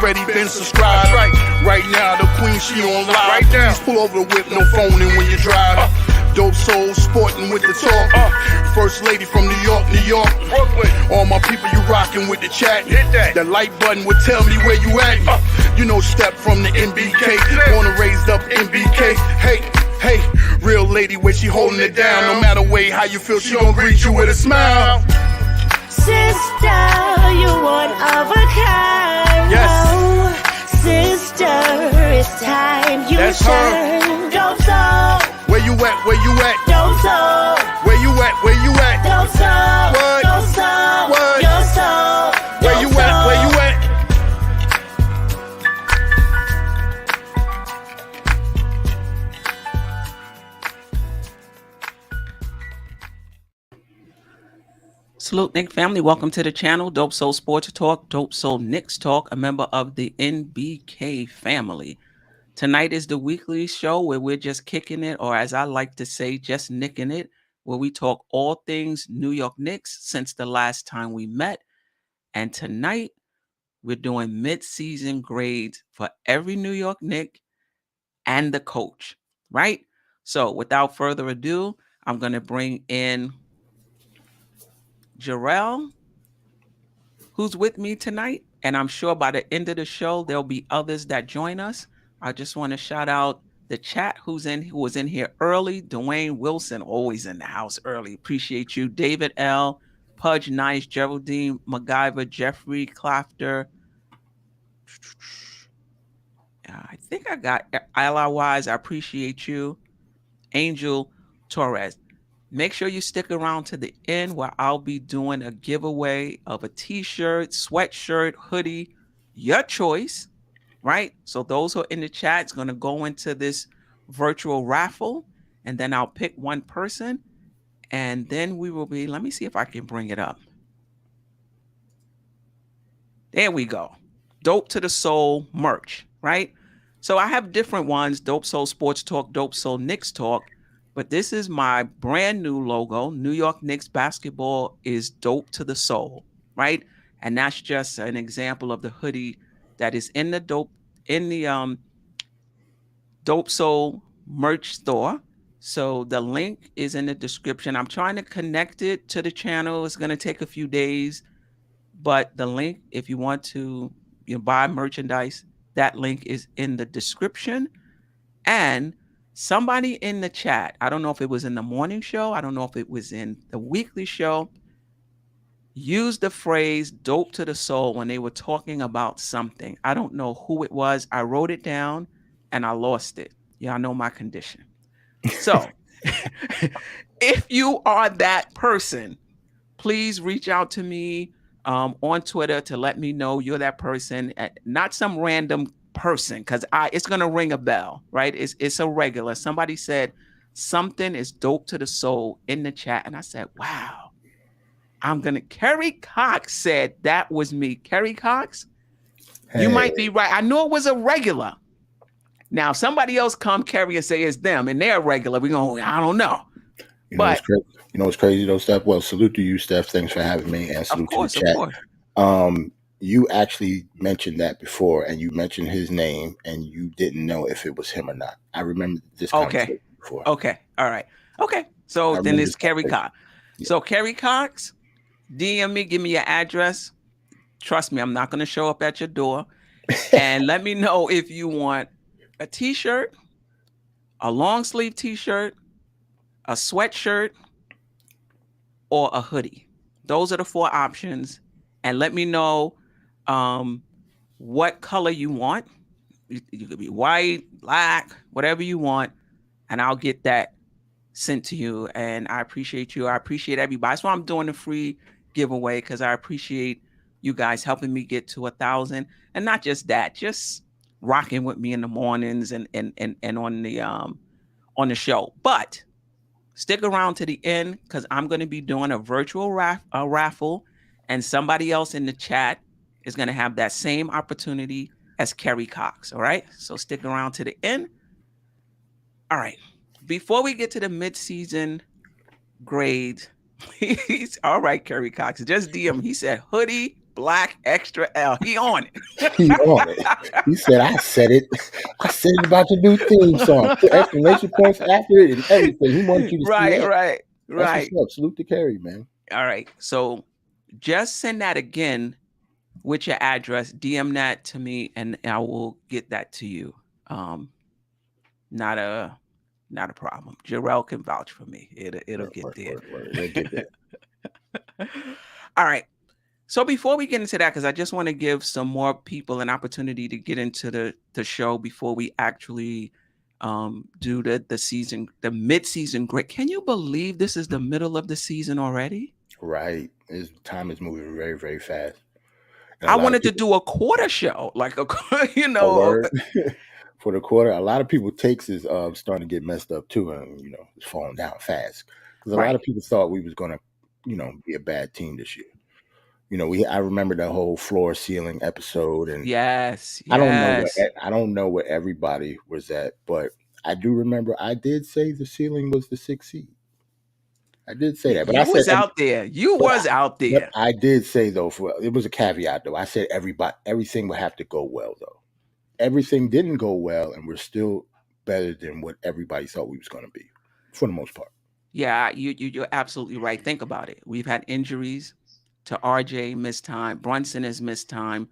already been subscribed. Right now, the queen, she on live. Right now. Please pull over the whip, no phoning when you drive. Dope Soul sporting with the talk. First lady from New York, Brooklyn. All my people, you rocking with the chat. Hit that. The like button would tell me where you at. You know, Step from the NBK. Born and raised up NBK. Hey, real lady, where she holding it down. No matter way how you feel, she gon' greet you with a smile. Sister, you one of a kind. Yes. Oh, sister, it's time you That's her. shine. Dope Soul. Where you at? Where you at? Dope Soul. Where you at? Where you at? Dope Soul. What? Dope Soul. What? Your soul. Where you at? Where you at? Salute, Knick family. Welcome to the channel. Dope Soul Sports Talk, Dope Soul Knicks Talk, a member of the NBK family. Tonight is the weekly show where we're just kicking it, or as I like to say, just nicking it, where we talk all things New York Knicks since the last time we met. And tonight, we're doing mid-season grades for every New York Knick and the coach, right? So without further ado, I'm going to bring in Jarrell, who's with me tonight. And I'm sure by the end of the show, there'll be others that join us. I just want to shout out the chat who was in here early. Dwayne Wilson, always in the house early. Appreciate you. David L, Pudge Nice, Geraldine MacGyver, Jeffrey Clafter. I think I got Ally Wise. I appreciate you. Angel Torres. Make sure you stick around to the end where I'll be doing a giveaway of a t-shirt, sweatshirt, hoodie, your choice, right? So those who are in the chat is going to go into this virtual raffle, and then I'll pick one person, and then we will be, let me see if I can bring it up. There we go. Dope to the Soul merch, right? So I have different ones, Dope Soul Sports Talk, Dope Soul Knicks Talk, but this is my brand new logo. New York Knicks basketball is dope to the soul, right? And that's just an example of the hoodie that is in the Dope Soul merch store. So the link is in the description. I'm trying to connect it to the channel. It's going to take a few days, but the link, if you want to buy merchandise, that link is in the description. And somebody in the chat, I don't know if it was in the morning show, I don't know if it was in the weekly show, used the phrase dope to the soul when they were talking about something. I don't know who it was. I wrote it down and I lost it. Yeah, I know my condition. So if you are that person, please reach out to me on Twitter to let me know you're that person, not some random person, because it's gonna ring a bell, right? It's a regular. Somebody said something is dope to the soul in the chat, and I said, wow, Kerry Cox said that was me. Kerry Cox, hey. You might be right. I knew it was a regular. Now if somebody else come Kerry and say it's them and they're regular, I don't know. But it's crazy though, Steph. Well, salute to you, Steph. Thanks for having me, and salute to the chat. Of course. You actually mentioned that before, and you mentioned his name, and you didn't know if it was him or not. I remember this conversation before. Okay. All right. Okay. So then it's Kerry Cox. Yeah. So Kerry Cox, DM me, give me your address. Trust me, I'm not going to show up at your door. And let me know if you want a t-shirt, a long sleeve t-shirt, a sweatshirt, or a hoodie. Those are the 4 options. And let me know what color you want. You could be white, black, whatever you want, and I'll get that sent to you. And I appreciate you. I appreciate everybody. That's why I'm doing the free giveaway, because I appreciate you guys helping me get to 1,000. And not just that, just rocking with me in the mornings and on the show. But stick around to the end, because I'm going to be doing a virtual raffle, and somebody else in the chat is going to have that same opportunity as Kerry Cox. All right. So stick around to the end. All right. Before we get to the mid-season grades, all right, Kerry Cox, just DM. He said hoodie Black extra L. He on it. He on it. He said, I said it. I said it about the new theme song. Put exclamation points after it and everything. He wanted you to see that. Right. That's what's up. Salute to Kerry, man. All right. So just send that again with your address. DM that to me, and I will get that to you. Not a problem. Jarrell can vouch for me. It'll get there. It'll get there. All right. So before we get into that, because I just want to give some more people an opportunity to get into the show before we actually do the mid-season grade. Can you believe this is the middle of the season already? Right. Time is moving very, very fast. I wanted to do a quarter show, like for the quarter. A lot of people takes is starting to get messed up too, and it's falling down fast because a lot of people thought we was gonna, be a bad team this year. I remember the whole floor ceiling episode, and yes. I don't know where everybody was at, but I do remember I did say the ceiling was the 6th seed. I did say that, but I was out there. You was out there. I did say though, it was a caveat though. I said everything would have to go well though. Everything didn't go well, and we're still better than what everybody thought we was going to be, for the most part. Yeah, you're absolutely right. Think about it. We've had injuries to RJ, missed time. Brunson has missed time.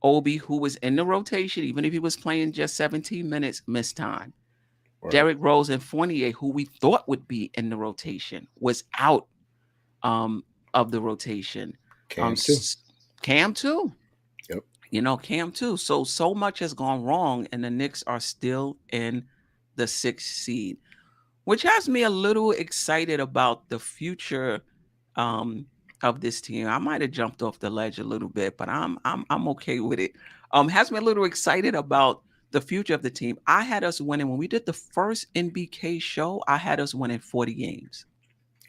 Obi, who was in the rotation, even if he was playing just 17 minutes, missed time. Right. Derrick Rose and Fournier, who we thought would be in the rotation, was out of the rotation. Cam too. Yep. Cam too. So much has gone wrong, and the Knicks are still in the 6th seed, which has me a little excited about the future of this team. I might have jumped off the ledge a little bit, but I'm okay with it. Has me a little excited about the future of the team. I had us winning when we did the first NBK show. I had us winning 40 games,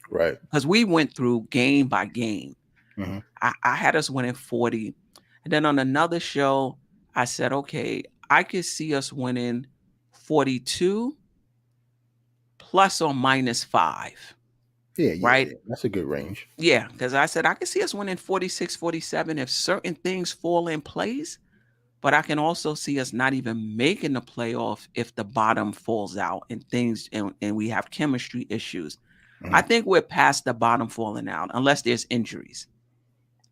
right? Because we went through game by game. Mm-hmm. I had us winning 40, and then on another show, I said, okay, I could see us winning 42 plus or minus 5. Yeah, right. Yeah. That's a good range. Yeah, because I said I could see us winning 46, 47 if certain things fall in place. But I can also see us not even making the playoff if the bottom falls out and things and we have chemistry issues. Mm-hmm. I think we're past the bottom falling out unless there's injuries.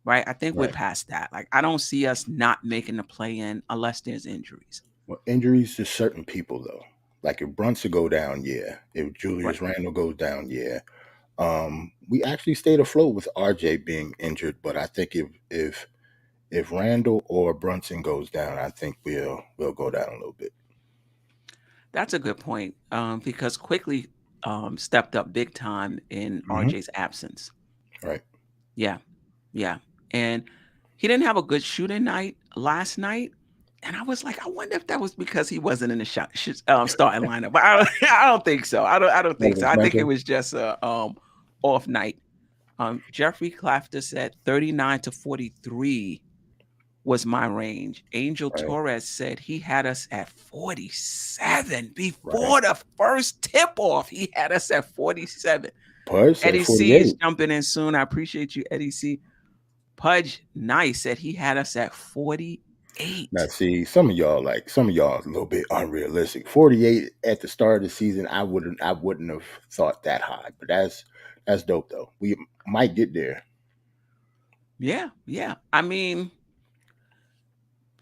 Right? I think we're past that. Like, I don't see us not making the play-in unless there's injuries. Well, injuries to certain people, though. Like if Brunson go down, yeah. If Julius Randle goes down, yeah. We actually stayed afloat with RJ being injured, but I think if Randle or Brunson goes down, I think we'll go down a little bit. That's a good point, because Quickley stepped up big time in RJ's absence. Right. Yeah. And he didn't have a good shooting night last night. And I was like, I wonder if that was because he wasn't in the starting lineup. But I don't think so. I don't think so. I think it was just a off night. Jeffrey Clafter said 39 to 43 was my range. Angel Torres said he had us at 47 before the first tip-off. He had us at 47. Eddie C is jumping in soon. I appreciate you, Eddie C. Pudge Nice said he had us at 48. Now, see, some of y'all a little bit unrealistic. 48 at the start of the season, I wouldn't have thought that high. But that's dope though. We might get there. Yeah. I mean,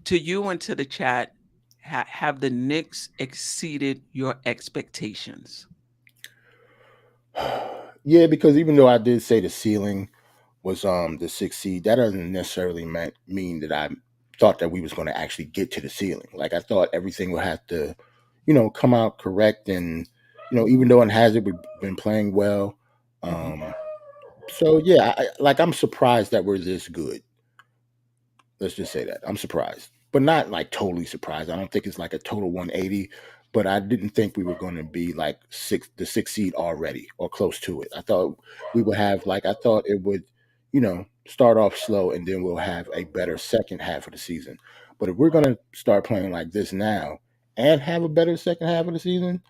to you and to the chat, have the Knicks exceeded your expectations? Yeah, because even though I did say the ceiling was the 6th seed, that doesn't necessarily mean that I thought that we was going to actually get to the ceiling. Like I thought everything would have to, come out correct, and even though it hasn't, we've been playing well. So yeah, I'm surprised that we're this good. Let's just say that I'm surprised, but not like totally surprised. I don't think it's like a total 180, but I didn't think we were going to be like the 6th seed already or close to it. I thought we would have I thought it would, start off slow and then we'll have a better second half of the season. But if we're going to start playing like this now and have a better second half of the season,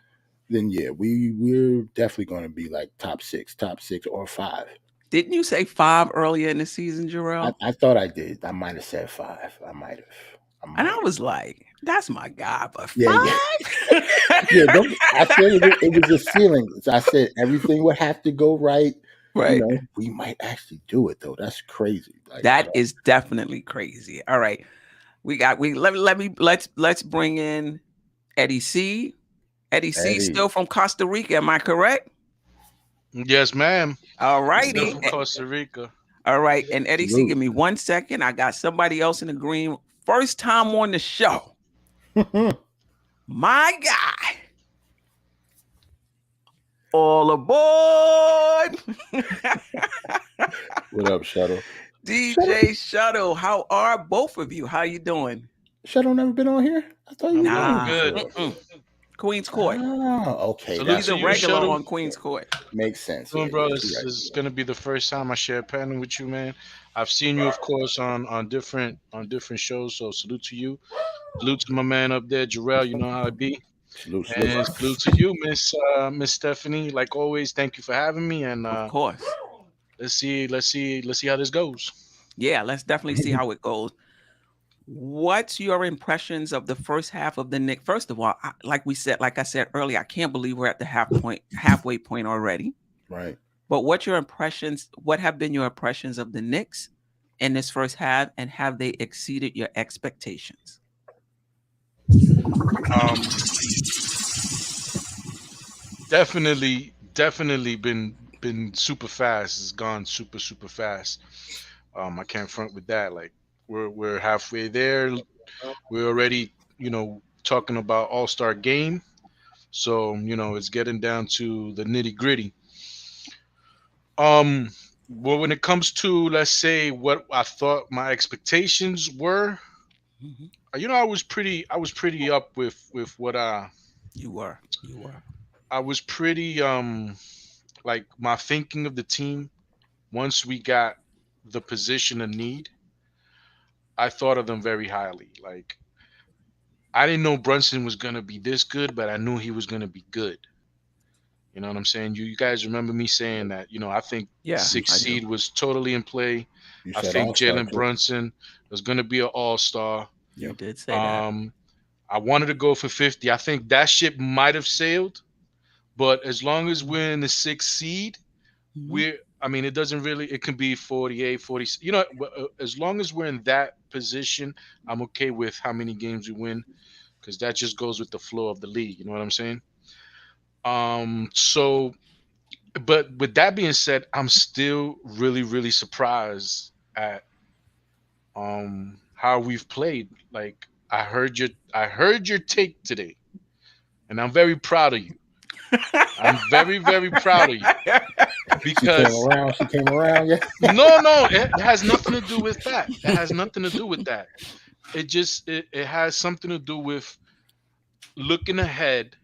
then yeah, we're definitely going to be like top six or 5. Didn't you say 5 earlier in the season, Jarrell? I thought I did. I might have said 5. I might have. And I was like, that's my guy, but 5? Yeah. Yeah, I said it was a feeling. I said everything would have to go right. Right. We might actually do it though. That's crazy. That is definitely crazy. All right. Let's bring in Eddie C. Eddie C still from Costa Rica. Am I correct? Yes, ma'am. All righty. Still from Costa Rica. All right. And Eddie C, give me 1 second. I got somebody else in the green. First time on the show. My guy. All aboard. What up, Shuttle? DJ Shuttle, how are both of you? How you doing? Shuttle never been on here? I thought you were good. Queen's Court. Oh, okay. So he's a regular on Queen's Court. Makes sense. Bro, this is gonna be the first time I share a panel with you, man. I've seen you, of course, on different shows. So salute to you. Salute to my man up there, Jarrell. You know how it be. Salute. And salute to you, Miss Stephanie. Like always, thank you for having me. And of course, let's see how this goes. Yeah, let's definitely see how it goes. What's your impressions of the first half of the Knicks? First of all, like I said earlier, I can't believe we're at the halfway point already. Right. But what's your impressions? What have been your impressions of the Knicks in this first half, and have they exceeded your expectations? Definitely been super fast. It's gone super fast. I can't front with that. Like we're halfway there. We're already, talking about All-Star game. So, it's getting down to the nitty-gritty. Well, when it comes to, let's say, what I thought my expectations were, I was pretty up with what you were. I was pretty like my thinking of the team once we got the position of need. I thought of them very highly. Like, I didn't know Brunson was gonna be this good, but I knew he was gonna be good. You know what I'm saying? You guys remember me saying that? I think 6th seed was totally in play. I think Jalen Brunson was gonna be an all-star. You did say that. I wanted to go for 50. I think that ship might have sailed, but as long as we're in the 6th seed, it doesn't really, it can be 48, 40. As long as we're in that position, I'm okay with how many games we win, because that just goes with the flow of the league. You know what I'm saying? But with that being said, I'm still really surprised at how we've played. Like, I heard your take today, and I'm very proud of you. I'm very proud of you, because she came around. Yeah. No, it has nothing to do with that. It has something to do with looking ahead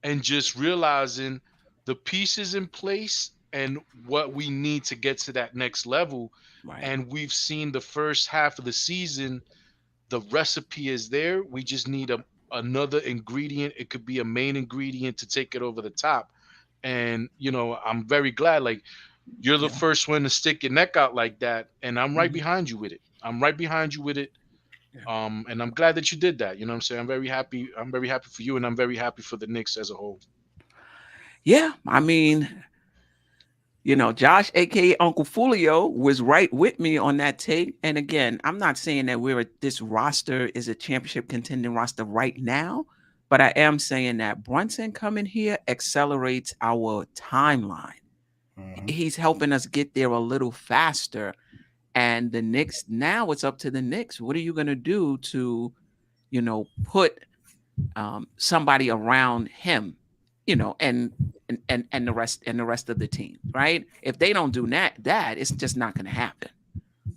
and just realizing the pieces in place and what we need to get to that next level. Right. And we've seen the first half of the season, the recipe is there. We just need another ingredient. It could be a main ingredient to take it over the top. And, I'm very glad, like, you're the first one to stick your neck out like that. And I'm right behind you with it. Yeah. And I'm glad that you did that. You know what I'm saying? I'm very happy. I'm very happy for you, and I'm very happy for the Knicks as a whole. Yeah. Josh, aka Uncle Fulio, was right with me on that take. And again, I'm not saying that this roster is a championship contending roster right now, but I am saying that Brunson coming here accelerates our timeline. He's helping us get there a little faster. And the Knicks, now it's up to the Knicks. What are you going to do to, put somebody around him, and the rest of the team, right? If they don't do that, it's just not going to happen.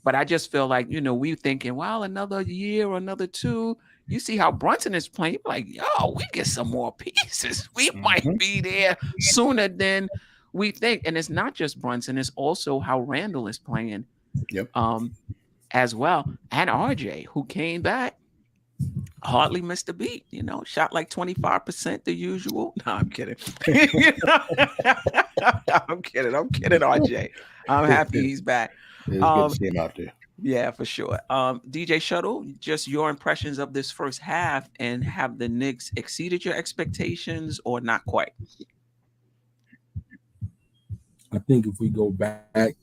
But I just feel like, we thinking, well, another year or another 2. You see how Brunson is playing. You're like, yo, we get some more pieces. We might be there sooner than we think. And it's not just Brunson. It's also how Randle is playing. Yep. As well. And RJ, who came back hardly missed a beat, shot like 25% the usual. No, I'm kidding. I'm kidding, RJ. I'm happy he's back. It's good to see him out there. Yeah, for sure. DJ Shuttle, just your impressions of this first half, and have the Knicks exceeded your expectations or not quite? I think if we go back,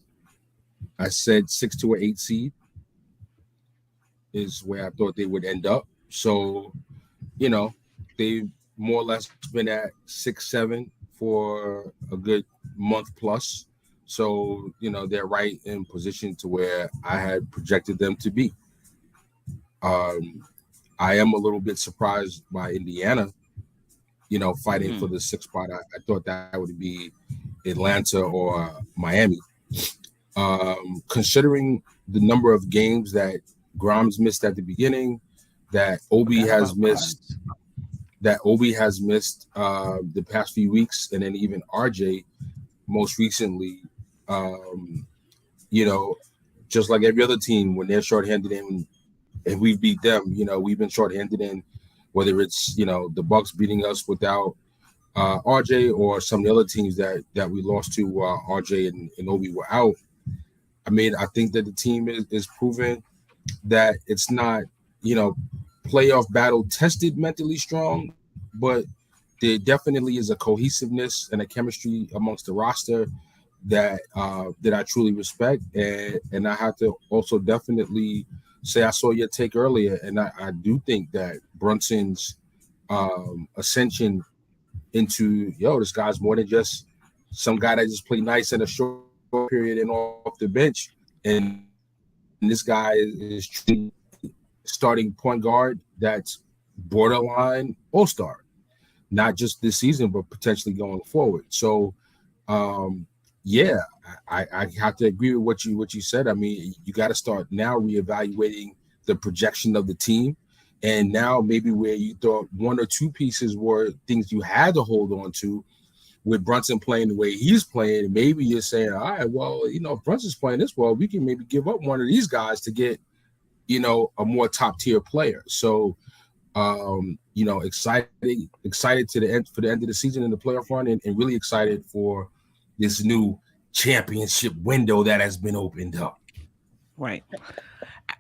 I said 6 to an 8 seed is where I thought they would end up. So, they've more or less been at 6-7 for a good month plus. So, they're right in position to where I had projected them to be. I am a little bit surprised by Indiana, fighting for the 6th spot. I thought that would be Atlanta or Miami. Considering the number of games that Grimes missed at the beginning, that Obi has missed the past few weeks, and then even RJ most recently, just like every other team, when they're shorthanded and we beat them, we've been shorthanded in, whether it's, the Bucks beating us without RJ or some of the other teams that we lost to, RJ and Obi were out. I mean, I think that the team is proven that it's not, playoff battle tested mentally strong, but there definitely is a cohesiveness and a chemistry amongst the roster that I truly respect. And I have to also definitely say I saw your take earlier, and I do think that Brunson's ascension into, this guy's more than just some guy that just played nice in a short period and off the bench. And this guy is starting point guard that's borderline all-star, not just this season, but potentially going forward. So, I have to agree with what you said. I mean, you got to start now reevaluating the projection of the team. And now maybe where you thought one or two pieces were things you had to hold on to, with Brunson playing the way he's playing, maybe you're saying, all right, well, if Brunson's playing this well, we can maybe give up one of these guys to get, a more top tier player. So, excited to the end, for the end of the season in the playoff run, and really excited for this new championship window that has been opened up. Right.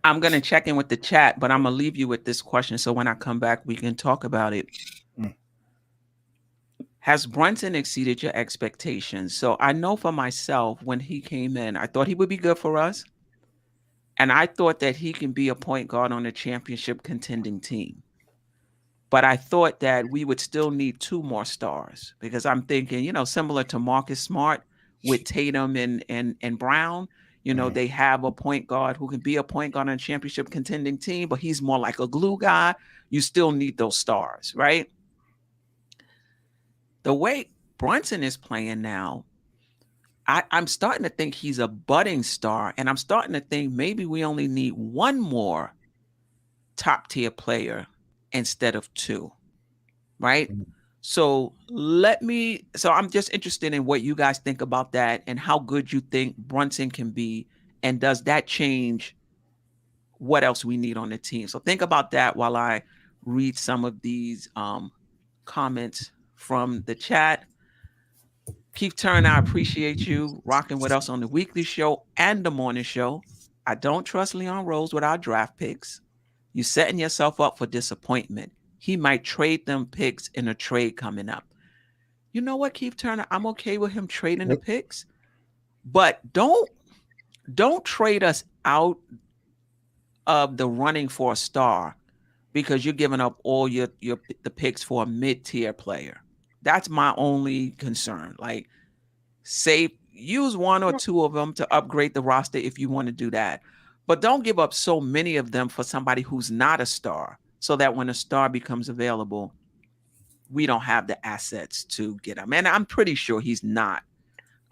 I'm going to check in with the chat, but I'm going to leave you with this question. So when I come back, we can talk about it. Has Brunson exceeded your expectations? So I know for myself, when he came in, I thought he would be good for us. And I thought that he can be a point guard on a championship contending team. But I thought that we would still need 2 more stars, because I'm thinking, similar to Marcus Smart with Tatum and Brown, they have a point guard who can be a point guard on a championship contending team, but he's more like a glue guy. You still need those stars, right? The way Brunson is playing now, I'm starting to think he's a budding star, and I'm starting to think maybe we only need 1 more top tier player instead of 2, right? So I'm just interested in what you guys think about that, and how good you think Brunson can be, and does that change what else we need on the team? So think about that while I read some of these comments from the chat. Keith Turner, I appreciate you rocking with us on the weekly show and the morning show. I don't trust Leon Rose with our draft picks. You're setting yourself up for disappointment. He might trade them picks in a trade coming up. You know what, Keith Turner? I'm okay with him trading the picks, but don't trade us out of the running for a star because you're giving up all the picks for a mid-tier player. That's my only concern. Like, use 1 or 2 of them to upgrade the roster if you want to do that. But don't give up so many of them for somebody who's not a star, so that when a star becomes available, we don't have the assets to get him. And I'm pretty sure he's not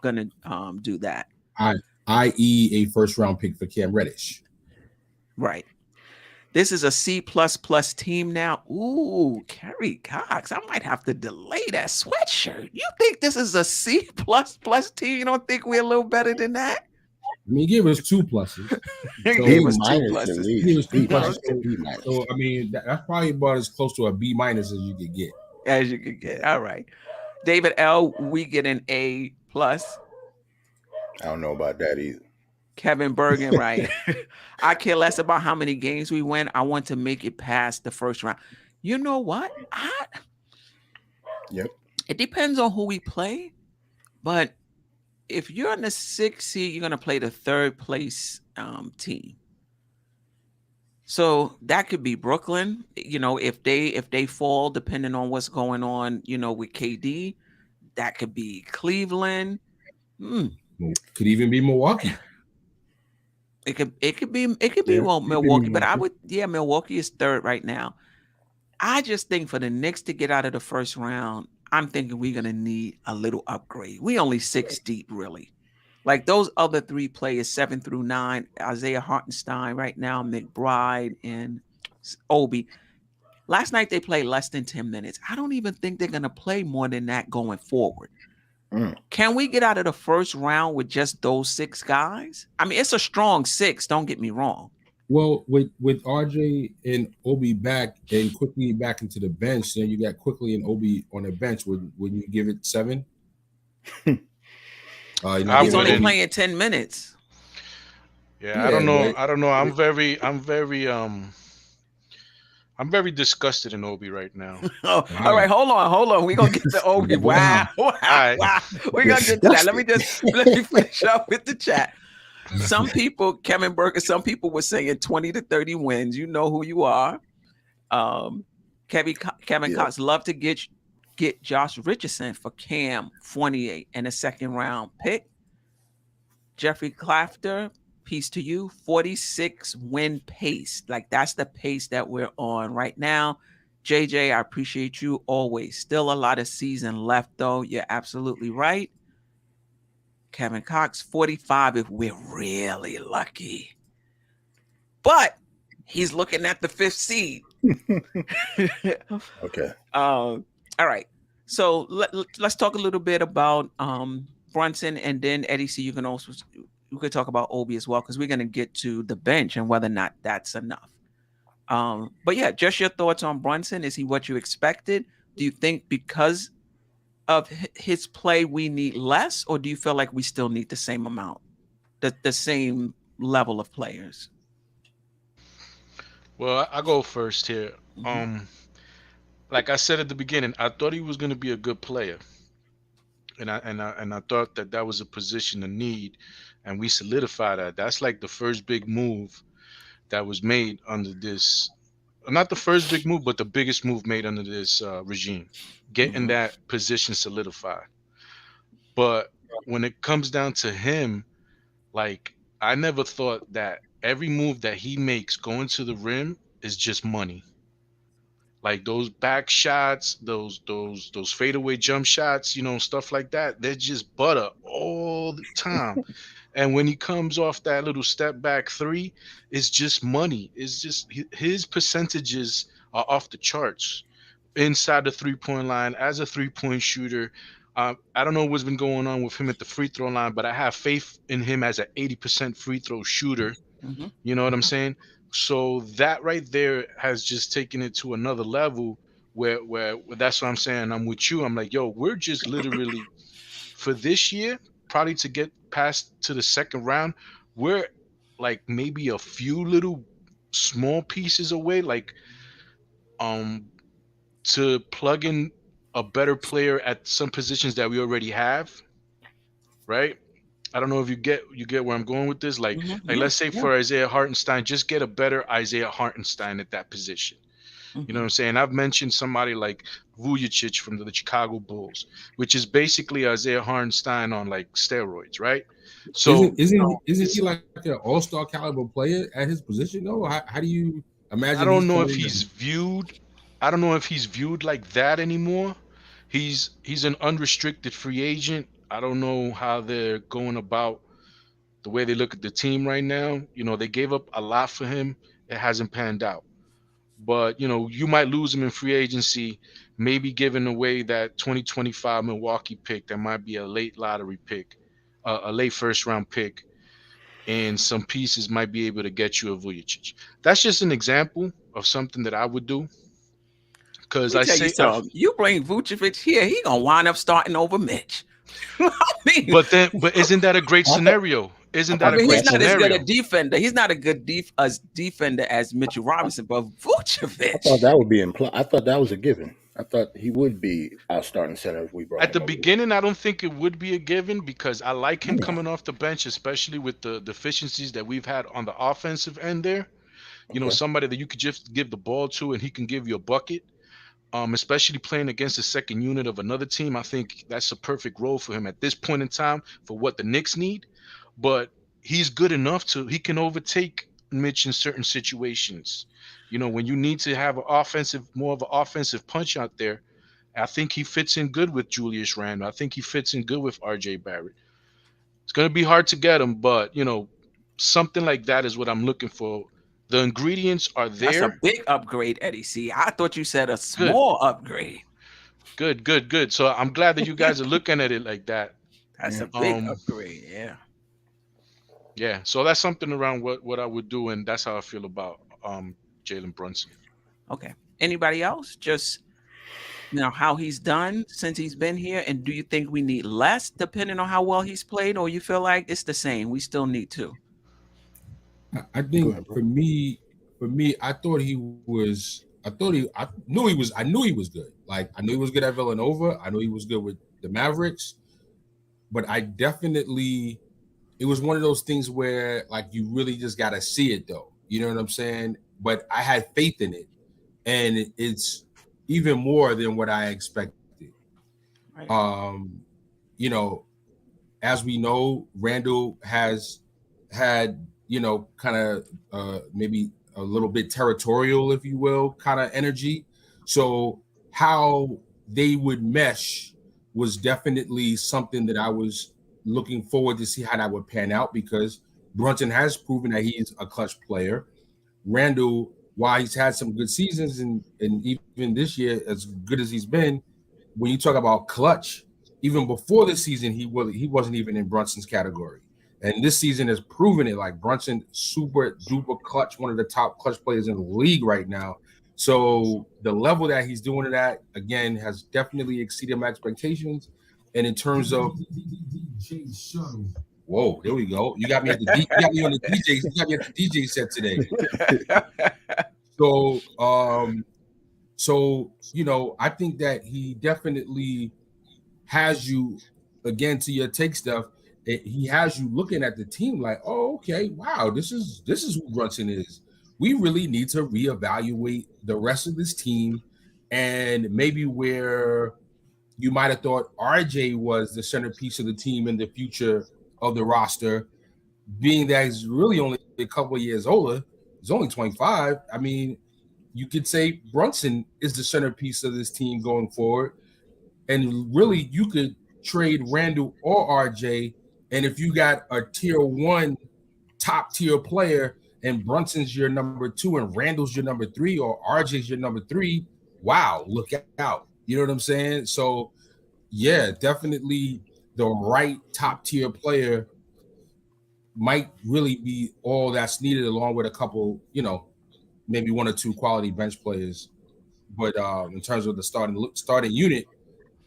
going to do that. I.e. a first-round pick for Cam Reddish. Right. This is a C++ team now. Ooh, Kerry Cox. I might have to delay that sweatshirt. You think this is a C++ team? You don't think we're a little better than that? I mean, he gave us 2 pluses. He So, gave us 2 minus at pluses. he gave us least. 2 B minus. pluses. B minus. So I mean, that's probably about as close to a B minus as you could get. As you could get. All right. David L, we get an A plus. I don't know about that either. Kevin Bergen, right? I care less about how many games we win. I want to make it past the first round. You know what? Yep. It depends on who we play, but if you're in the 6th seed, you're going to play the 3rd place team. So that could be Brooklyn. You know, if they fall, depending on what's going on, you know, with KD, that could be Cleveland. Could even be Milwaukee. It could be Milwaukee, but I would Milwaukee is 3rd right now. I just think for the Knicks to get out of the first round, I'm thinking we're gonna need a little upgrade. We only 6 deep, really. Like those other 3 players, 7 through 9, Isaiah Hartenstein right now, McBride and Obi. Last night they played less than 10 minutes. I don't even think they're gonna play more than that going forward. Can we get out of the first round with just those 6 guys? I mean, it's a strong 6. Don't get me wrong. Well, with RJ and Obi back and Quickley back into the bench, then you got Quickley and Obi on the bench. Would you give it 7? He's only playing 10 minutes. Yeah, I don't know. I'm very disgusted in Obi right now. All right, hold on. We're gonna get to Obi. Wow. We're gonna get to that. Let me finish up with the chat. Some people, Kevin Burke, some people were saying 20 to 30 wins. You know who you are. Kevin Cox love to get Josh Richardson for Cam Fournier and a 2nd round pick. Jeffrey Clafter, peace to you. 46 win pace. Like that's the pace that we're on right now. JJ, I appreciate you always. Still a lot of season left though. You're absolutely right. Kevin Cox, 45 if we're really lucky. But he's looking at the 5th seed. Okay. All right. So let's talk a little bit about Brunson, and then Eddie C. You could talk about Obi as well, because we're going to get to the bench and whether or not that's enough. But yeah, just your thoughts on Brunson. Is he what you expected? Do you think because of his play we need less, or do you feel like we still need the same amount, the same level of players? Well, I go first here. Like I said at the beginning, I thought he was going to be a good player, and I thought that was a position of need, and we solidified that. That's like the first big move that was made under this. Not the first big move, but the biggest move made under this regime, getting that position solidified. But when it comes down to him, like I never thought that every move that he makes going to the rim is just money. Like those back shots, those fadeaway jump shots, stuff like that. They're just butter all the time. And when he comes off that little step back 3, it's just money. It's just his percentages are off the charts inside the 3-point line as a 3-point shooter. I don't know what's been going on with him at the free throw line, but I have faith in him as an 80% free throw shooter. You know what I'm saying? So that right there has just taken it to another level where that's what I'm saying. I'm with you. I'm like, yo, we're just literally for this year, probably to get past to the 2nd round, we're like maybe a few little small pieces away, like to plug in a better player at some positions that we already have, right? I don't know if you get where I'm going with this. Like let's say for Isaiah Hartenstein, just get a better Isaiah Hartenstein at that position. You know what I'm saying? I've mentioned somebody like Vujacic from the Chicago Bulls, which is basically Isaiah Hartenstein on like steroids, right? So isn't he like an all-star caliber player at his position though? How do you imagine? I don't know if he's viewed like that anymore. He's an unrestricted free agent. I don't know how they're going about the way they look at the team right now. They gave up a lot for him. It hasn't panned out. But, you might lose him in free agency, maybe giving away that 2025 Milwaukee pick that might be a late lottery pick, a late 1st round pick. and some pieces might be able to get you a Vujicic. That's just an example of something that I would do. Because Let me I tell you say, something. You bring Vucevic here, he gonna wind up starting over Mitch. I mean, but isn't that a great scenario? Isn't that a he's great not as good a scenario? defender. He's not a good defender as Mitchell Robinson, but Vucevic. I thought that would be implied. I thought that was a given. I thought he would be our starting center if we brought At him the over. beginning, I don't think it would be a given because I like him coming off the bench, especially with the deficiencies that we've had on the offensive end there. You know, somebody that you could just give the ball to and he can give you a bucket. Especially playing against the second unit of another team. I think that's a perfect role for him at this point in time for what the Knicks need. But he's good enough he can overtake Mitch in certain situations. You know, when you need to have more of an offensive punch out there, I think he fits in good with Julius Randle. I think he fits in good with RJ Barrett. It's going to be hard to get him, but, you know, something like that is what I'm looking for. The ingredients are there. That's a big upgrade, Eddie C. I thought you said a small upgrade. Good. So I'm glad that you guys are looking at it like that. That's a big upgrade, yeah. Yeah, so that's something around what I would do, and that's how I feel about Jalen Brunson. Okay. Anybody else? Just how he's done since he's been here, and do you think we need less depending on how well he's played, or you feel like it's the same? We still need to. I think for me, I thought he was. I knew he was good. Like I knew he was good at Villanova. I knew he was good with the Mavericks. But I definitely, it was one of those things where like you really just gotta see it though. You know what I'm saying? But I had faith in it, and it's even more than what I expected. Right. You know, as we know, Randle has had, you know, kind of maybe a little bit territorial, if you will, kind of energy. So how they would mesh was definitely something that I was looking forward to see how that would pan out, because Brunson has proven that he's a clutch player. Randle, while he's had some good seasons and even this year, as good as he's been, when you talk about clutch, even before the season, he wasn't even in Brunson's category. And this season has proven it. Like Brunson, super duper clutch, one of the top clutch players in the league right now. So the level that he's doing it at, again, has definitely exceeded my expectations. And in terms of whoa, there we go. You got me at the you got me on the DJ. You got me at the DJ set today. So you know, I think that he definitely has you, again, to your take stuff. He has you looking at the team like, oh, okay, wow, this is who Brunson is. We really need to reevaluate the rest of this team, and maybe where you might have thought RJ was the centerpiece of the team in the future of the roster, being that he's really only a couple of years older. He's only 25. I mean, you could say Brunson is the centerpiece of this team going forward, and really you could trade Randle or RJ. And if you got a tier one top tier player and Brunson's your number 2 and Randle's your number 3 or RJ's your number 3, wow, look out. You know what I'm saying? So, yeah, definitely the right top tier player might really be all that's needed, along with a couple, you know, maybe 1 or 2 quality bench players. But in terms of the starting unit,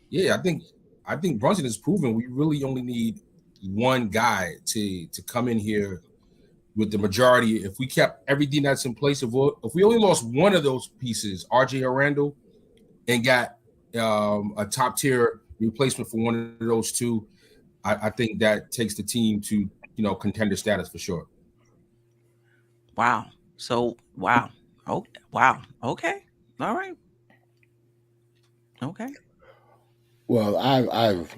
yeah, I think Brunson has proven we really only need one guy to come in here with the majority. If we kept everything that's in place, if we only lost one of those pieces, RJ or Randle, and got a top tier replacement for one of those two, I think that takes the team to, you know, contender status for sure. Wow. So wow. Oh wow. Okay. All right. Okay. Well, I've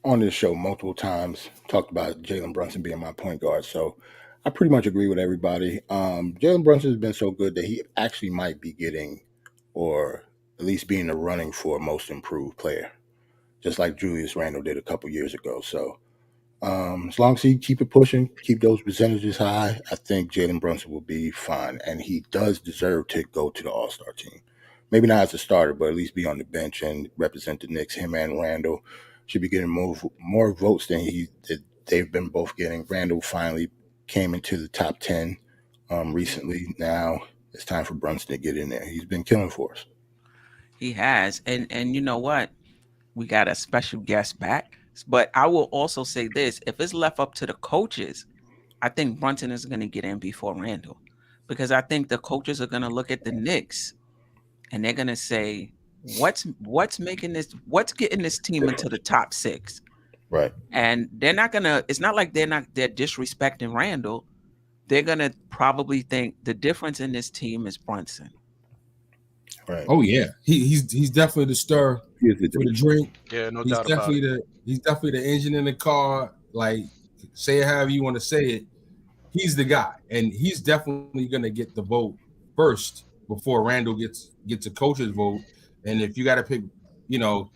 on this show multiple times talked about Jalen Brunson being my point guard, so I pretty much agree with everybody. Jalen Brunson has been so good that he actually might be getting, or at least be in the running for most improved player, just like Julius Randle did a couple years ago. So as long as he keep it pushing, keep those percentages high, I think Jalen Brunson will be fine, and he does deserve to go to the All-Star team. Maybe not as a starter, but at least be on the bench and represent the Knicks. Him and Randle should be getting more votes than they've been both getting. Randle finally came into the top 10 recently. Now it's time for Brunson to get in there. He's been killing for us. He has, and you know what? We got a special guest back. But I will also say this: if it's left up to the coaches, I think Brunson is going to get in before Randle, because I think the coaches are going to look at the Knicks and they're going to say, what's getting this team into the top 6? Right. And they're not going to, it's not like they're disrespecting Randle. They're going to probably think the difference in this team is Brunson. Right. Oh yeah, he's definitely the stir for the drink. Yeah, no doubt about it. He's definitely the engine in the car. Like, say it however you want to say it. He's the guy, and he's definitely gonna get the vote first before Randle gets a coach's vote. And if you got to pick,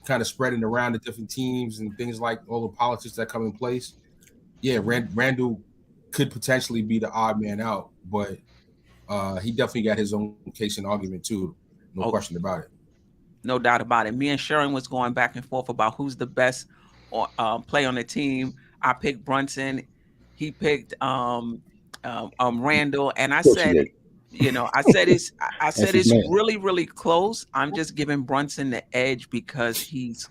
kind of spreading around the different teams and things like all the politics that come in place, yeah, Randle could potentially be the odd man out, but he definitely got his own case and argument too. No question about it. No doubt about it. Me and Sharon was going back and forth about who's the best play on the team. I picked Brunson. He picked Randle, and I said, it's really, really close. I'm just giving Brunson the edge because he's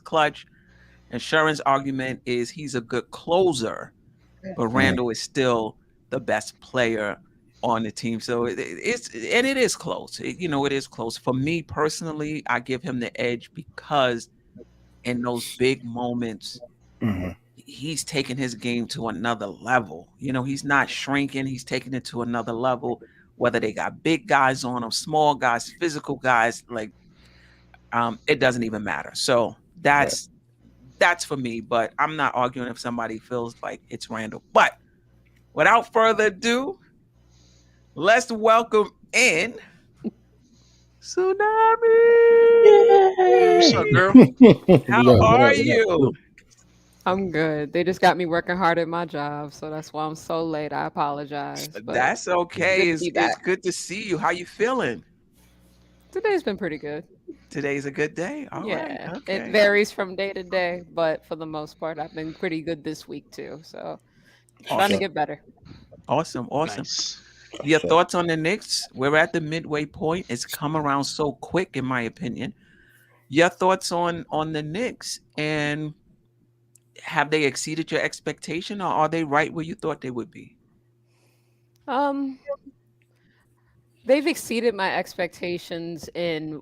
clutch. And Sharon's argument is he's a good closer, but Randle is still the best player on the team. So it is close. It is close. For me personally, I give him the edge because in those big moments, he's taking his game to another level. He's not shrinking. He's taking it to another level, whether they got big guys on them, small guys, physical guys, it doesn't even matter. So that's for me, but I'm not arguing if somebody feels like it's Randle. But without further ado, let's welcome in Tsunami. Yay! What's up, girl? How are you? I'm good. They just got me working hard at my job, so that's why I'm so late. I apologize. That's okay. It's good to see you. How you feeling? Today's been pretty good. Today's a good day. All right. Okay. It varies from day to day, but for the most part, I've been pretty good this week too. So trying to get better. Awesome. Nice. Your thoughts on the Knicks? We're at the midway point. It's come around so quick, in my opinion. Your thoughts on the Knicks, and have they exceeded your expectation, or are they right where you thought they would be? They've exceeded my expectations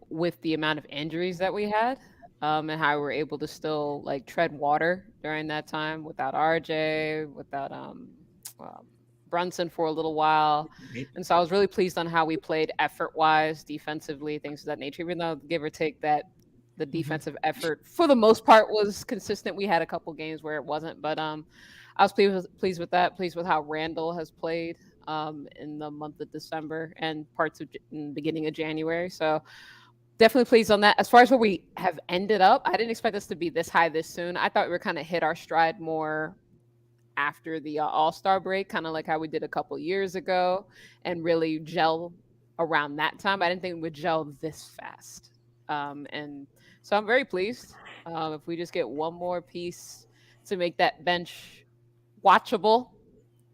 with the amount of injuries that we had, and how we were able to still tread water during that time without RJ, without Brunson for a little while. And so I was really pleased on how we played effort-wise, defensively, things of that nature, even though give or take that the defensive effort for the most part was consistent. We had a couple games where it wasn't, but I was pleased with that, pleased with how Randle has played in the month of December and parts of in the beginning of January. So definitely pleased on that. As far as where we have ended up, I didn't expect us to be this high this soon. I thought we were kind of hit our stride more after the All-Star break, kind of like how we did a couple years ago, and really gel around that time. I didn't think we would gel this fast. And so I'm very pleased. If we just get one more piece to make that bench watchable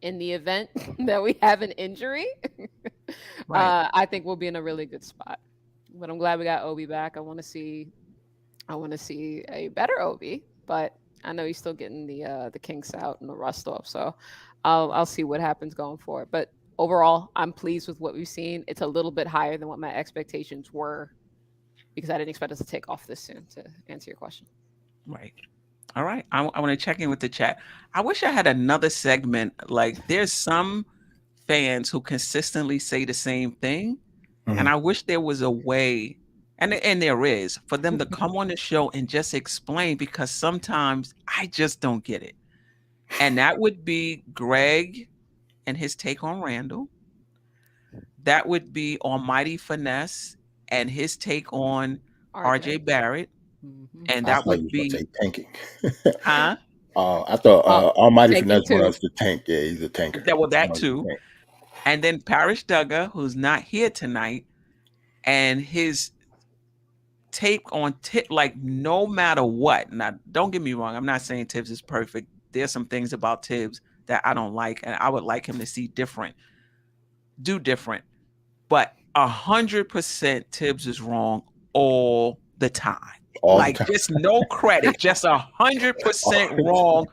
in the event that we have an injury, I think we'll be in a really good spot. But I'm glad we got Obi back. I want to see a better Obi, but I know he's still getting the kinks out and the rust off. So I'll see what happens going forward. But overall, I'm pleased with what we've seen. It's a little bit higher than what my expectations were, because I didn't expect us to take off this soon, to answer your question. Right. All right. I want to check in with the chat. I wish I had another segment. There's some fans who consistently say the same thing. And I wish there was a way, and there is, for them to come on the show and just explain, because sometimes I just don't get it. And that would be Greg and his take on Randle. That would be Almighty Finesse and his take on RJ Barrett. And that would be tanking. Huh? I thought Almighty Finesse was the tank. Yeah, he's a tanker. That too. And then Parrish Duggar, who's not here tonight, and his take on no matter what. Now, don't get me wrong. I'm not saying Tibbs is perfect. There's some things about Tibbs that I don't like, and I would like him to see different, do different. But 100% Tibbs is wrong all the time. All Like the time. just no credit, just 100% wrong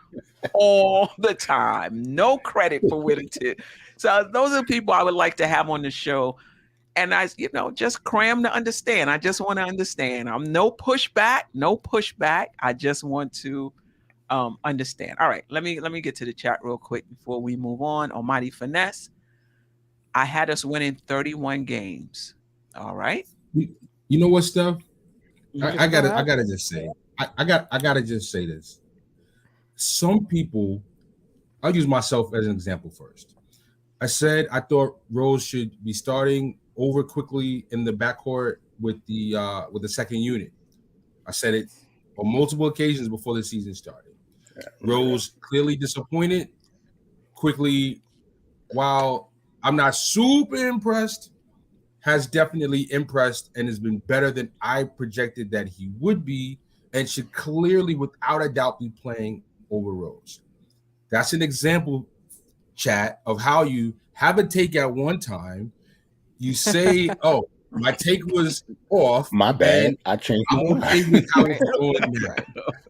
all the time. No credit for winning Tibbs. So those are the people I would like to have on the show. And I, just cram to understand. I just want to understand. I'm no pushback. I just want to understand. All right, let me get to the chat real quick before we move on. Almighty Finesse, I had us winning 31 games. All right. You know what, Steph? I gotta just say, I gotta just say this. Some people, I'll use myself as an example first. I said I thought Rose should be starting over Quickley in the backcourt with the second unit. I said it on multiple occasions before the season started. Rose clearly disappointed. Quickley, while I'm not super impressed, has definitely impressed and has been better than I projected that he would be, and should clearly, without a doubt, be playing over Rose. That's an example, chat, of how you have a take at one time. You say, "Oh, my take was off. My bad. I changed my mind." Okay with how it's going now.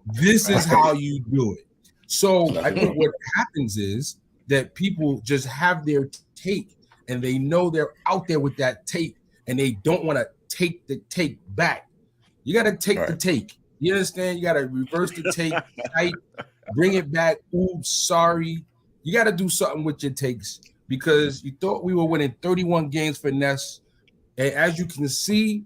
This is how you do it. So I think what happens is that people just have their take, and they know they're out there with that take, and they don't want to take the take back. You got to take the take. You understand? You got to reverse the take, tight, bring it back. Oops, sorry. You got to do something with your takes, because you thought we were winning 31 games for Ness. And as you can see,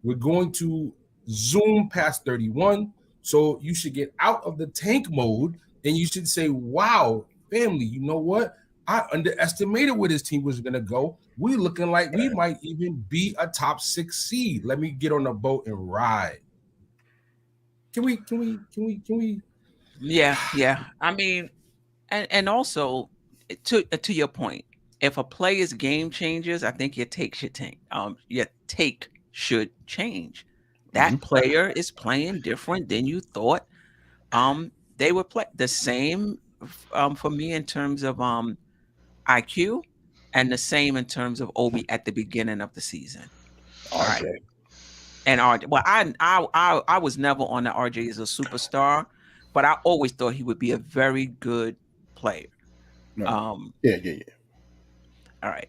we're going to zoom past 31. So you should get out of the tank mode, and you should say, wow, family, you know what? I underestimated where this team was going to go. We're looking like we might even be a top 6 seed. Let me get on the boat and ride. Can we? Yeah. I mean, and also to your point, if a player's game changes, I think your take should change. That player is playing different than you thought. They would play the same for me in terms of IQ, and the same in terms of Obi at the beginning of the season. All right. And RJ, well, I was never on the RJ as a superstar, but I always thought he would be a very good player. Yeah. All right.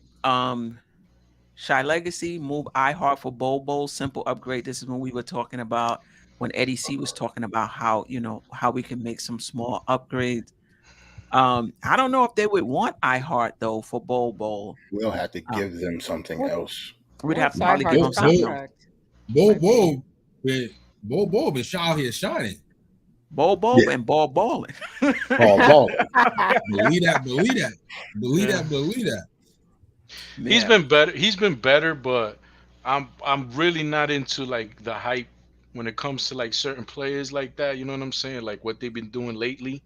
Shy Legacy, move iHeart for Bobo, simple upgrade. This is when we were talking about when Eddie C was talking about how we can make some small upgrades. I don't know if they would want iHeart though for Bobo. We'll have to give them something else. We'd have to probably give them something else. Bobo been out here shining. Bobo and ball balling. Believe that. He's been better, but I'm really not into like the hype when it comes to like certain players like that. You know what I'm saying? Like what they've been doing lately.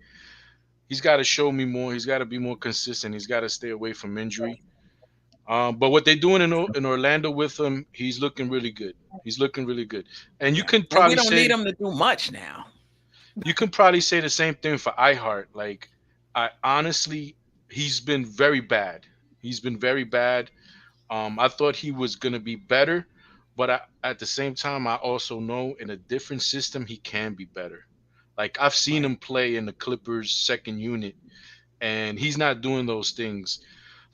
He's got to show me more. He's got to be more consistent. He's got to stay away from injury. But what they're doing in Orlando with him, he's looking really good. And you can probably we don't need him to do much now. You can probably say the same thing for iHeart. Like, I honestly, he's been very bad. I thought he was gonna be better, but at the same time, I also know in a different system he can be better. Like I've seen him play in the Clippers second unit, and he's not doing those things.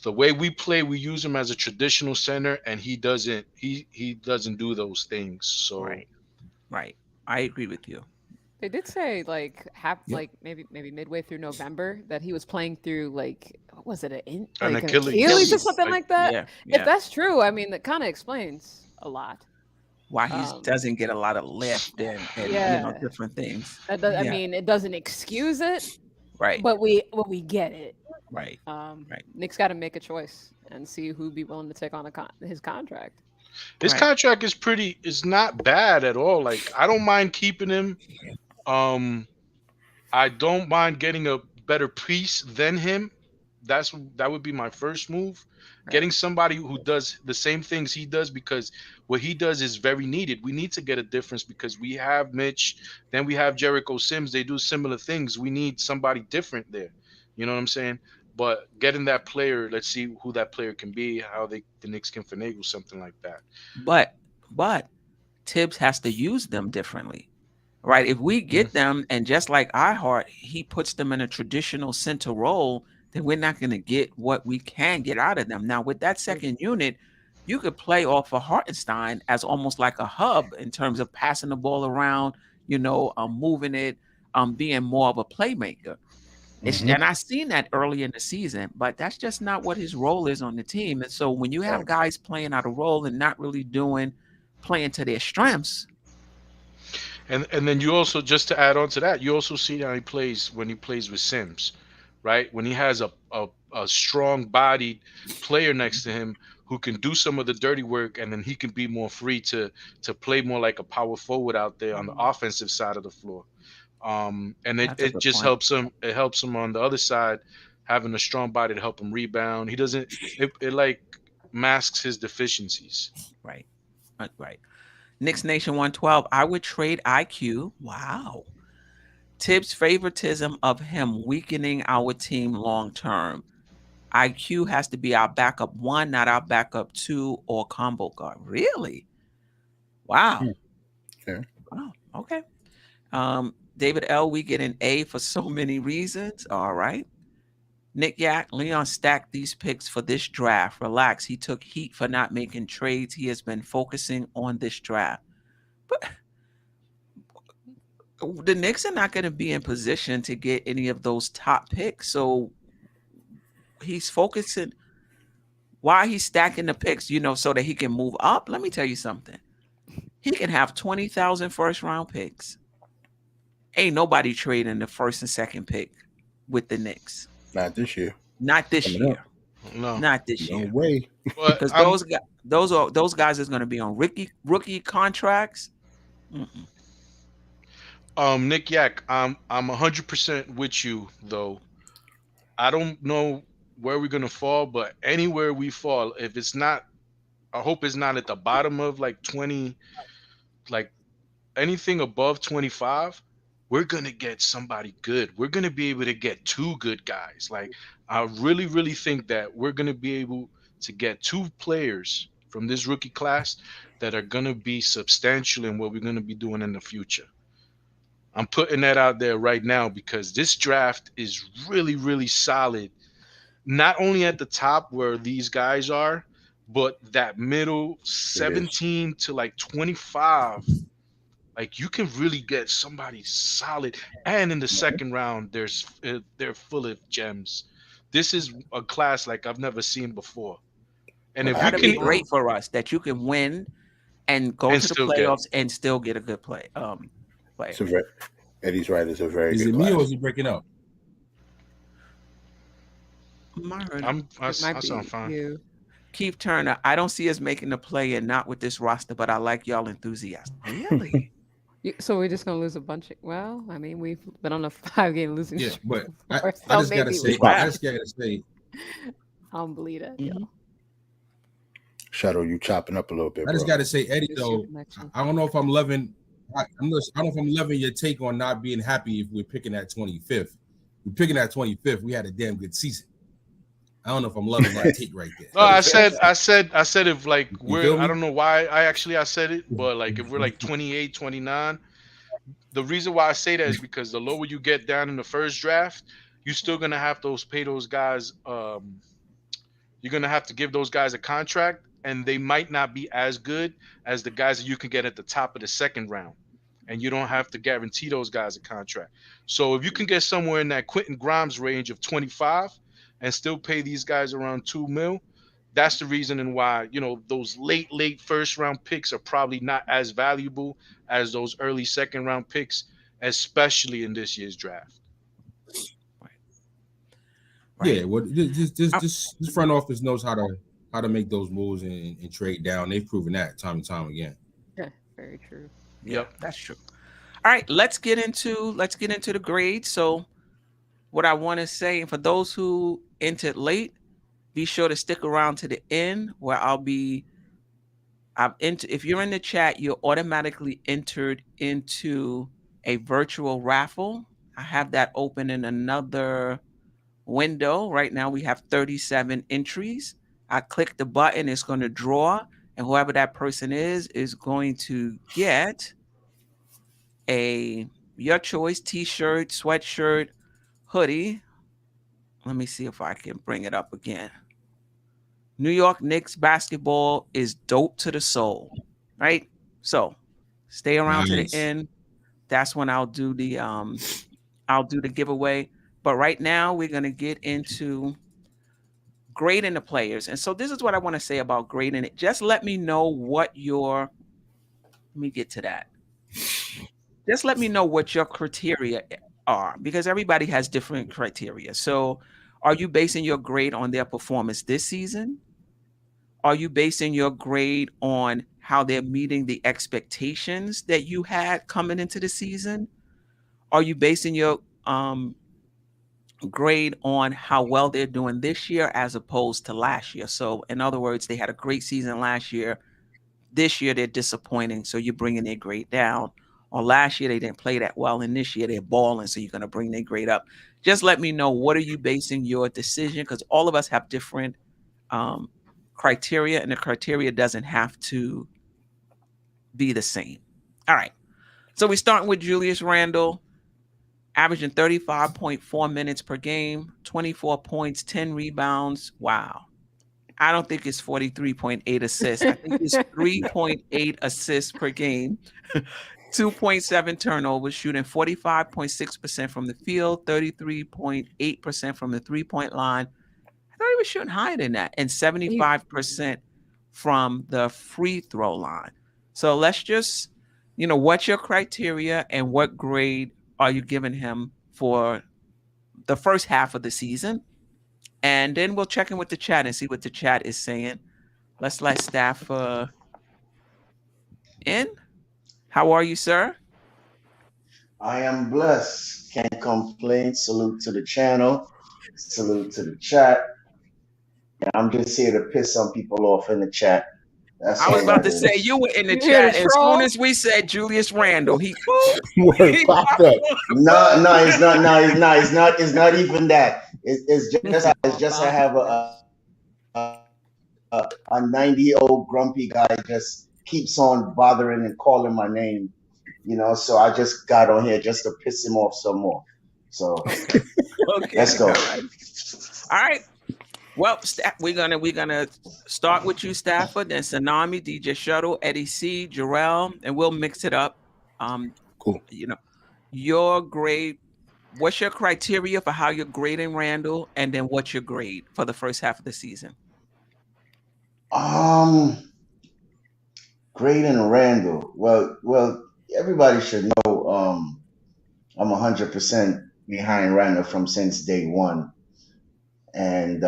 The way we play, we use him as a traditional center, and he doesn't do those things. So right. I agree with you. They did say like maybe midway through November that he was playing through like what was it an Achilles or something like that. Yeah. If that's true, I mean that kind of explains a lot. Why he doesn't get a lot of lift and different things. I mean, it doesn't excuse it, right? But we get it, right? Knicks got to make a choice and see who'd be willing to take on his contract. His contract is not bad at all. Like I don't mind keeping him. I don't mind getting a better piece than him. That would be my first move. Right. Getting somebody who does the same things he does, because what he does is very needed. We need to get a difference because we have Mitch, then we have Jericho Sims. They do similar things. We need somebody different there. You know what I'm saying? But getting that player, let's see who that player can be, how the Knicks can finagle something like that. But Tibbs has to use them differently, right? If we get them and just like iHeart, he puts them in a traditional center role, then we're not going to get what we can get out of them. Now, with that second unit, you could play off of Hartenstein as almost like a hub in terms of passing the ball around, moving it, being more of a playmaker. And I seen that early in the season, but that's just not what his role is on the team. And so when you have guys playing out of role and not really playing to their strengths. And then you also, just to add on to that, you also see how he plays when he plays with Sims, right? When he has a strong bodied player next to him who can do some of the dirty work, and then he can be more free to play more like a power forward out there on the offensive side of the floor. And it just helps him. It helps him on the other side, having a strong body to help him rebound. He doesn't. It like masks his deficiencies. Right. Knicks Nation 112. I would trade IQ. Wow. Tibbs' favoritism of him weakening our team long term. IQ has to be our backup 1, not our backup 2 or combo guard. Really? Wow. Okay. Wow. Okay. David L., we get an A for so many reasons. All right. Nick Yak, Leon stacked these picks for this draft. Relax. He took heat for not making trades. He has been focusing on this draft. But the Knicks are not going to be in position to get any of those top picks. So he's focusing. Why he's stacking the picks, so that he can move up? Let me tell you something. He can have 20,000 first-round picks. Ain't nobody trading the first and second pick with the Knicks. Not this year. Not this year. No. Not this year. No way. Because those guys is going to be on rookie contracts. Nick Yak, I'm 100% with you though. I don't know where we're gonna fall, but anywhere we fall, if it's not, I hope it's not at the bottom of like 20, like anything above 25. We're gonna get somebody good. We're gonna be able to get 2 good guys. Like I really, really think that we're gonna be able to get 2 players from this rookie class that are gonna be substantial in what we're gonna be doing in the future. I'm putting that out there right now because this draft is really, really solid. Not only at the top where these guys are, but that middle 17 to like 25. Like you can really get somebody solid. And in the second round, they're full of gems. This is a class like I've never seen before. And if that'd be great for us that you can win and go to the playoffs and still get a good play. Eddie's right. It's a very good. Is it me or is he breaking up? I sound fine. You. Keith Turner, I don't see us making the play and not with this roster, but I like y'all enthusiasm. Really? So we're just gonna lose a bunch of. Well, I mean, we've been on a 5-game losing streak. Yeah, but I just gotta say, I don't believe that. Mm-hmm. Shadow, you chopping up a little bit. I just gotta say, Eddie, though, I don't know if I'm loving. I don't know if I'm loving your take on not being happy if we're picking at 25th. We're picking at 25th. We had a damn good season. I don't know if I'm loving that take right there. No, I said if like I don't know why I said it, but like if we're like 28, 29, the reason why I say that is because the lower you get down in the first draft, you're still gonna have to pay those guys. You're gonna have to give those guys a contract, and they might not be as good as the guys that you can get at the top of the second round. And you don't have to guarantee those guys a contract. So if you can get somewhere in that Quentin Grimes range of 25 and still pay these guys around $2 million, that's the reason why, those late first round picks are probably not as valuable as those early second round picks, especially in this year's draft. Right. Yeah, well, this front office knows how to make those moves and trade down. They've proven that time and time again. Yeah, very true. Yep, that's true. All right, let's get into the grades. So what I want to say, and for those who entered late, be sure to stick around to the end where if you're in the chat, you're automatically entered into a virtual raffle. I have that open in another window. Right now we have 37 entries. I click the button, it's going to draw, and whoever that person is going to get your choice t-shirt, sweatshirt, hoodie. Let me see if I can bring it up again. New York Knicks basketball is dope to the soul, right? So stay around to the end. That's when I'll do the giveaway. But right now we're going to get into grading the players. And so this is what I want to say about grading it. Just let me know what let me get to that. Just let me know what your criteria are, because everybody has different criteria. So are you basing your grade on their performance this season? Are you basing your grade on how they're meeting the expectations that you had coming into the season? Are you basing your grade on how well they're doing this year as opposed to last year? So in other words, they had a great season last year. This year they're disappointing, so you're bringing their grade down. Or last year they didn't play that well, and this year they're balling, so you're going to bring their grade up. Just let me know, what are you basing your decision? Because all of us have different criteria, and the criteria doesn't have to be the same. All right. So we start with Julius Randle, averaging 35.4 minutes per game, 24 points, 10 rebounds. Wow. I don't think it's 43.8 assists. I think it's 3.8 assists per game, 2.7 turnovers, shooting 45.6% from the field, 33.8% from the three-point line. I thought he was shooting higher than that, and 75% from the free throw line. So let's just, what's your criteria and what grade are you giving him for the first half of the season? And then we'll check in with the chat and see what the chat is saying. Let's let staff in. How are you, sir? I am blessed. Can't complain. Salute to the channel. Salute to the chat. Yeah, I'm just here to piss some people off in the chat. I was about to say, you were in the chat. As soon as we said Julius Randle, he popped up. No, it's not. It's not even that. It's just I have a 90-year-old grumpy guy just keeps on bothering and calling my name, so I just got on here just to piss him off some more. So okay. Let's go. All right. Well, we're gonna start with you, Stafford, then Tsunami, DJ Shuttle, Eddie C, Jarrell, and we'll mix it up. Cool. Your grade. What's your criteria for how you're grading Randle, and then what's your grade for the first half of the season? Grading Randle. Well, everybody should know. I'm 100% behind Randle since day one. And,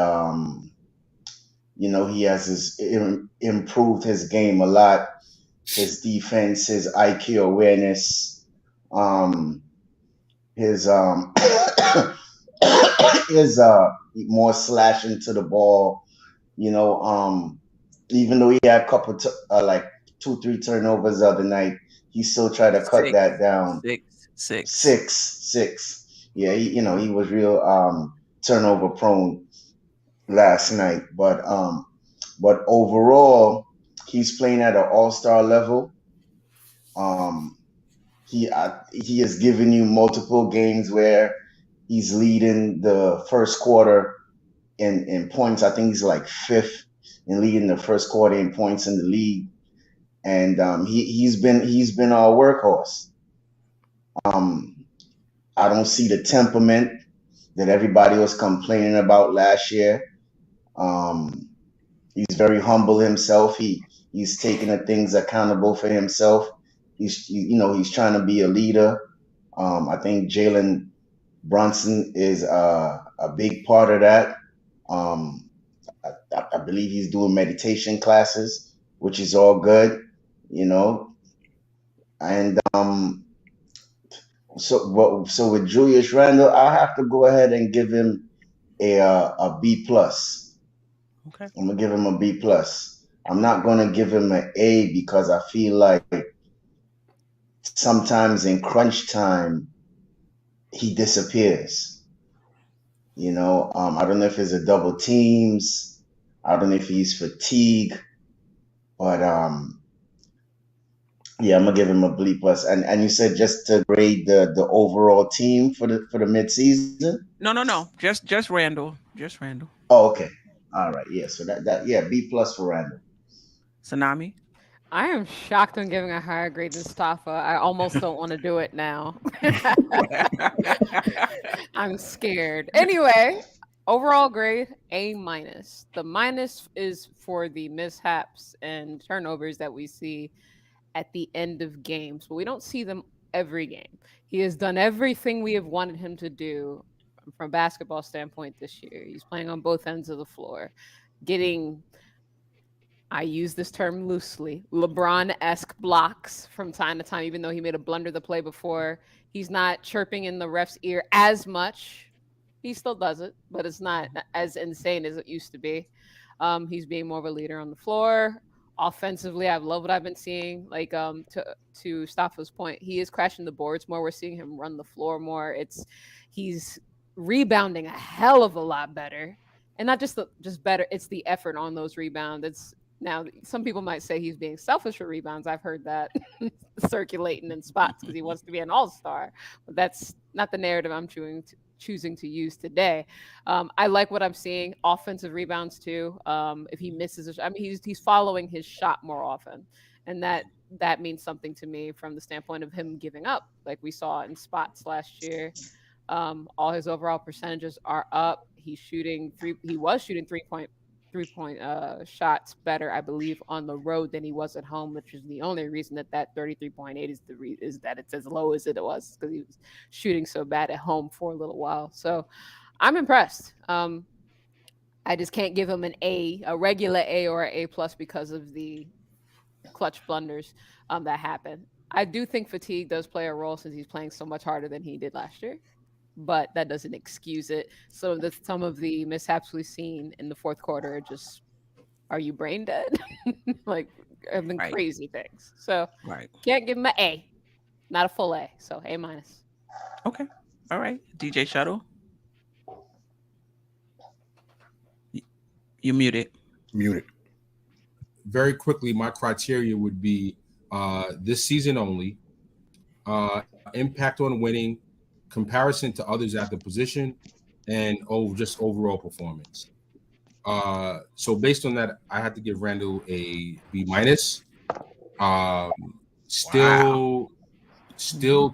he has improved his game a lot, his defense, his IQ awareness, his more slashing to the ball, even though he had a couple, 2-3 turnovers the other night, he still tried to cut that down. Six. Yeah, he was real, turnover prone last night, but overall he's playing at an all-star level. He has given you multiple games where he's leading the first quarter in points. I think he's like 5th in leading the first quarter in points in the league, and he's been our workhorse. I don't see the temperament that everybody was complaining about last year. He's very humble himself. He's taking the things accountable for himself. He's trying to be a leader. I think Jalen Brunson is a big part of that. I believe he's doing meditation classes, which is all good, and So with Julius Randle, I'll have to go ahead and give him a B+. Okay. I'm gonna give him a B+. I'm not gonna give him an A because I feel like sometimes in crunch time he disappears. I don't know if it's a double teams. I don't know if he's fatigue, but yeah, I'm gonna give him a B plus. And you said just to grade the overall team for the mid season. No. Just Randall. Just Randall. Oh, okay. All right. Yeah. So that yeah, B plus for Randall. Tsunami. I am shocked on giving a higher grade than Staffa. I almost don't want to do it now. I'm scared. Anyway, overall grade A minus. The minus is for the mishaps and turnovers that we see at the end of games, but we don't see them every game. He has done everything we have wanted him to do from a basketball standpoint this year. He's playing on both ends of the floor, getting, I use this term loosely, LeBron-esque blocks from time to time, even though he made a blunder the play before. He's not chirping in the ref's ear as much. He still does it, but it's not as insane as it used to be. He's being more of a leader on the floor. Offensively, I love what I've been seeing. Like to Staffa's point, he is crashing the boards more. We're seeing him run the floor more. He's rebounding a hell of a lot better, and not just better. It's the effort on those rebounds. It's now some people might say he's being selfish for rebounds. I've heard that circulating in spots because he wants to be an all-star, but that's not the narrative I'm choosing to use today. I like what I'm seeing. Offensive rebounds too. If he misses, he's following his shot more often, and that means something to me from the standpoint of him giving up, like we saw in spots last year. All his overall percentages are up. He was shooting three-point shots better, I believe, on the road than he was at home, which is the only reason that 33.8 is that it's as low as it was, because he was shooting so bad at home for a little while. So I'm impressed. I just can't give him a regular A or an A plus because of the clutch blunders that happen. I do think fatigue does play a role since he's playing so much harder than he did last year, but that doesn't excuse it. So some of the mishaps we've seen in the fourth quarter are just, are you brain dead? Like, have been crazy things. So can't give him an A, not a full A. So A minus. Okay. All right. DJ Shuttle. You muted. Muted. Very quickly, my criteria would be this season only, impact on winning, comparison to others at the position, and just overall performance. So based on that, I had to give Randall a B minus. Still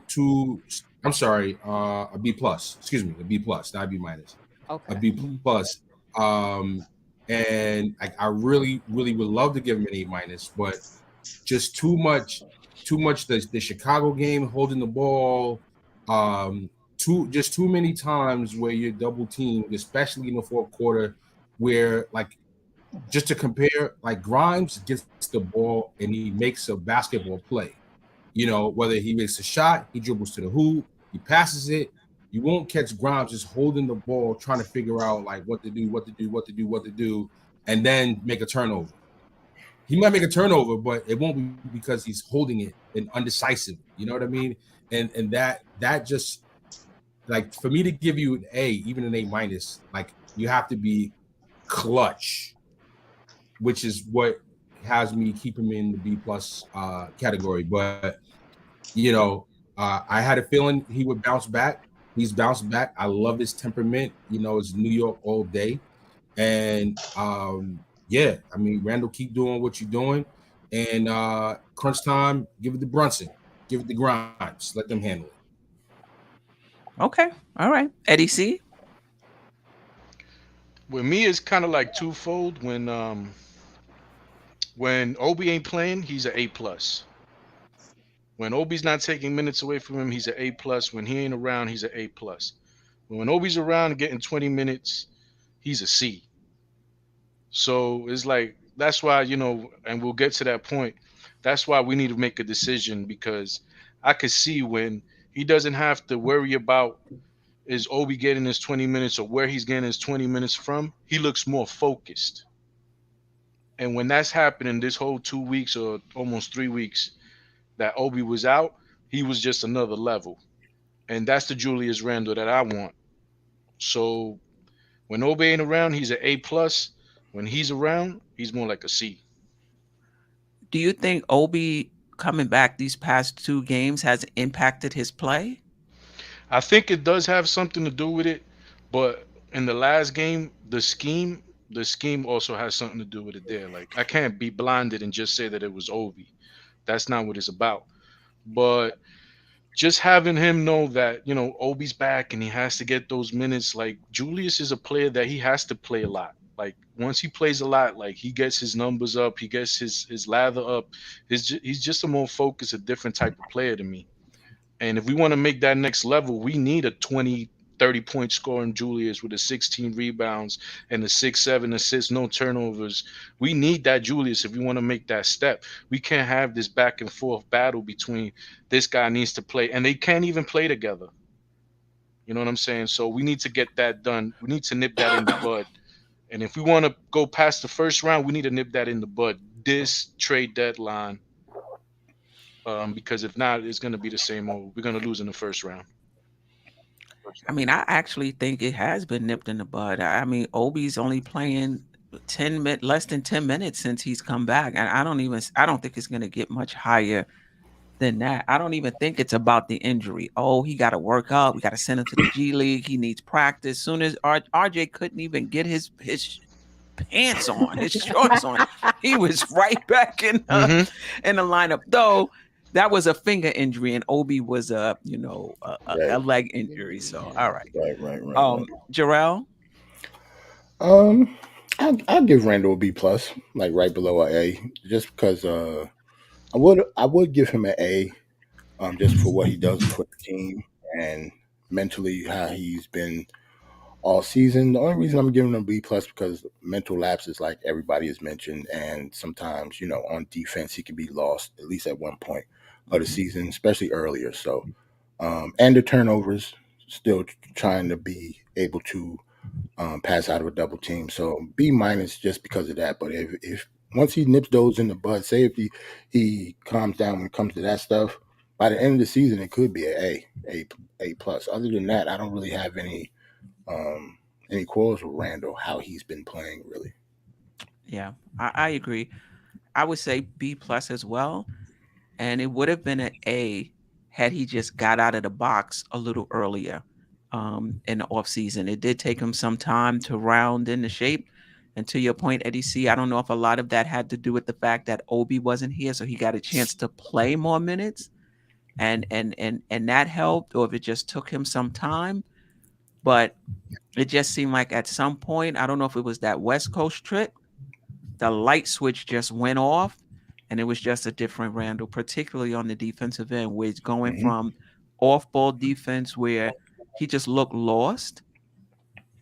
too. I'm sorry, a B plus. Excuse me, a B plus, not a B minus. Okay. A B plus. And I really, really would love to give him an A minus, but just too much. The Chicago game, holding the ball, too many times where you're double teamed, especially in the fourth quarter, where, like, just to compare, like, Grimes gets the ball and he makes a basketball play. Whether he makes a shot, he dribbles to the hoop, he passes it. You won't catch Grimes just holding the ball, trying to figure out, like, what to do, and then make a turnover. He might make a turnover, but it won't be because he's holding it and undecisive. You know what I mean? And that just, like, for me to give you an A, even an A minus, like, you have to be clutch, which is what has me keep him in the B plus category. But I had a feeling he would bounce back. He's bounced back. I love his temperament. It's New York all day. And Randall, keep doing what you're doing. And crunch time, give it to Brunson. Give it to Grimes. Let them handle it. Okay. All right. Eddie C. With me, it's kind of like twofold. When Obi ain't playing, he's an A plus. When Obi's not taking minutes away from him, he's an A plus. When he ain't around, he's an A plus. When Obi's around getting 20 minutes, he's a C. So it's like, that's why, and we'll get to that point. That's why we need to make a decision, because I could see when he doesn't have to worry about is Obi getting his 20 minutes or where he's getting his 20 minutes from, he looks more focused. And when that's happening this whole 2 weeks or almost 3 weeks that Obi was out, he was just another level. And that's the Julius Randle that I want. So When Obi ain't around, he's an A plus. When he's around, he's more like a C. Do you think Obi coming back these past 2 games has impacted his play? I think it does have something to do with it, but in the last game, the scheme also has something to do with it there. Like I can't be blinded and just say that it was Obi. That's not what it's about. But just having him know that, Obi's back and he has to get those minutes, like Julius is a player that he has to play a lot. Like once he plays a lot, like he gets his numbers up, he gets his lather up. He's just a more focused, a different type of player to me. And if we want to make that next level, we need a 20, 30-point scoring Julius with a 16 rebounds and a 6, 7 assists, no turnovers. We need that Julius if we want to make that step. We can't have this back and forth battle between this guy needs to play, and they can't even play together. You know what I'm saying? So we need to get that done. We need to nip that in the bud. And if we want to go past the first round, we need to nip that in the bud. This trade deadline. Because if not, it's going to be the same old. We're going to lose in the first round. I mean, I actually think it has been nipped in the bud. I mean, Obi's only playing less than 10 minutes since he's come back, and I don't think it's going to get much higher than that. I don't even think it's about the injury. Oh, he got to work out. We got to send him to the G League. He needs practice. Soon as RJ couldn't even get his pants on, his shorts on, he was right back in the lineup. Though that was a finger injury, and Obi was a leg injury. So all right, right. Jarrell. I'll give Randle a B plus, like right below a A, just because I would give him an A, just for what he does for the team and mentally how he's been all season. The only reason I'm giving him a B plus because mental lapses, like everybody has mentioned, and sometimes on defense he can be lost at least at one point of the season, especially earlier. So, and the turnovers, still trying to be able to pass out of a double team. So B minus just because of that. But if once he nips those in the bud, say if he calms down when it comes to that stuff, by the end of the season it could be A plus. Other than that, I don't really have any quarrels with Randle, how he's been playing really. Yeah, I agree. I would say B plus as well. And it would have been an A had he just got out of the box a little earlier in the offseason. It did take him some time to round into shape. And to your point, Eddie C, I don't know if a lot of that had to do with the fact that Obi wasn't here, so he got a chance to play more minutes, and that helped, or if it just took him some time. But it just seemed like at some point, I don't know if it was that West Coast trip, the light switch just went off, and it was just a different Randle, particularly on the defensive end, where it's going from off-ball defense where he just looked lost,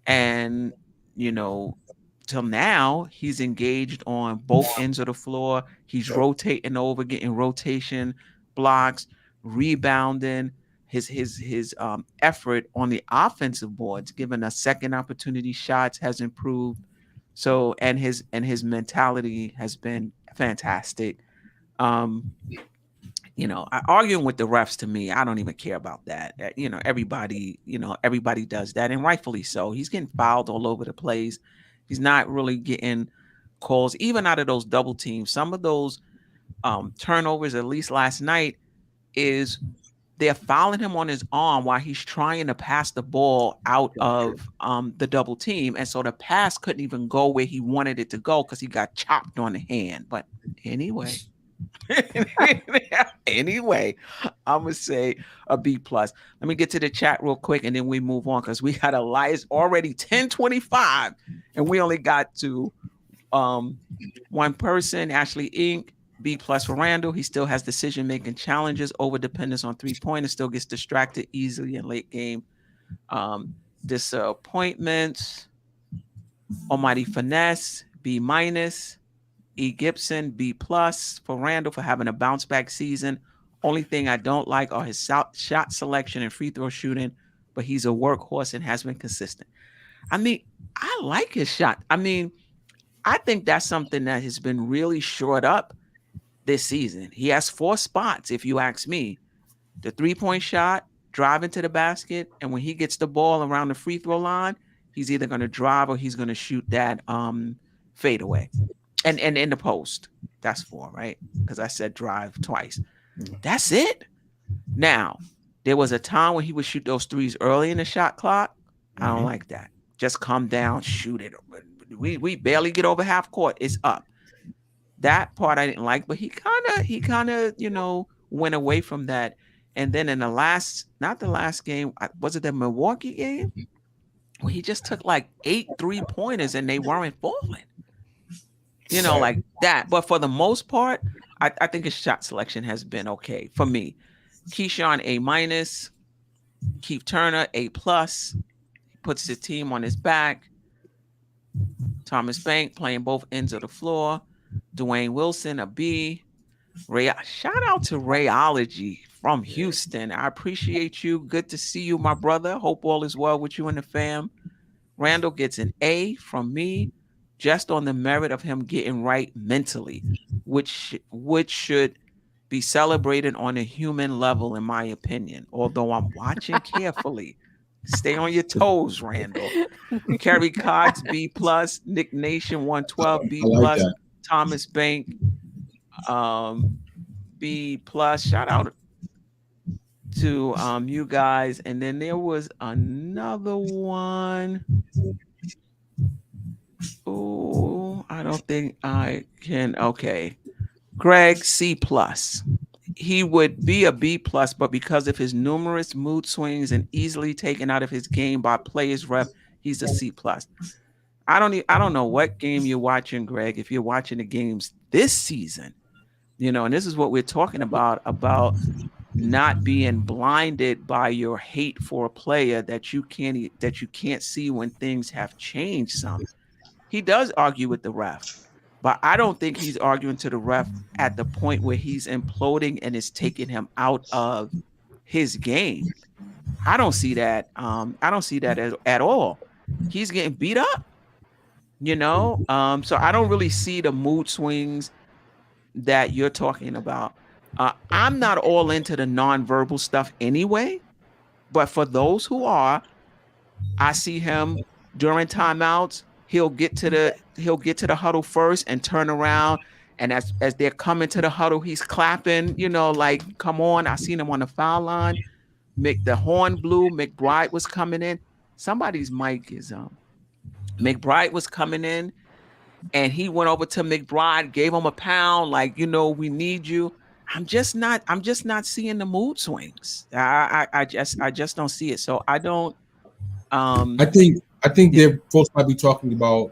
and till now he's engaged on both ends of the floor. He's rotating over, getting rotation blocks, rebounding. His effort on the offensive boards, given a second opportunity shots, has improved. So and his mentality has been fantastic. Arguing with the refs, to me, I don't even care about that. Everybody does that, and rightfully so. He's getting fouled all over the place. He's not really getting calls, even out of those double teams. Some of those turnovers, at least last night, is they're fouling him on his arm while he's trying to pass the ball out of the double team. And so the pass couldn't even go where he wanted it to go because he got chopped on the hand. But anyway, I'm going to say a B plus. Let me get to the chat real quick and then we move on because we got Elias already 10:25 and we only got to one person, Ashley Inc. B plus for Randle. He still has decision-making challenges, over dependence on three-pointers, still gets distracted easily in late game. Disappointments. Almighty Finesse, B minus. E. Gibson, B plus for Randle for having a bounce-back season. Only thing I don't like are his shot selection and free throw shooting, but he's a workhorse and has been consistent. I mean, I like his shot. I mean, I think that's something that has been really shored up this season. He has 4 spots, if you ask me. The 3-point shot, driving to the basket, and when he gets the ball around the free throw line, he's either going to drive or he's going to shoot that fadeaway. And in the post, that's 4, right? Because I said drive twice. That's it. Now, there was a time when he would shoot those threes early in the shot clock. I don't like that. Just come down, shoot it. We barely get over half court. It's up. That part I didn't like, but he kind of, went away from that. And then in not the last game, was it the Milwaukee game? Well, he just took like 8 3-pointers and they weren't falling. Like that. But for the most part, I think his shot selection has been okay for me. Keyshawn, A-. Keith Turner, A+. He puts his team on his back. Thomas Bank playing both ends of the floor. Dwayne Wilson, a B. Shout out to Rayology from Houston. I appreciate you. Good to see you, my brother. Hope all is well with you and the fam. Randall gets an A from me, just on the merit of him getting right mentally, which should be celebrated on a human level, in my opinion. Although I'm watching carefully. Stay on your toes, Randall. Kerry Cox, B+. Nick Nation, 112, B+. Like Thomas Bank, B+. Shout out to you guys. And then there was another one. Oh, I don't think I can. Okay. Greg, C+. He would be a B+, but because of his numerous mood swings and easily taken out of his game by players rep, he's a C+. I don't know what game you're watching, Greg. If you're watching the games this season, and this is what we're talking about not being blinded by your hate for a player that you can't see when things have changed some. He does argue with the ref, but I don't think he's arguing to the ref at the point where he's imploding and it's taking him out of his game. I don't see that. I don't see that at all. He's getting beat up, so I don't really see the mood swings that you're talking about. I'm not all into the nonverbal stuff anyway, but for those who are, I see him during timeouts. He'll get to the huddle first and turn around, and as they're coming to the huddle, he's clapping, like, come on. I seen him on the foul line. The horn blew. McBride was coming in. Somebody's mic is McBride was coming in, and he went over to McBride, gave him a pound, like, we need you. I'm just not seeing the mood swings. I just don't see it. So I don't. I think they're folks might be talking about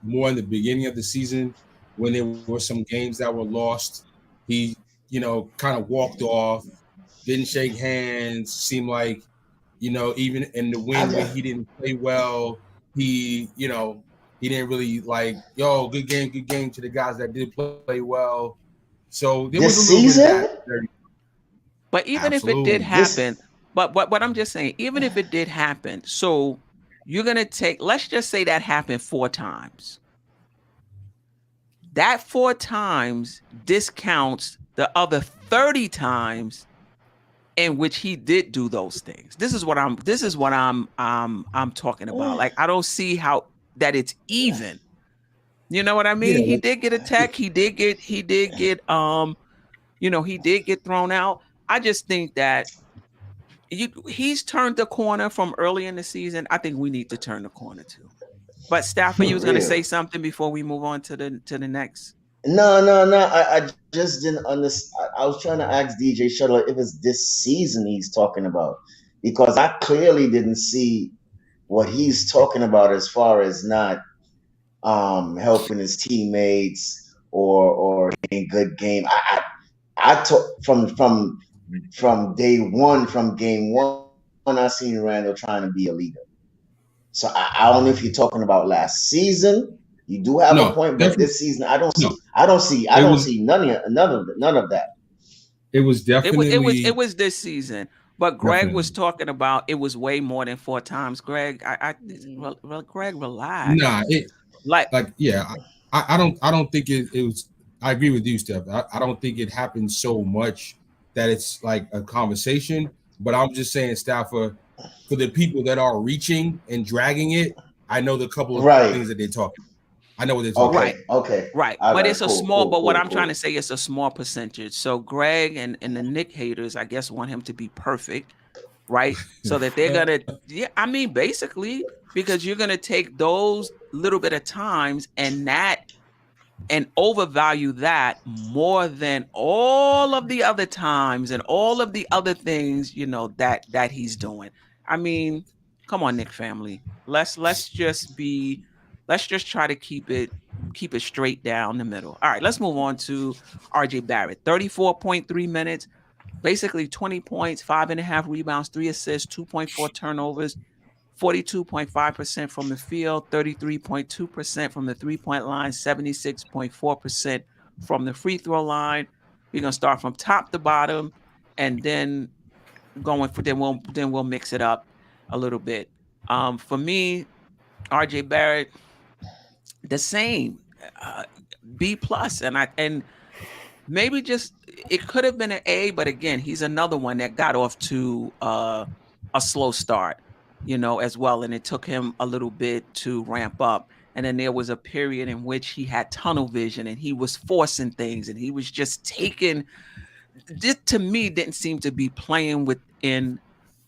more in the beginning of the season when there were some games that were lost. He, kind of walked off, didn't shake hands. Seemed like, even in the win when he didn't play well, he didn't really like, good game to the guys that did play well. So there was a little bit of that. But even if it did happen, but what I'm just saying, even if it did happen, so you're going to let's just say that happened 4 times. That 4 times discounts the other 30 times in which he did do those things. This is what I'm talking about. Like, I don't see how that it's even. You know what I mean? Yeah. He did get attacked. He did get he did get thrown out. I just think that he's turned the corner from early in the season. I think we need to turn the corner too. But Stafford, you was going to say something before we move on to the next. No. I just didn't understand. I was trying to ask DJ Shuttler if it's this season he's talking about, because I clearly didn't see what he's talking about as far as not helping his teammates or getting good game. I took from day one, from game one, I seen Randall trying to be a leader. So I don't know if you're talking about last season. You do have a point, but this season I don't see none of that. It was definitely it was this season. But Greg was talking about it was way more than 4 times. Greg, Greg, relax. Nah, I don't think it was. I agree with you, Steph. I don't think it happened so much that it's like a conversation. But I'm just saying, Stafford, for the people that are reaching and dragging it, I know the couple of Right. things that they're talking. I know what they're talking. Okay. Okay. Right. All But right, it's a cool, small, cool, but what cool, I'm trying cool. to say is a small percentage. So Greg and the Knick haters, I guess, want him to be perfect, right? So that they're gonna, yeah, I mean, basically, because you're gonna take those little bit of times and overvalue that more than all of the other times and all of the other things, you know, that he's doing. I mean, come on, Knick family. Let's just try to keep it straight down the middle. All right, let's move on to RJ Barrett. 34.3 minutes, basically 20 points, 5.5 rebounds, 3 assists, 2.4 turnovers, 42.5% from the field, 33.2% from the three-point line, 76.4% from the free throw line. We're gonna start from top to bottom, and then then we'll mix it up a little bit. For me, RJ Barrett, the same, B plus, and maybe just it could have been an A, but again, he's another one that got off to a slow start, you know, as well, and it took him a little bit to ramp up. And then there was a period in which he had tunnel vision and he was forcing things and he was just taking. This to me didn't seem to be playing within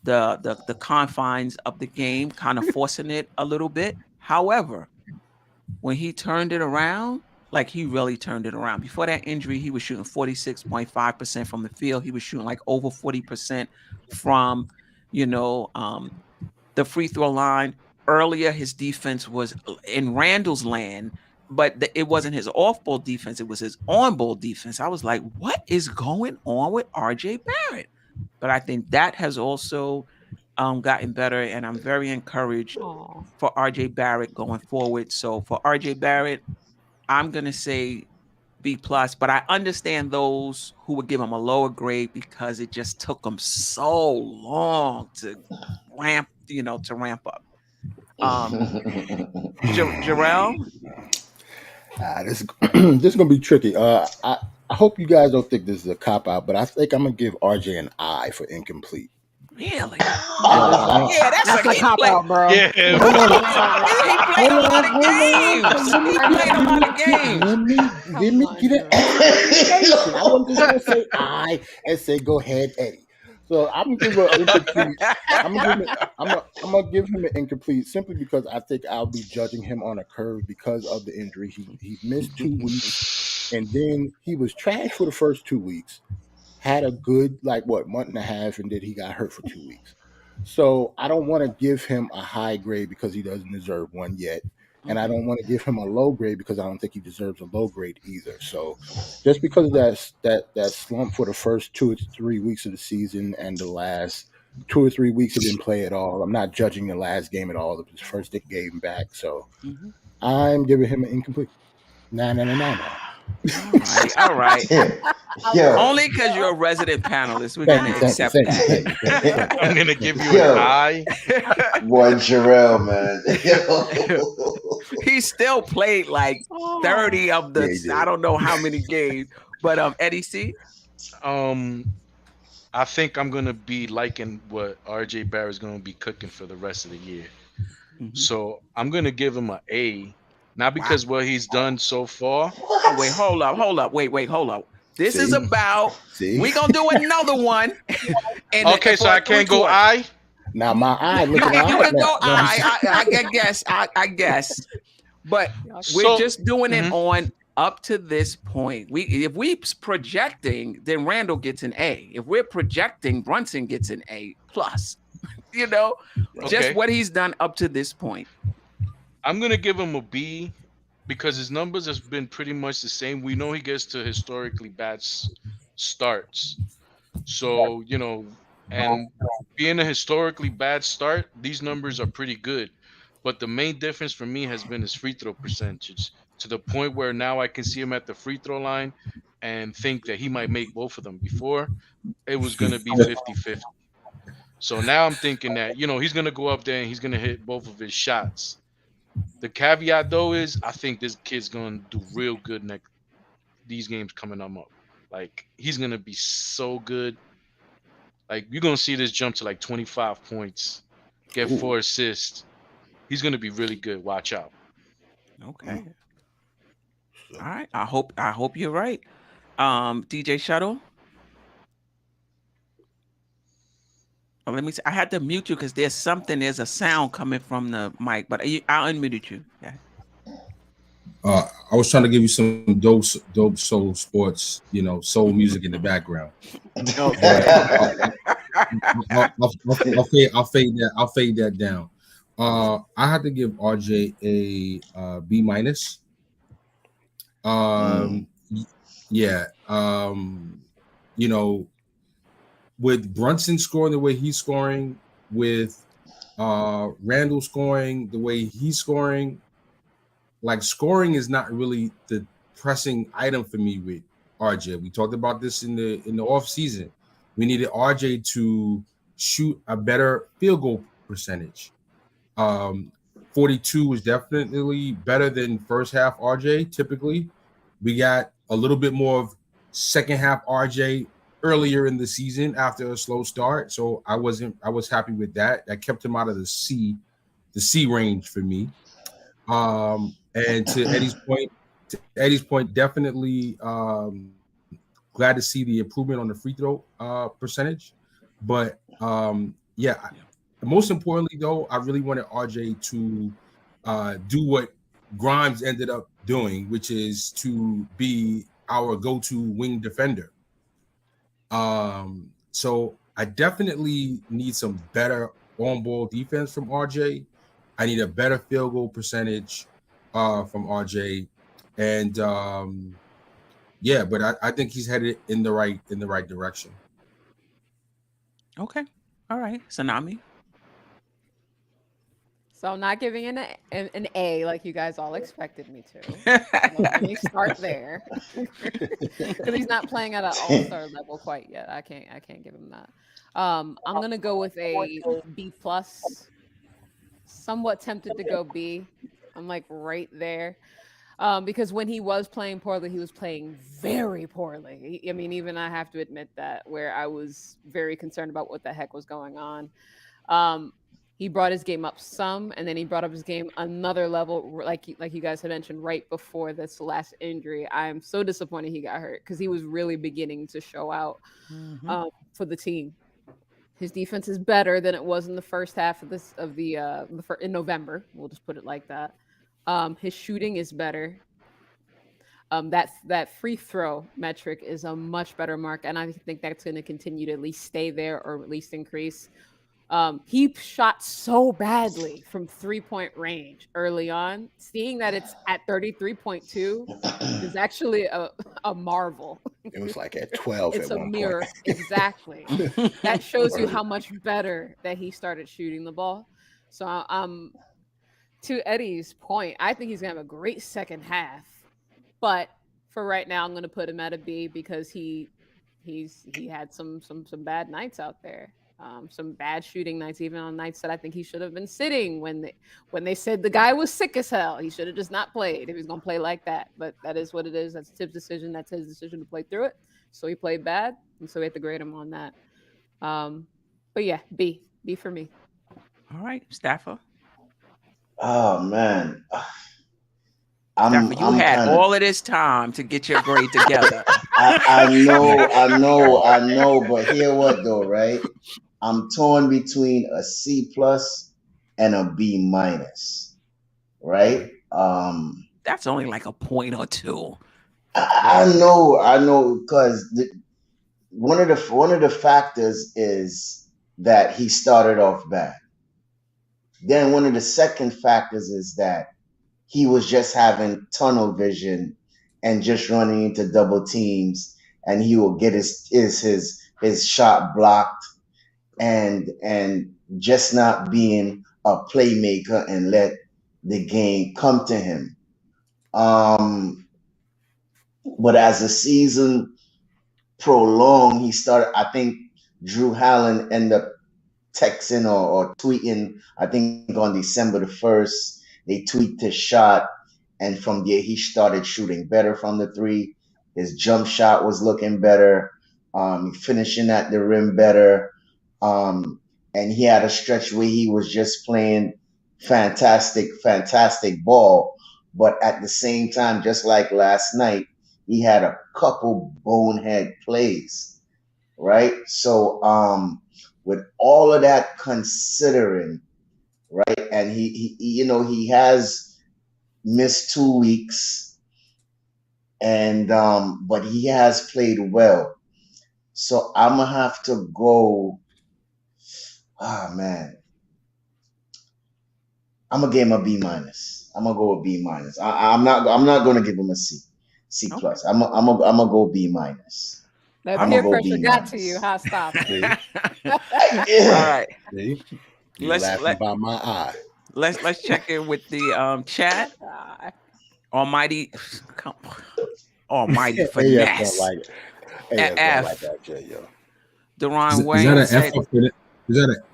the confines of the game, kind of forcing it a little bit. However, when he turned it around, like he really turned it around. Before that injury, he was shooting 46.5% from the field. He was shooting like over 40% from, you know, the free throw line. Earlier, his defense was in Randle's land, but it wasn't his off-ball defense. It was his on-ball defense. I was like, what is going on with RJ Barrett? But I think that has also gotten better, and I'm very encouraged for RJ Barrett going forward. So for RJ Barrett, I'm gonna say B plus, but I understand those who would give him a lower grade because it just took him so long to ramp up. Jarrell? This this is gonna be tricky. I hope you guys don't think this is a cop out, but I think I'm gonna give RJ an I for incomplete. Really? Yeah, That's a cop out, bro. Yeah. He played a lot of games. He played a lot of games. Let me get an explanation. I wasn't just gonna say I and say go ahead, Eddie. So I'm gonna give an incomplete. I'm gonna give him an incomplete simply because I think I'll be judging him on a curve because of the injury. He missed 2 weeks, and then he was trash for the first 2 weeks. Had a good month and a half, and then he got hurt for 2 weeks. So I don't want to give him a high grade because he doesn't deserve one yet. And I don't want to give him a low grade because I don't think he deserves a low grade either. So just because of that slump for the first 2 or 3 weeks of the season and the last 2 or 3 weeks he didn't play at all, I'm not judging the last game at all. It was his first game back. So I'm giving him an incomplete. Nah. All right. Yo. Only because you're a resident panelist, we're going to accept that. I'm going to give you an I. Boy, Jarrell, man. Yo. He still played like 30 of the, I don't know how many games. But Eddie C? I think I'm going to be liking what RJ Barrett's going to be cooking for the rest of the year. So I'm going to give him an A. Not because what he's done so far. Oh, wait, hold up. Wait, hold up. This is about. We're gonna do another one. Okay, so I can't go I. Now my eye looking you out. can go I guess. But we're just doing it on up to this point. If we projecting, then Randle gets an A. If we're projecting, Brunson gets an A plus. You know, just what he's done up to this point. I'm going to give him a B because his numbers have been pretty much the same. We know he gets to historically bad starts. So, you know, and being a historically bad start, these numbers are pretty good. But the main difference for me has been his free throw percentage to the point where now I can see him at the free throw line and think that he might make both of them. Before, it was going to be 50-50. So now I'm thinking that, you know, he's going to go up there and he's going to hit both of his shots. The caveat, though, is I think this kid's going to do real good these games coming up. Like, he's going to be so good. Like, you're going to see this jump to like 25 points, get 4 assists. He's going to be really good. Watch out. Okay. All right. I hope you're right. DJ Shuttle. Oh, let me see. I had to mute you because there's a sound coming from the mic, but I'll unmute you. Yeah. I was trying to give you some dope soul sports, soul music in the background. I'll fade that down. I had to give RJ a B minus. Yeah. With Brunson scoring the way he's scoring, with Randle scoring the way he's scoring, like scoring is not really the pressing item for me with RJ. We talked about this in the off season. We needed RJ to shoot a better field goal percentage. 42 is definitely better than first half RJ. Typically, we got a little bit more of second half RJ earlier in the season after a slow start. So I was happy with that. That kept him out of the C range for me. And to Eddie's point, definitely glad to see the improvement on the free throw percentage. But most importantly though, I really wanted RJ to do what Grimes ended up doing, which is to be our go-to wing defender. So I definitely need some better on-ball defense from RJ. I need a better field goal percentage from RJ, and but I think he's headed in the right direction. Okay, all right, Tsunami. So I'm not giving an A like you guys all expected me to. Let me start there because he's not playing at an all-star level quite yet. I can't give him that. I'm gonna go with a B plus. Somewhat tempted to go B. I'm like right there. Because when he was playing poorly, he was playing very poorly. I mean, even I have to admit that, where I was very concerned about what the heck was going on. He brought his game up some, and then he brought up his game another level, like you guys had mentioned right before this last injury. I'm so disappointed he got hurt because he was really beginning to show out for the team. His defense is better than it was in the first half of in November. We'll just put it like that. His shooting is better. That free throw metric is a much better mark, and I think that's going to continue to at least stay there or at least increase. He shot so badly from 3-point range early on. Seeing that it's at 33.2 is actually a marvel. It was like at 12. It's a mirror. Exactly. That shows you how much better that he started shooting the ball. So to Eddie's point, I think he's gonna have a great second half. But for right now, I'm gonna put him at a B because he had some bad nights out there. Some bad shooting nights, even on nights that I think he should have been sitting when they said the guy was sick as hell. He should have just not played if he's going to play like that. But that is what it is. That's Tibbs' decision. That's his decision to play through it. So he played bad, and so we have to grade him on that. But yeah, B for me. All right, Staffer. Oh man. Staffer, you had all of this time to get your grade together. I know, but hear what though, right? I'm torn between a C plus and a B minus, right? That's only like a point or two. I know, because one of the factors is that he started off bad. Then one of the second factors is that he was just having tunnel vision and just running into double teams, and he will get his shot blocked and just not being a playmaker and let the game come to him. But as the season prolonged, he started, I think Drew Hallen ended up texting or tweeting, I think on December the 1st, they tweaked his shot, and from there he started shooting better from the three. His jump shot was looking better, finishing at the rim better, and he had a stretch where he was just playing fantastic ball. But at the same time, just like last night, he had a couple bonehead plays, right? So, with all of that considering, right, and he has missed 2 weeks, and but he has played well. So I'm gonna have to go. Ah man, I'm gonna give him a B minus. I'm gonna go with B minus. I'm not gonna give him a C plus. I'm gonna go B minus. That I'm peer gonna go pressure B got to minus. you, huh? Stop. See, All right. see, you laughing by my eye. Let's check in with the chat. Almighty, almighty finesse. Don't like it. AF don't like that shit, yo. Deron Is Wayne that said,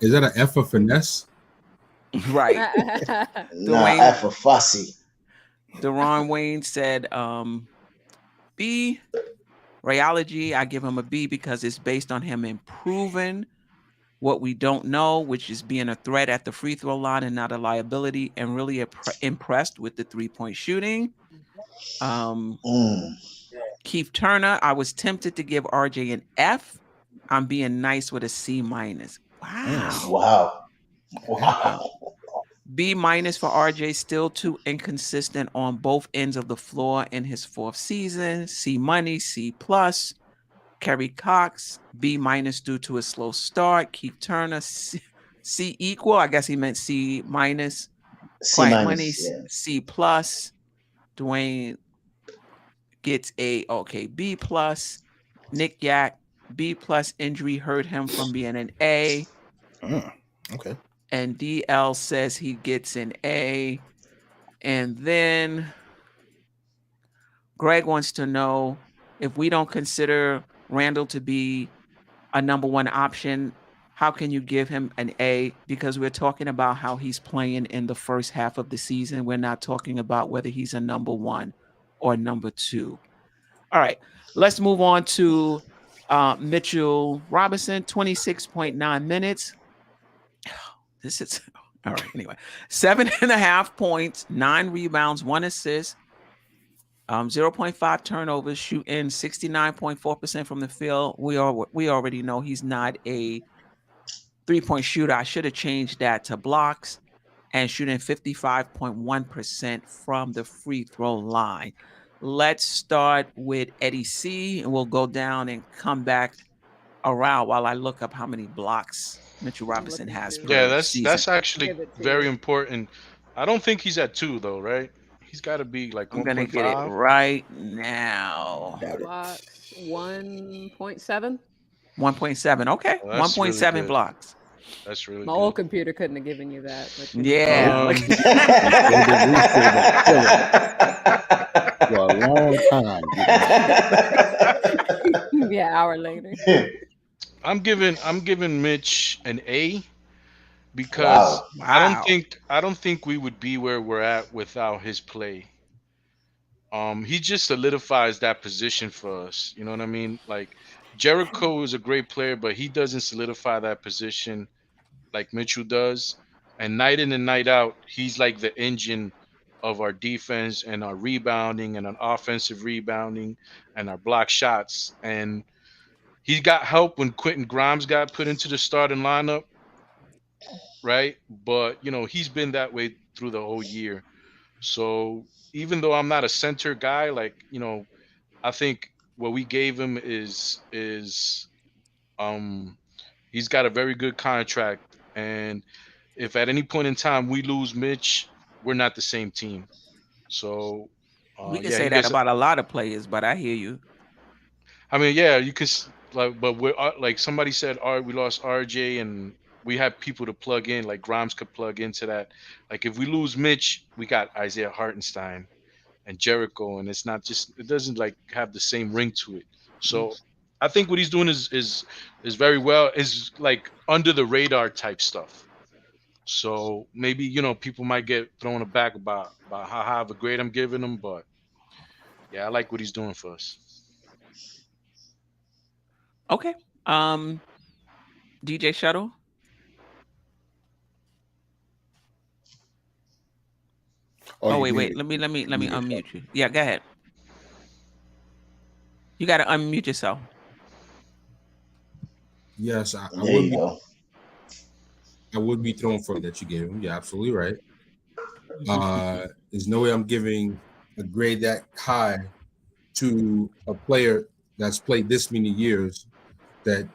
is that an F for finesse? right. Nah, F for fussy. Deron Wayne said B. Rayology, I give him a B because it's based on him improving what we don't know, which is being a threat at the free throw line and not a liability, and really impressed with the 3-point shooting. Keith Turner, I was tempted to give RJ an F. I'm being nice with a C minus. Wow. B minus for RJ, still too inconsistent on both ends of the floor in his 4th season. C money, C plus. Kerry Cox, B minus due to a slow start. Keith Turner, C equal. I guess he meant C minus. C Quiet minus, money, yeah. C plus. Dwayne gets B plus. Nick Yak, B plus. Injury hurt him from being an A. Okay. And DL says he gets an A. And then Greg wants to know if we don't consider Randle to be a number 1 option, how can you give him an A? Because we're talking about how he's playing in the first half of the season. We're not talking about whether he's a number 1 or number 2. All right, let's move on to Mitchell Robinson, 26.9 minutes. This is all right. Anyway, 7.5 points, 9 rebounds, 1 assist, 0.5 turnovers, shooting 69.4% from the field. We already know he's not a 3-point shooter. I should have changed that to blocks, and shooting 55.1% from the free throw line. Let's start with Eddie C, and we'll go down and come back around while I look up how many blocks Mitchell Robinson has per season. That's actually very important. I don't think he's at 2 though, right? He's got to be like 1.5. I'm gonna get it right now. Blocks 1.7. 1.7. Okay, 1.7 really blocks. That's really my good. old computer couldn't have given you that. But yeah. For a long time. Yeah, hour later. I'm giving Mitch an A because I don't think we would be where we're at without his play. He just solidifies that position for us. You know what I mean? Like Jericho is a great player, but he doesn't solidify that position like Mitchell does. And night in and night out, he's like the engine of our defense and our rebounding and our offensive rebounding and our block shots. And he got help when Quentin Grimes got put into the starting lineup, right? But, he's been that way through the whole year. So even though I'm not a center guy, I think what we gave him is he's got a very good contract. And if at any point in time we lose Mitch, we're not the same team. So we can say that about a lot of players, but I hear you. I mean, yeah, you could but we're like somebody said, we lost RJ and we have people to plug in, like Grimes could plug into that. Like if we lose Mitch, we got Isaiah Hartenstein and Jericho, and it doesn't like have the same ring to it. So I think what he's doing is very well, is like under the radar type stuff. So maybe people might get thrown aback about how high of a grade I'm giving him, but yeah, I like what he's doing for us. Okay. DJ Shuttle. Oh, wait. Let me unmute you. Yeah, go ahead. You got to unmute yourself. Yes, I There you go. I would be thrown for that you gave him. You're absolutely right. There's no way I'm giving a grade that high to a player that's played this many years that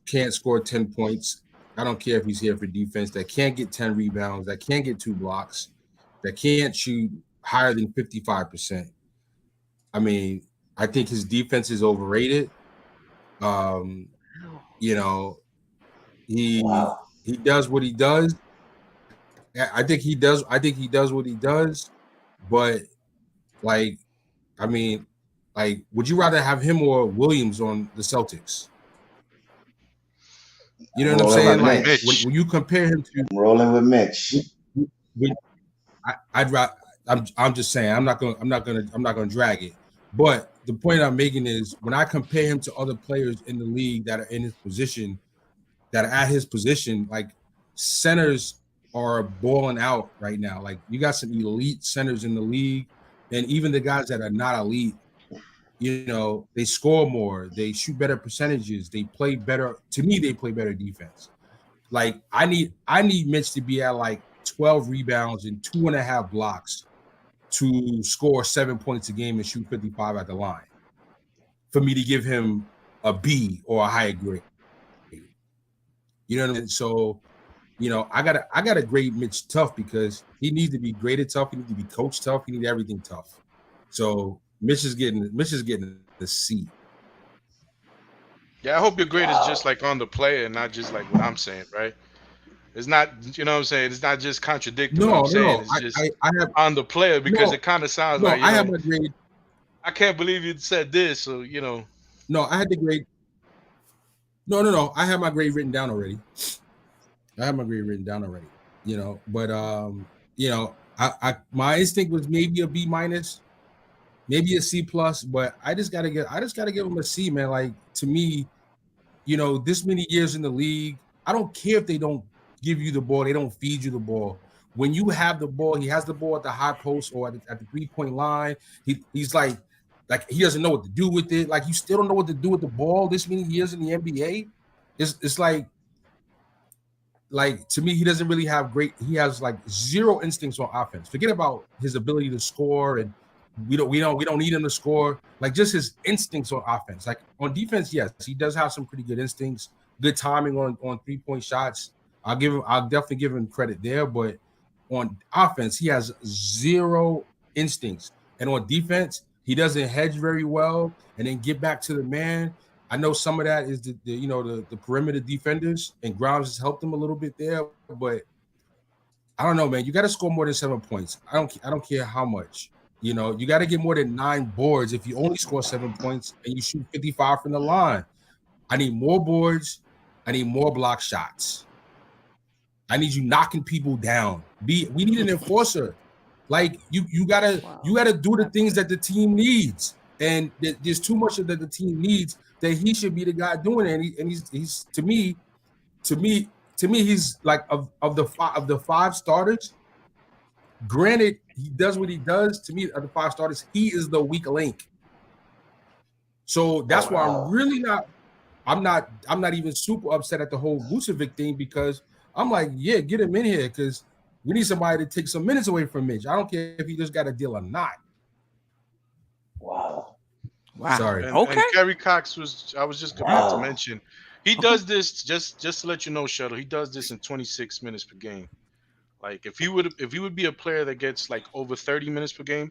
can't score 10 points. I don't care if he's here for defense, that can't get 10 rebounds, that can't get 2 blocks, that can't shoot higher than 55%. I mean, I think his defense is overrated. You know, he does what he does. I think he does what he does, but like, I mean, like, would you rather have him or Williams on the Celtics? You know what I'm saying? Like, when you compare him to rolling with Mitch, I'd rather. I'm just saying. I'm not gonna drag it. But the point I'm making is when I compare him to other players in the league that are in his position, that are at his position, like centers are balling out right now. Like you got some elite centers in the league, and even the guys that are not elite, you know, they score more, they shoot better percentages, they play better. To me, they play better defense. Like I need Mitch to be at like 12 rebounds and 2.5 blocks to score 7 points a game and shoot 55 at the line for me to give him a B or a higher grade. You know what I mean? So, you know, I gotta grade Mitch tough because he needs to be graded tough. He needs to be coached tough. He needs everything tough. So Mitch is getting the C. Yeah, I hope your grade is just like on the player and not just like what I'm saying, right? It's not, you know what I'm saying? It's not just contradicting what I'm saying. It's just I have, on the player because it kind of sounds like, I have my grade. I can't believe you said this, so, you know. No, I had the grade. No. I have my grade written down already. You know, but you know, I my instinct was maybe a B minus, maybe a C plus, but I just gotta give him a C, man. Like to me, you know, this many years in the league, I don't care if they don't give you the ball, they don't feed you the ball. When you have the ball, he has the ball at the high post or at the 3-point line. He's like he doesn't know what to do with it. Like you still don't know what to do with the ball this many years in the NBA. It's like to me, he doesn't really have he has like zero instincts on offense. Forget about his ability to score, and we don't need him to score. Like just his instincts on offense. Like on defense, yes, he does have some pretty good instincts, good timing on 3-point shots. I'll definitely give him credit there, but on offense, he has zero instincts. And on defense, he doesn't hedge very well and then get back to the man. I know some of that is the perimeter defenders, and Grimes has helped him a little bit there, but I don't know, man. You got to score more than 7 points. I don't care how much. You know, you got to get more than 9 boards if you only score 7 points and you shoot 55 from the line. I need more boards. I need more block shots. I need you knocking people down. We need an enforcer. Like you gotta do the things that the team needs, and there's too much that the team needs that he should be the guy doing it. And he's to me he's like of the 5 starters. Granted, he does what he does. To me, of the 5 starters, he is the weak link. So that's why I'm not even super upset at the whole Vucevic thing, because I'm like, yeah, get him in here because we need somebody to take some minutes away from Mitch. I don't care if he just got a deal or not. Wow. Sorry. And Kerry Cox I was just about to mention, he does this just to let you know, Shuttle. He does this in 26 minutes per game. Like if he would be a player that gets like over 30 minutes per game,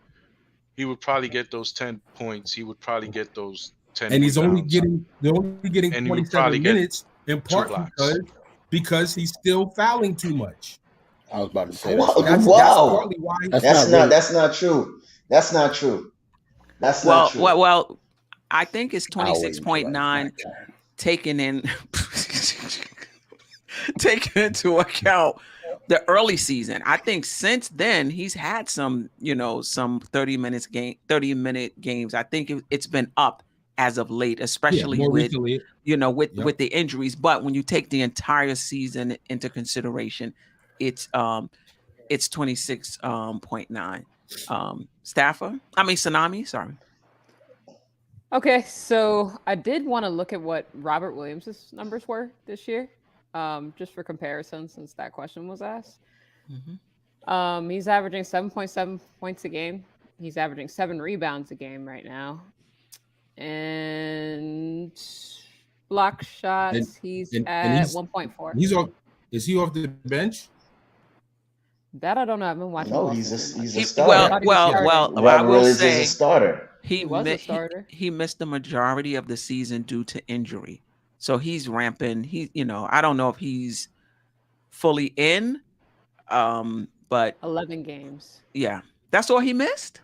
he would probably get those 10 points. He would probably get those 10. And they're only getting 27 minutes in part because he's still fouling too much. I was about to say wow. That's partly why that's not true. That's not true. That's not true. Well, I think it's 26.9 taken into account the early season. I think since then he's had some 30-minute games. I think it's been up as of late, especially with the injuries. But when you take the entire season into consideration, it's It's 26.9. Tsunami, sorry. Okay, so I did want to look at what Robert Williams' numbers were this year, just for comparison, since that question was asked. He's averaging 7.7 points a game. He's averaging 7 rebounds a game right now. And block shots, he's at 1.4. He's off. Is he off the bench? That I don't know. I've been watching. No, he's a starter. Well, I Robert will Williams say is a starter. He was a starter. He missed the majority of the season due to injury, so he's ramping. I don't know if he's fully in, but 11 games. Yeah, that's all he missed.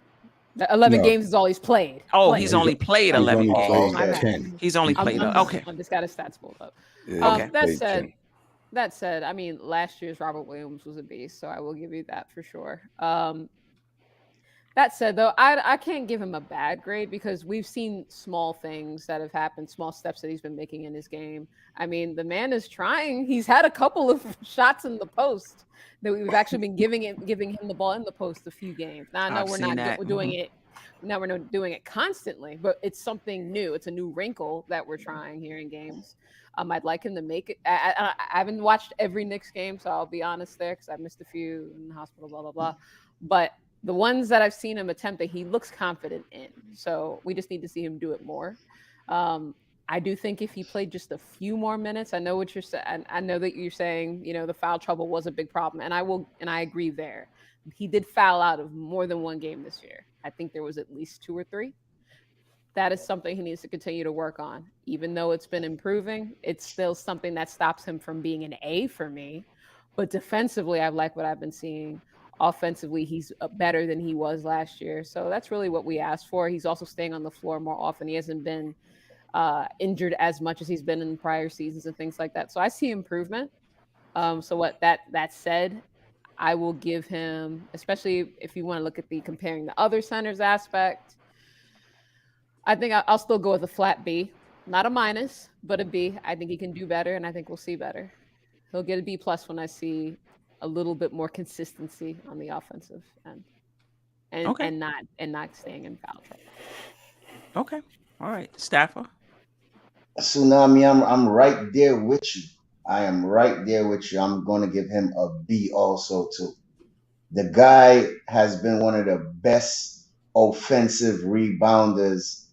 The 11 games is all he's played. Oh, he's only played 11 games. He's only played. Okay, I just got his stats pulled up. Yeah, okay. That said, I mean, last year's Robert Williams was a beast, so I will give you that for sure. That said, though, I can't give him a bad grade because we've seen small things that have happened, small steps that he's been making in his game. I mean, the man is trying. He's had a couple of shots in the post that we've actually been giving him the ball in the post a few games. Now, I know we're not doing it. Now we're not doing it constantly, but it's something new. It's a new wrinkle that we're trying here in games. I'd like him to make it. I haven't watched every Knicks game, so I'll be honest there because I missed a few in the hospital, blah, blah, blah. But the ones that I've seen him attempt that he looks confident in. So we just need to see him do it more. I do think if he played just a few more minutes, I know what you're saying. I know that you're saying, the foul trouble was a big problem. And I agree there. He did foul out of more than one game this year. I think there was at least 2 or 3. That is something he needs to continue to work on. Even though it's been improving, it's still something that stops him from being an A for me. But defensively, I like what I've been seeing. Offensively, he's better than he was last year. So that's really what we asked for. He's also staying on the floor more often. He hasn't been injured as much as he's been in prior seasons and things like that. So I see improvement. So what that said, I will give him, especially if you want to look at the comparing the other centers aspect, I think I'll still go with a flat B, not a minus, but a B. I think he can do better, and I think we'll see better. He'll get a B+ when I see a little bit more consistency on the offensive end, and not staying in foul trouble. Okay, all right, Staffer. Tsunami, I'm right there with you. I am right there with you. I'm going to give him a B also too. The guy has been one of the best offensive rebounders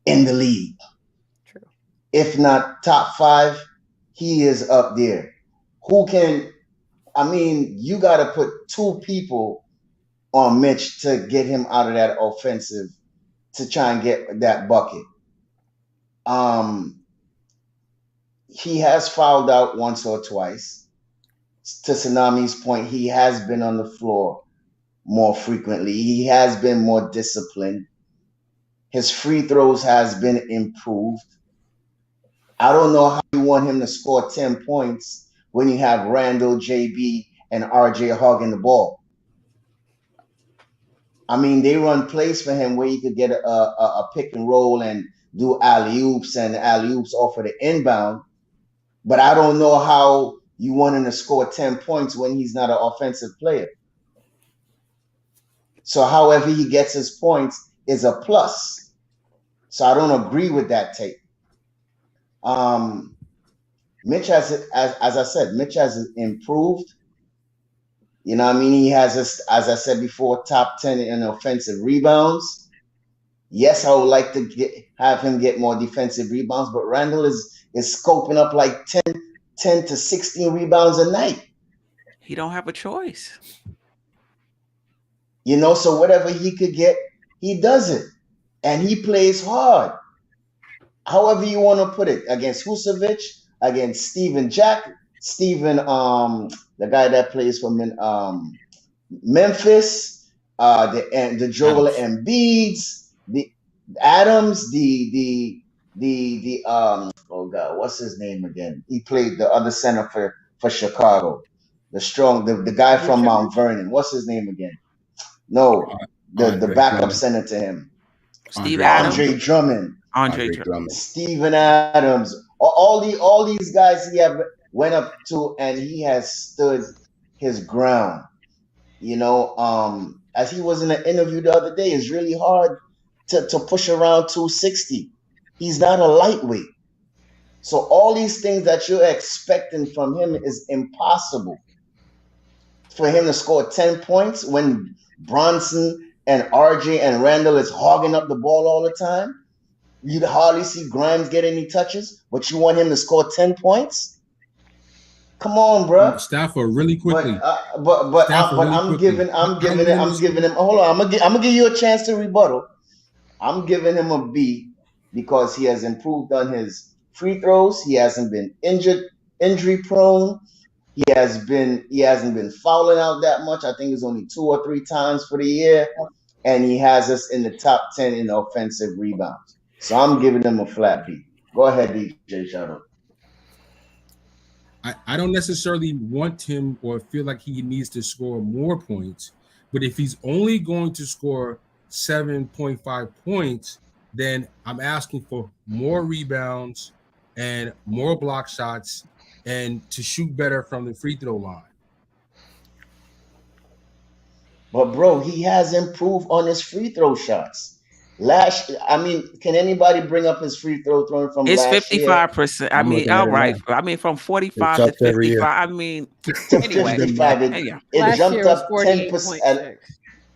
in the league. True. If not top 5, he is up there. You got to put 2 people on Mitch to get him out of that offensive to try and get that bucket. He has fouled out once or twice. To Tsunami's point, he has been on the floor more frequently. He has been more disciplined. His free throws has been improved. I don't know how you want him to score 10 points when you have Randle, JB, and RJ hogging the ball. I mean, they run plays for him where you could get a pick and roll and do alley-oops and alley-oops off of the inbound. But I don't know how you want him to score 10 points when he's not an offensive player. So however he gets his points is a plus. So I don't agree with that take. Mitch has, as I said, Mitch has improved. You know what I mean? He has, as I said before, top 10 in offensive rebounds. Yes, I would like to have him get more defensive rebounds, but Randle is scoping up like 10 to 16 rebounds a night. He don't have a choice. So whatever he could get, he does it. And he plays hard. However you want to put it, against Vucevic, against Steven, the guy that plays for Memphis, the Joel Embiids, the Adams, oh God, what's his name again? He played the other center for Chicago. The guy from Mount Vernon. What's his name again? No, the backup center to him. Andre Drummond. Steven Adams. All these guys he went up to, and he has stood his ground. as he was in an interview the other day, it's really hard to push around 260. He's not a lightweight. So all these things that you're expecting from him is impossible. For him to score 10 points when Brunson and RJ and Randle is hogging up the ball all the time. You'd hardly see Grimes get any touches, but you want him to score 10 points? Come on, bro. Stafford really quickly. I'm giving him. Hold on, I'm gonna give you a chance to rebuttal. I'm giving him a B because he has improved on his free throws. He hasn't been injury prone. He hasn't been fouling out that much. I think it's only 2 or 3 times for the year, and he has us in the top 10 in offensive rebounds. So I'm giving him a flat B. Go ahead, DJ Shadow. I don't necessarily want him or feel like he needs to score more points, but if he's only going to score 7.5 points, then I'm asking for more rebounds and more block shots and to shoot better from the free throw line. But bro, he has improved on his free throw shots. Can anybody bring up his free throw throwing from it's last 55%. I mean, outright. I mean, from 45 to 55. I mean, anyway, 55. It jumped up 10%.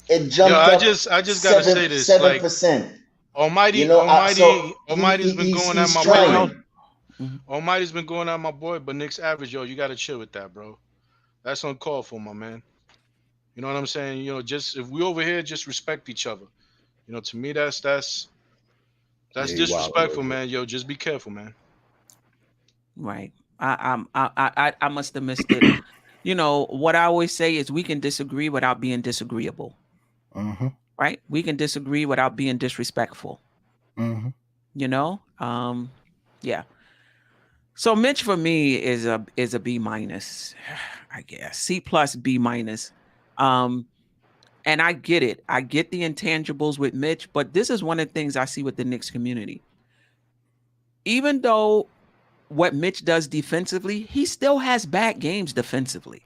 It jumped up. I just gotta say this. 7%. Almighty's been going at my boy. Almighty's been going at my boy, but Knicks average, you gotta chill with that, bro. That's uncalled for, my man. You know what I'm saying? Just if we over here, just respect each other. To me, that's disrespectful, man. Just be careful, man. Right. I must have missed it. What I always say is we can disagree without being disagreeable. Mm-hmm. Right? We can disagree without being disrespectful. Mm-hmm. Yeah. So Mitch for me is a B minus, I guess. C plus B minus. And I get it. I get the intangibles with Mitch, but this is one of the things I see with the Knicks community. Even though what Mitch does defensively, he still has bad games defensively.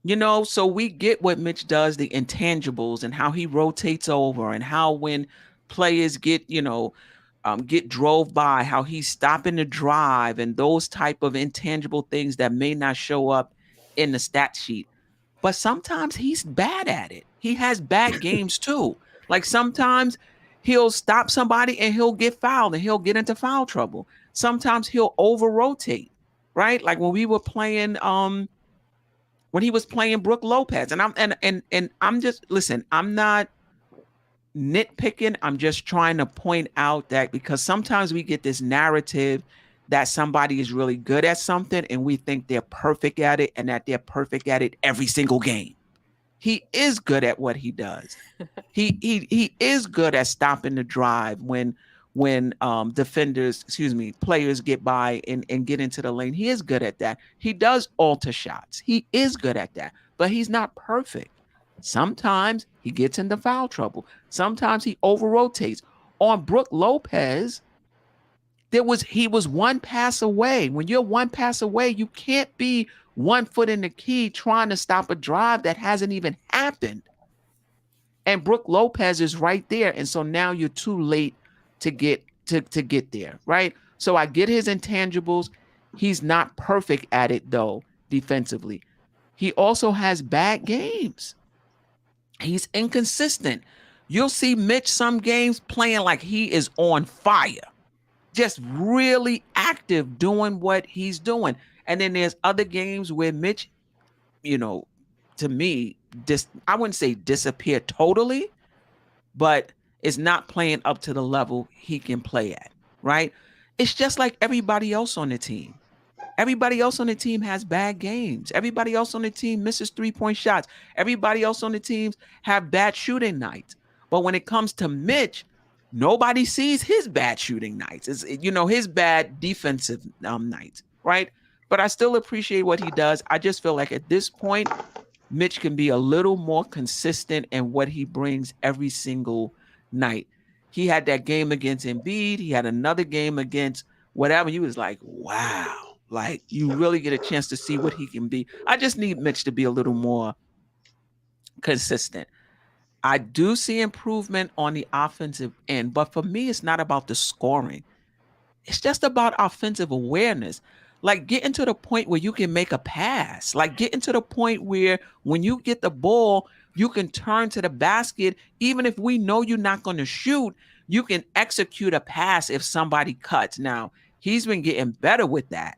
So we get what Mitch does, the intangibles and how he rotates over and how when players get drove by, how he's stopping the drive and those type of intangible things that may not show up in the stat sheet. But sometimes he's bad at it. He has bad games too. Like sometimes he'll stop somebody and he'll get fouled and he'll get into foul trouble. Sometimes he'll over rotate, right? Like when we were playing, when he was playing Brook Lopez, and I'm just listen. I'm not nitpicking. I'm just trying to point out that because sometimes we get this narrative that somebody is really good at something and we think they're perfect at it and that they're perfect at it every single game. He is good at what he does. He is good at stopping the drive when players get by and get into the lane. He is good at that. He does alter shots. He is good at that, but he's not perfect. Sometimes he gets into foul trouble. Sometimes he over rotates. On Brook Lopez, he was one pass away. When you're one pass away, you can't be 1 foot in the key trying to stop a drive that hasn't even happened. And Brook Lopez is right there. And so now you're too late to get there, right? So I get his intangibles. He's not perfect at it, though, defensively. He also has bad games. He's inconsistent. You'll see Mitch some games playing like he is on fire. Just really active doing what he's doing. And then there's other games where Mitch, to me, I wouldn't say disappear totally, but is not playing up to the level he can play at, right? It's just like everybody else on the team. Everybody else on the team has bad games. Everybody else on the team misses 3-point shots. Everybody else on the teams have bad shooting nights. But when it comes to Mitch, nobody sees his bad shooting nights. It's, his bad defensive nights, right? But I still appreciate what he does. I just feel like at this point, Mitch can be a little more consistent in what he brings every single night. He had that game against Embiid. He had another game against whatever. He was like, wow, like you really get a chance to see what he can be. I just need Mitch to be a little more consistent. I do see improvement on the offensive end, but for me, it's not about the scoring. It's just about offensive awareness. Like getting to the point where you can make a pass. Like getting to the point where when you get the ball, you can turn to the basket. Even if we know you're not going to shoot, you can execute a pass if somebody cuts. Now, he's been getting better with that.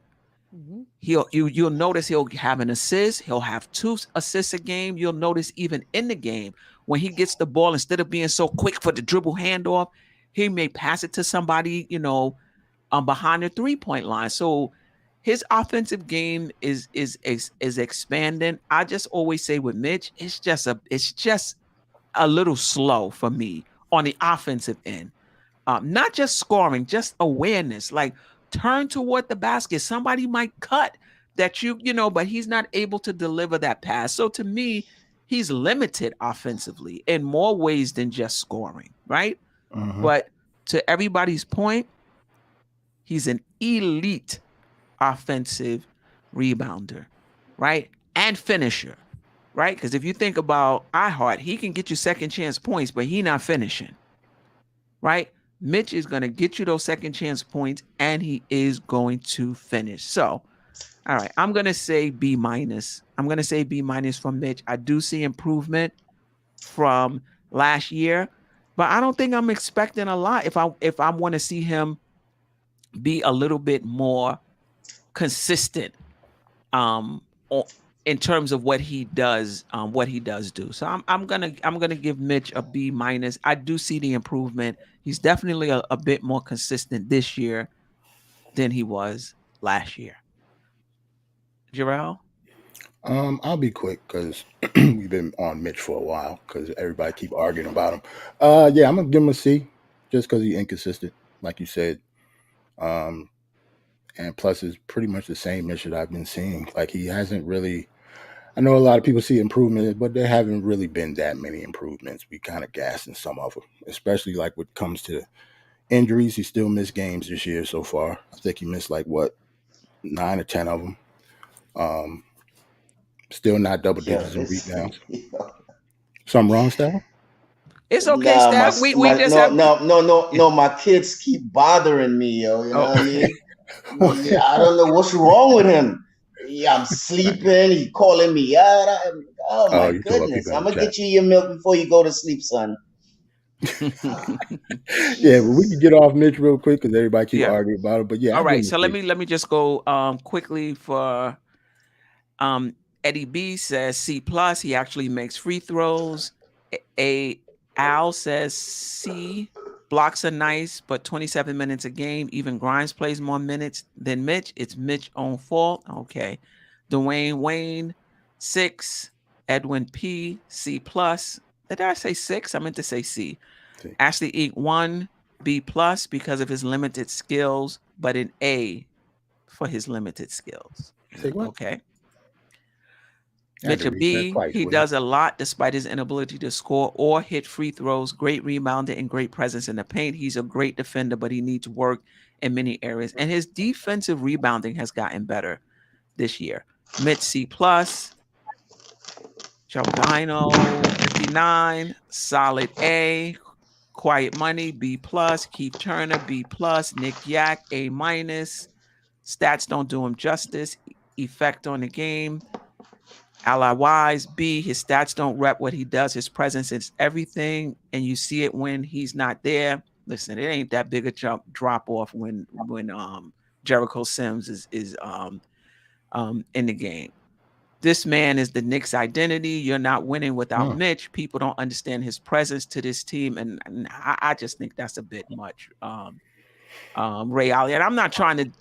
You'll notice he'll have an assist. He'll have 2 assists a game. You'll notice even in the game when he gets the ball, instead of being so quick for the dribble handoff, he may pass it to somebody, behind the 3-point line. So his offensive game is expanding. I just always say with Mitch, it's just a little slow for me on the offensive end. Not just scoring, just awareness. Like turn toward the basket. Somebody might cut that but he's not able to deliver that pass. So to me, he's limited offensively in more ways than just scoring, right? But to everybody's point, he's an elite offensive rebounder, right? And finisher, right? Because if you think about iHeart, he can get you second chance points, but he not finishing, right? Mitch is going to get you those second chance points, and he is going to finish. So, all right, I'm going to say B-. I'm going to say B- from Mitch. I do see improvement from last year, but I don't think I'm expecting a lot if I want to see him be a little bit more consistent in terms of what he does do. So I'm gonna give Mitch a B-. I do see the improvement. He's definitely a bit more consistent this year than he was last year. Jarrell? I'll be quick because we've been on Mitch for a while because everybody keep arguing about him. Yeah, I'm gonna give him a C just because he's inconsistent, like you said. And plus, it's pretty much the same Mitch that I've been seeing. Like he hasn't really. I know a lot of people see improvement, but there haven't really been that many improvements. We kind of gassed in some of them, especially like when it comes to injuries. He still missed games this year so far. I think he missed 9 or 10 of them. Still not double digits in rebounds. Something wrong, Steph? It's okay, Steph. My kids keep bothering me, yo. You know what I mean? Yeah, I don't know what's wrong with him. Yeah, I'm sleeping. He calling me out. Oh my goodness! I'm gonna get you your milk before you go to sleep, son. Yeah, but we can get off Mitch real quick because everybody keep arguing about it. But yeah, all right. So let me just go quickly for Eddie B says C+. He actually makes free throws. Al says C. Blocks are nice, but 27 minutes a game. Even Grimes plays more minutes than Mitch. It's Mitch's own fault. Okay. Dwayne Wayne, 6. Edwin P, C+. Did I say 6? I meant to say C. Ashley Eek, 1, B+ because of his limited skills, but an A for his limited skills. Okay. Mitch, a B. He does a lot despite his inability to score or hit free throws. Great rebounder and great presence in the paint. He's a great defender, but he needs work in many areas. And his defensive rebounding has gotten better this year. Mitch, C+. Joe Dino, 59. Solid A. Quiet Money, B+. Keith Turner, B+. Nick Yak, A-. Stats don't do him justice. Effect on the game. Ally Wise, B, his stats don't rep what he does. His presence is everything, and you see it when he's not there. Listen, it ain't that big a drop off when Jericho Sims is in the game. This man is the Knicks' identity. You're not winning without Mitch. People don't understand his presence to this team, and I just think that's a bit much. Ray Ali, and I'm not trying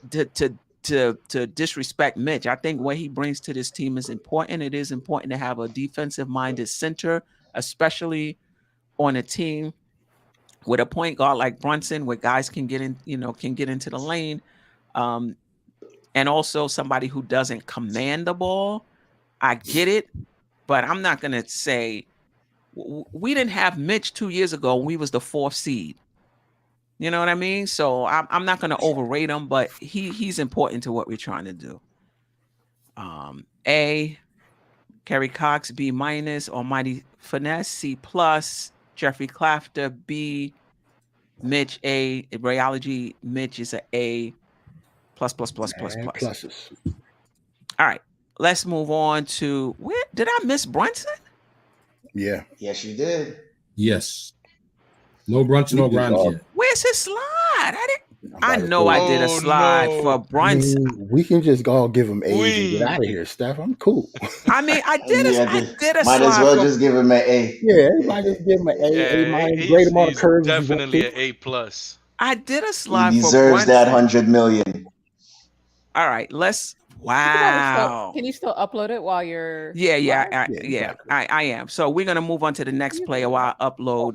to disrespect Mitch. I think what he brings to this team is important. It is important to have a defensive-minded center, especially on a team with a point guard like Brunson, where guys can get in, can get into the lane, and also somebody who doesn't command the ball. I get it, but I'm not gonna say we didn't have Mitch 2 years ago when we was the 4th seed. You know what I mean? So I'm not going to overrate him, but he's important to what we're trying to do. A, Kerry Cox, B-, Almighty Finesse, C+, Jeffrey Clafter, B, Mitch, A, Rayology, Mitch is an A, plus. Pluses. All right, let's move on to, where did I miss Brunson? Yeah. Yes, you did. Yes. No Brunson or Grimes yet. Where's his slide? I know I did a slide for Brunson. We can just all give him A's and get out of here, Steph. I'm cool. I mean, I did a might slide. As well just give him an A. Yeah, might just give him an A-, grade him on the curves. Definitely an A+. I did a slide he for deserves Brunson. that 100 million. All right, wow. Can you still upload it while you're? Yeah. I am. So we're gonna move on to the next player while I upload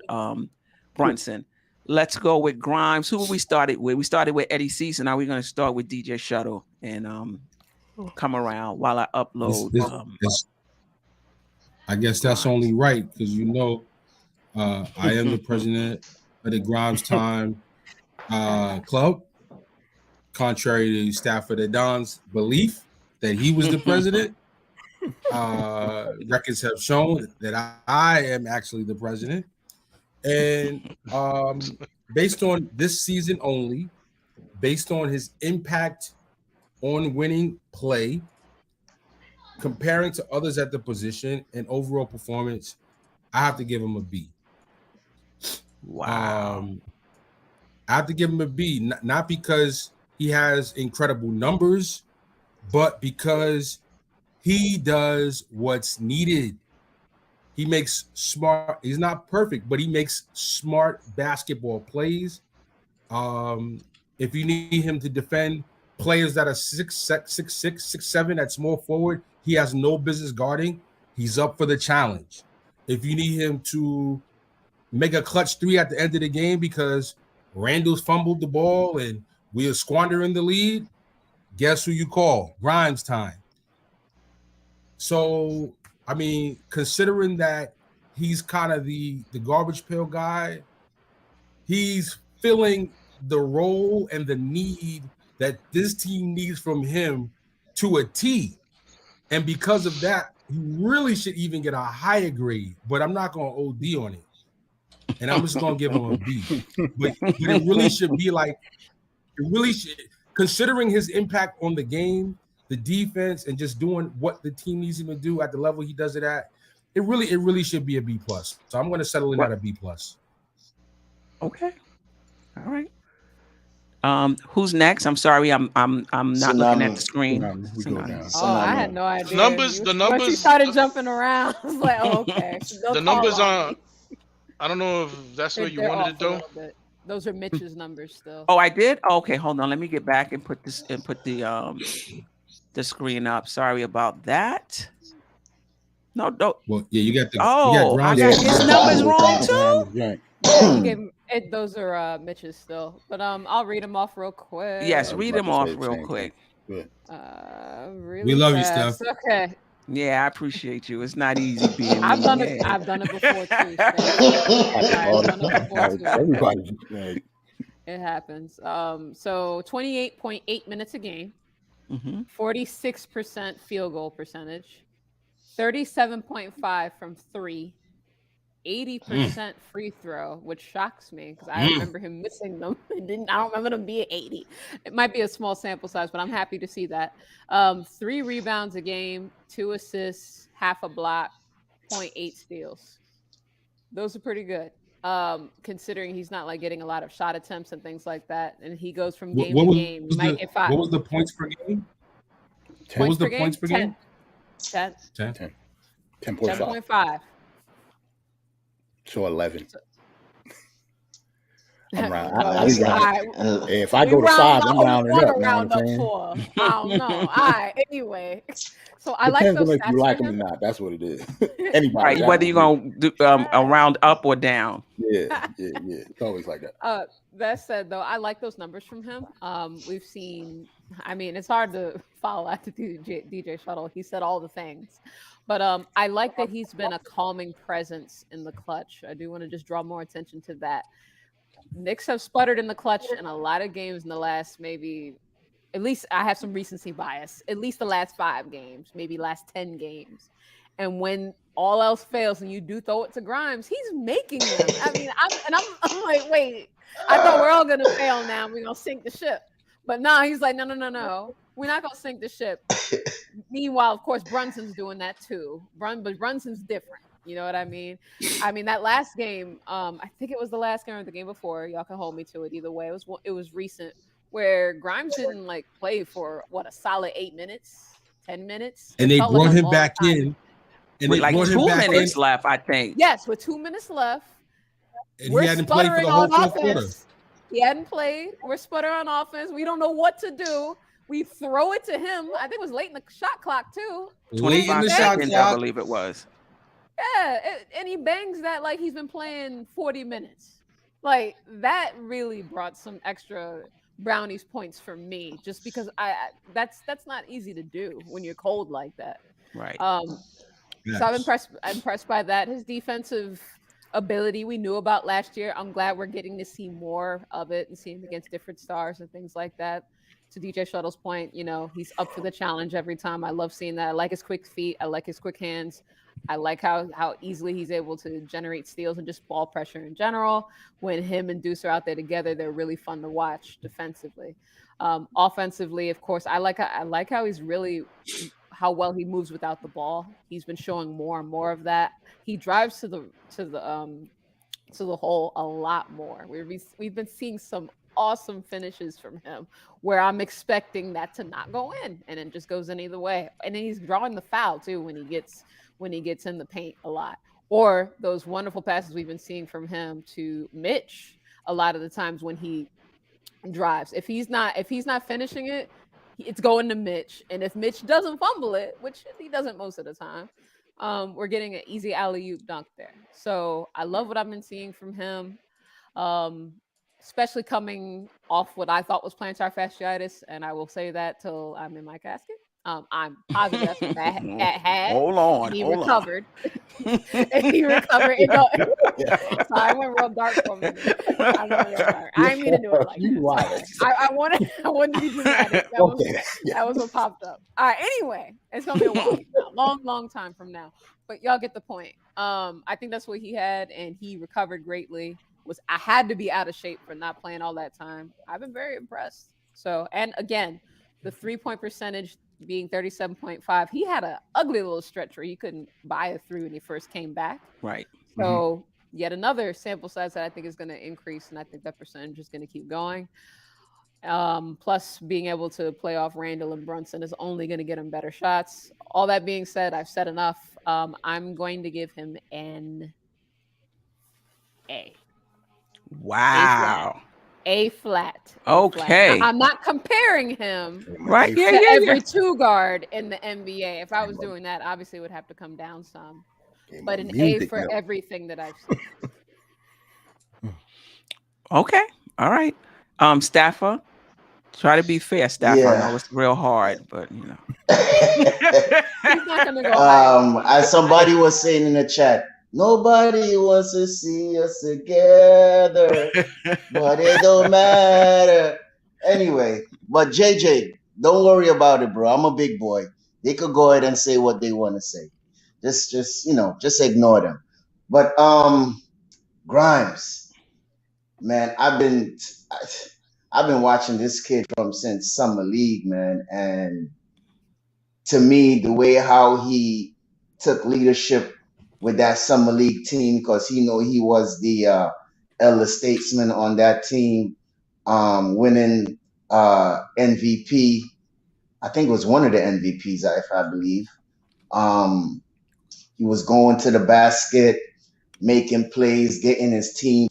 Brunson. Let's go with Grimes. Who we started with? We started with Eddie C. So now we're gonna start with DJ Shuttle and come around while I upload. I guess that's only right because I am the president of the Grimes Time Club. Contrary to Stafford and Don's belief that he was the president, records have shown that I am actually the president. And based on this season only, based on his impact on winning play, comparing to others at the position and overall performance, I have to give him a B. Wow. I have to give him a B, not because he has incredible numbers, but because he does what's needed. He makes smart, he's not perfect, but he makes smart basketball plays. If you need him to defend players that are 6'6", 6'7" at small forward, he has no business guarding. He's up for the challenge. If you need him to make a clutch three at the end of the game because Randle's fumbled the ball and we are squandering the lead, guess who you call? Grimes time. So, I mean, considering that he's kind of the garbage pail guy, he's filling the role and the need that this team needs from him to a T. And because of that, he really should even get a higher grade, but I'm not going to OD on it. And I'm just going to give him a B. But it really should be like, it really should, considering his impact on the game, the defense, and just doing what the team needs him to do at the level he does it at, it really should be a B+. So I'm going to settle in at a B+. Okay. All right. Who's next? I'm sorry, I'm not Tsunami. looking at the screen. I had no idea. The numbers. Once you started jumping around, I was like, oh, okay. The numbers are. I don't know if that's what you wanted to do. Those are Mitch's numbers still. Oh, I did. Oh, okay, hold on. Let me get back and put this and put the screen up. Sorry about that. No. Well, yeah, you got the. Oh, I got his numbers wrong too. Yeah, those are Mitch's still, but I'll read them off real quick. Yes, read them off real quick. Really we love fast. you, Steph. Okay. Yeah, I appreciate you. It's not easy being. I've done it before too. Everybody. It happens. So 28.8 minutes a game, 46% field goal percentage, 37.5 from three. 80% free throw, which shocks me because I remember him missing them. I don't remember them being 80. It might be a small sample size, but I'm happy to see that. 3 rebounds a game, 2 assists, half a block, 0.8 steals. Those are pretty good. Considering he's not like getting a lot of shot attempts and things like that, and he goes from game to game. He might get 5. What was the points per game? What was the points per game? 10. 10.5. So 11. I'm round. If I go to 5, I'm rounding up. Round up 4. I don't know. All right. Anyway, so I like depends those on if stats you like for them or him. not. That's what it is. Anybody, Right, whether you're gonna do a round up or down. Yeah. It's always like that. That said, though, I like those numbers from him. We've seen. I mean, it's hard to follow after DJ Shuttle. He said all the things. But I like that he's been a calming presence in the clutch. I do want to just draw more attention to that. Knicks have sputtered in the clutch in a lot of games in the last at least I have some recency bias, at least the last 5 games, maybe last 10 games. And when all else fails and you do throw it to Grimes, he's making them. I mean, I'm like, wait, I thought we're all going to fail now. We're going to sink the ship. But no, he's like, no. We're not going to sink the ship. Meanwhile, of course, Brunson's doing that too. But Brunson's different. You know what I mean? I mean, that last game, I think it was the last game or the game before. Y'all can hold me to it either way. It was recent where Grimes didn't like play for a solid 8 minutes, 10 minutes. And they brought him back in. And with like 2 minutes left, I think. Yes, with 2 minutes left. And he hadn't played for the whole fourth quarter. He hadn't played. We're sputtering on offense. We don't know what to do. We throw it to him. I think it was late in the shot clock too. 25 seconds, I believe it was. Yeah, and he bangs that like he's been playing 40 minutes. Like that really brought some extra brownies points for me, just because that's not easy to do when you're cold like that. Right. So I'm impressed by that. His defensive ability we knew about last year. I'm glad we're getting to see more of it and seeing him against different stars and things like that. To DJ Shuttle's point, he's up for the challenge every time. I love seeing that. I like his quick feet. I like his quick hands. I like how easily he's able to generate steals and just ball pressure in general. When him and Deuce are out there together, they're really fun to watch defensively. Offensively, of course, I like how he's really how well he moves without the ball. He's been showing more and more of that. He drives to the hole a lot more. We've been seeing some awesome finishes from him where I'm expecting that to not go in and it just goes in either way. And then he's drawing the foul too when he gets in the paint a lot. Or those wonderful passes we've been seeing from him to Mitch a lot of the times when he drives. If he's not finishing it, it's going to Mitch. And if Mitch doesn't fumble it, which he doesn't most of the time, we're getting an easy alley-oop dunk there. So I love what I've been seeing from him. Especially coming off what I thought was plantar fasciitis, and I will say that till I'm in my casket. I'm positive that's what that had. Hold on. And he recovered. And he recovered. So I went real dark for a minute. I didn't mean to do it like that. I wanted to be dramatic. That was what popped up. All right. Anyway, it's gonna be a while now. Long time from now. But y'all get the point. I think that's what he had, and he recovered greatly. I had to be out of shape for not playing all that time. I've been very impressed. So, and again, the 3-point percentage being 37.5, he had an ugly little stretch where he couldn't buy a 3 when he first came back. Right. So yet another sample size that I think is going to increase, and I think that percentage is going to keep going. Plus being able to play off Randle and Brunson is only going to get him better shots. All that being said, I've said enough. I'm going to give him an A. Wow. A flat. Okay. I'm not comparing him right to every two guard in the NBA. If I was doing that, obviously it would have to come down some. But an A for everything that I've seen. Okay. All right. Staffer, try to be fair, Staffer. I know it's real hard, but He's not gonna go as somebody was saying in the chat, nobody wants to see us together, but it don't matter. Anyway, but JJ, don't worry about it, bro. I'm a big boy. They could go ahead and say what they want to say. Just ignore them. But Grimes, man, I've been watching this kid since summer league, man, and to me, the way how he took leadership with that summer league team, because he was the elder statesman on that team, winning MVP. I think it was one of the MVPs, if I believe. He was going to the basket, making plays, getting his team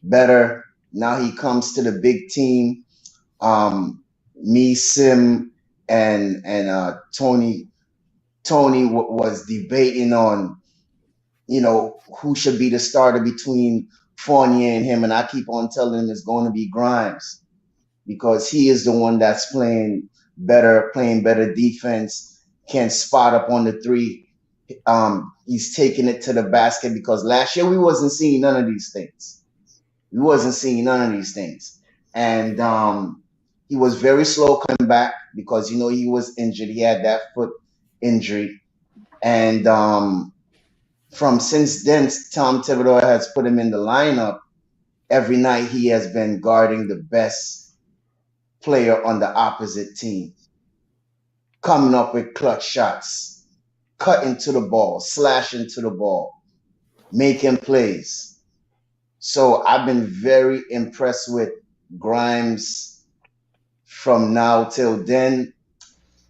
better. Now he comes to the big team. Me, Sim, and Tony was debating on, who should be the starter between Fournier and him, and I keep on telling him it's going to be Grimes because he is the one that's playing better defense, can spot up on the three. He's taking it to the basket because last year we wasn't seeing none of these things. And he was very slow coming back because, he was injured. He had that foot injury. And from since then, Tom Thibodeau has put him in the lineup. Every night he has been guarding the best player on the opposite team, coming up with clutch shots, cutting to the ball, slashing to the ball, making plays. So I've been very impressed with Grimes from now till then.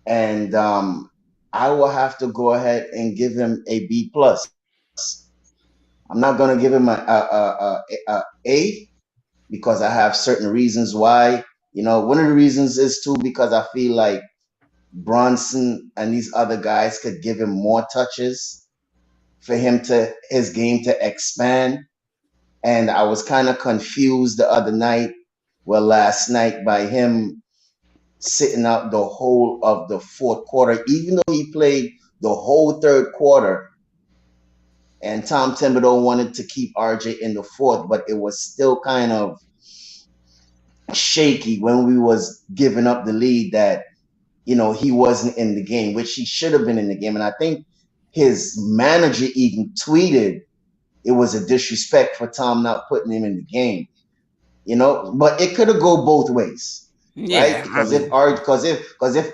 And I will have to go ahead and give him a B plus. I'm not going to give him a A because I have certain reasons why. One of the reasons is too because I feel like Brunson and these other guys could give him more touches for his game to expand. And I was kind of confused the other night, last night, by him sitting out the whole of the fourth quarter, even though he played the whole third quarter. And Tom Thibodeau wanted to keep RJ in the fourth, but it was still kind of shaky when we was giving up the lead that, he wasn't in the game, which he should have been in the game. And I think his manager even tweeted it was a disrespect for Tom not putting him in the game, but it could have go both ways, right? Because if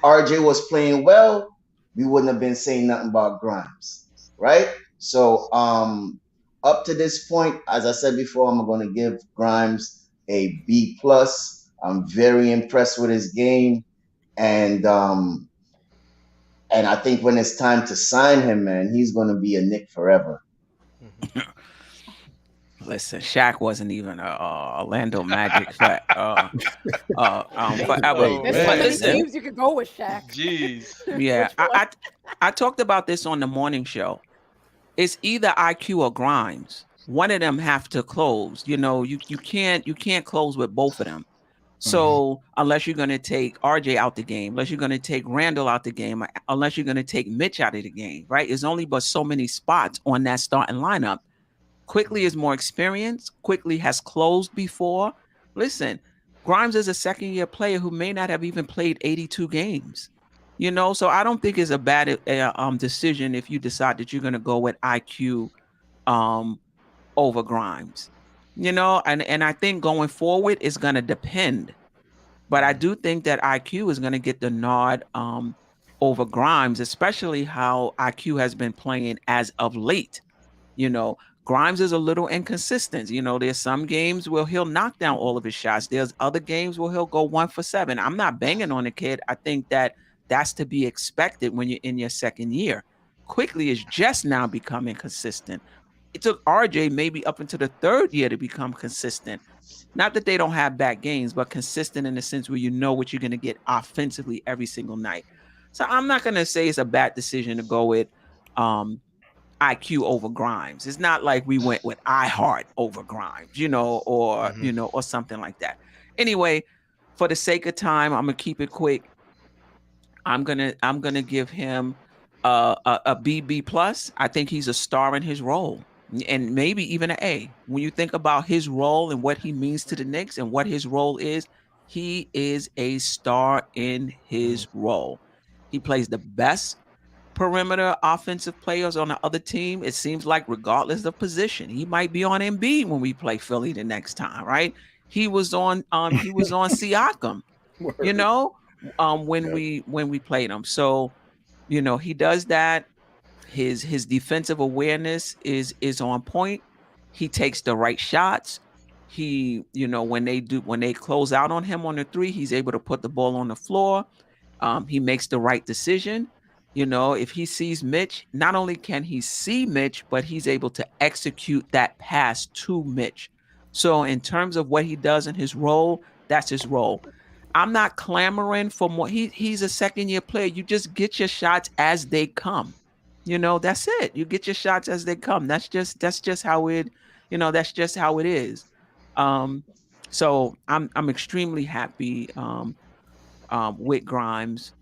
RJ was playing well, we wouldn't have been saying nothing about Grimes, right? So up to this point, as I said before, I'm going to give Grimes a B plus. I'm very impressed with his game, and I think when it's time to sign him, man, he's going to be a Knick forever. Listen, Shaq wasn't even a Orlando Magic fan. There's teams you could go with Shaq. Jeez. Yeah, I talked about this on the morning show. It's either IQ or Grimes. One of them have to close. You can't close with both of them. So unless you're going to take RJ out the game, unless you're going to take Randle out the game, unless you're going to take Mitch out of the game, right? There's only but so many spots on that starting lineup. Quickley is more experienced. Quickley has closed before. Listen, Grimes is a second-year player who may not have even played 82 games. So I don't think it's a bad decision if you decide that you're going to go with IQ over Grimes. And I think going forward it's going to depend. But I do think that IQ is going to get the nod over Grimes, especially how IQ has been playing as of late. Grimes is a little inconsistent. There's some games where he'll knock down all of his shots. There's other games where he'll go 1 for 7. I'm not banging on the kid. I think that that's to be expected when you're in your second year. Quickley is just now becoming consistent. It took RJ maybe up into the third year to become consistent. Not that they don't have bad games, but consistent in the sense where you know what you're going to get offensively every single night. So I'm not going to say it's a bad decision to go with IQ over Grimes. It's not like we went with iHeart over Grimes, or something like that. Anyway, for the sake of time, I'm gonna keep it quick. I'm gonna give him a B plus. I think he's a star in his role, and maybe even an A. When you think about his role and what he means to the Knicks and what his role is, he is a star in his role. He plays the best perimeter offensive players on the other team. It seems like regardless of position, he might be on Embiid when we play Philly the next time, right? He was on Siakam, when we played him. So, he does that. His defensive awareness is on point. He takes the right shots. He, when they close out on him on the 3, he's able to put the ball on the floor. He makes the right decision. If he sees Mitch, not only can he see Mitch, but he's able to execute that pass to Mitch. So in terms of what he does in his role, that's his role. I'm not clamoring for more. He's a second-year player. You just get your shots as they come. That's it. You get your shots as they come. That's just how it, that's just how it is. So I'm extremely happy with Grimes.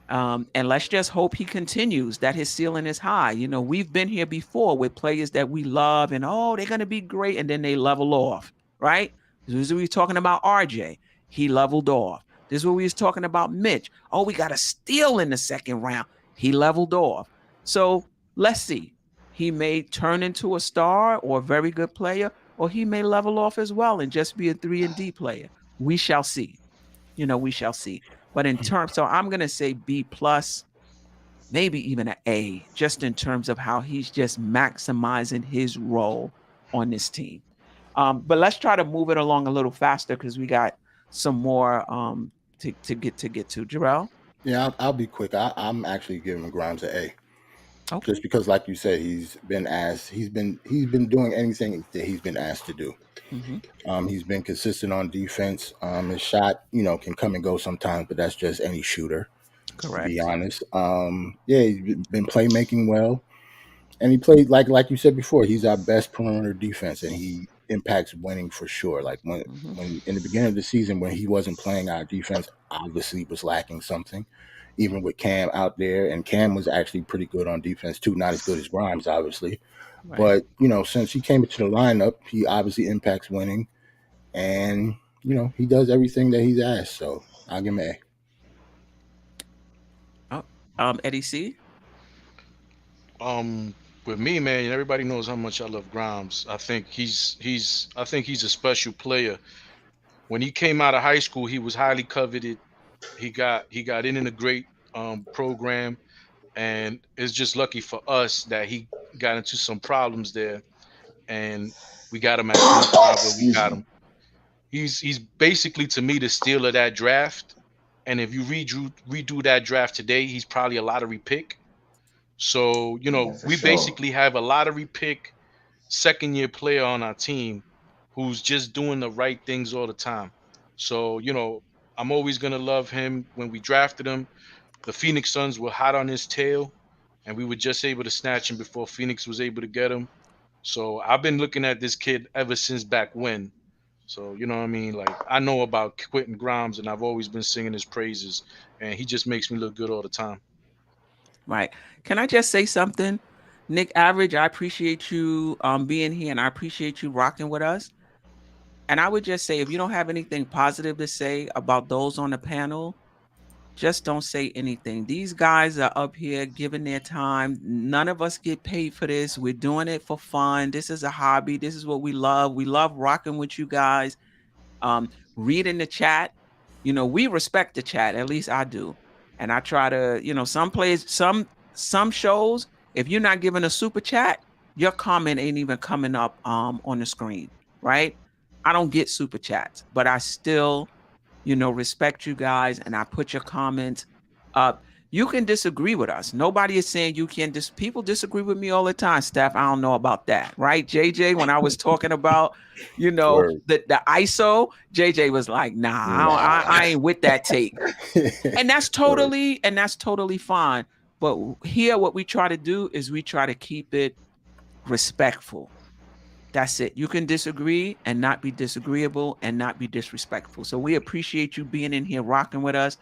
And let's just hope he continues, that his ceiling is high. We've been here before with players that we love and, they're going to be great. And then they level off, right? This is what we were talking about RJ. He leveled off. This is what we was talking about Mitch. We got a steal in the second round. he leveled off. So let's see. He may turn into a star or a very good player, or he may level off as well and just be a 3-and-D player. We shall see. We shall see. But in terms, so I'm going to say B+, maybe even an A, just in terms of how he's just maximizing his role on this team. But let's try to move it along a little faster because we got some more to get to. Jarrell? Yeah, I'll be quick. I'm actually giving Grimes an A. Okay. Just because, like you said, he's been doing anything that he's been asked to do. Mm-hmm. He's been consistent on defense. His shot, can come and go sometimes, but that's just any shooter. Correct. To be honest. He's been playmaking well, and he played like you said before. He's our best perimeter defense, and he impacts winning for sure. Like when in the beginning of the season when he wasn't playing, our defense obviously was lacking something. Even with Cam out there, and Cam was actually pretty good on defense too. Not as good as Grimes, obviously, right. But since he came into the lineup, he obviously impacts winning, and he does everything that he's asked. So I'll give him an A. Eddie C. With me, man, everybody knows how much I love Grimes. I think he's a special player. When he came out of high school, he was highly coveted. He got in a great program, and it's just lucky for us that he got into some problems there, and we got him at 25 where we got him. He's basically, to me, the steal of that draft. And if you redo that draft today, he's probably a lottery pick. So we basically have a lottery pick, second-year player on our team who's just doing the right things all the time. So I'm always going to love him. When we drafted him, the Phoenix Suns were hot on his tail, and we were just able to snatch him before Phoenix was able to get him. So I've been looking at this kid ever since back when. So, what I mean? Like, I know about Quentin Grimes, and I've always been singing his praises, and he just makes me look good all the time. Right. Can I just say something? Nick Average, I appreciate you being here, and I appreciate you rocking with us. And I would just say, if you don't have anything positive to say about those on the panel, just don't say anything. These guys are up here giving their time. None of us get paid for this. We're doing it for fun. This is a hobby. This is what we love. We love rocking with you guys. Reading the chat. We respect the chat. At least I do. And I try to, some plays, some shows, if you're not giving a super chat, your comment ain't even coming up on the screen, right? I don't get super chats, but I still, respect you guys, and I put your comments up. You can disagree with us. Nobody is saying you can't. People disagree with me all the time, Steph. I don't know about that, right? JJ, when I was talking about, the ISO, JJ was like, nah. I ain't with that take. And that's totally fine. But here, what we try to do is we try to keep it respectful. That's it. You can disagree and not be disagreeable and not be disrespectful. So we appreciate you being in here rocking with us.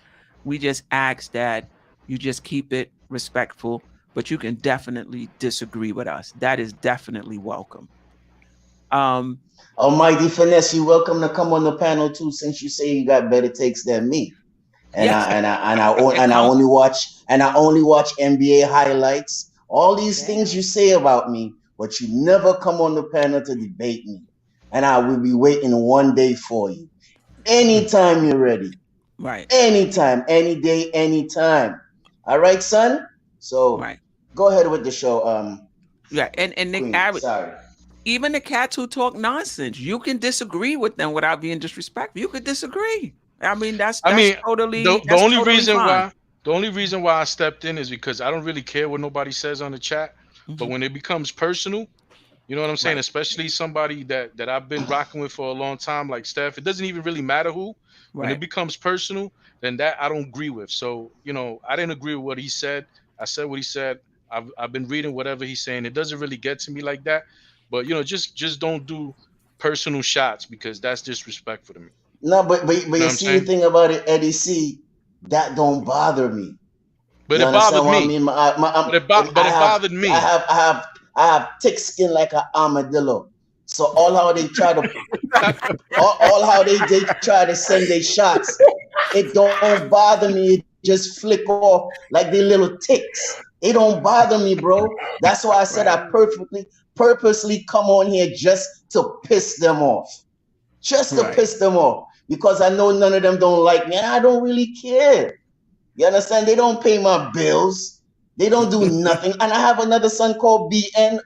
We just ask that you just keep it respectful, but you can definitely disagree with us. That is definitely welcome. Almighty Finesse, you're welcome to come on the panel too, since you say you got better takes than me. And yes. I only watch NBA highlights. All these things you say about me, but you never come on the panel to debate me. And I will be waiting one day for you. Anytime you're ready. Right. Anytime, any day, anytime. All right, son? So Go ahead with the show. Yeah, and Nick Average. Sorry. Even the cats who talk nonsense, you can disagree with them without being disrespectful. You could disagree. I mean, that's totally the only totally reason fine. The only reason why I stepped in is because I don't really care what nobody says on the chat. Mm-hmm. But when it becomes personal, you know what I'm saying? Right. Especially somebody that I've been rocking with for a long time, like Steph. It doesn't even really matter who. When it becomes personal, then that I don't agree with. So, I didn't agree with what he said. I said what he said. I've been reading whatever he's saying. It doesn't really get to me like that. But, just don't do personal shots because that's disrespectful to me. No, but you see the thing about it, Eddie C, that don't bother me. But it bothered me. But it bothered me. I have thick skin like an armadillo. So all how they try to all how they try to send their shots, it don't bother me. It just flick off like they little ticks. It don't bother me, bro. That's why I said I purposely come on here just to piss them off. Just to piss them off. Because I know none of them don't like me. And I don't really care. You understand? They don't pay my bills. They don't do nothing. And I have another son called BN_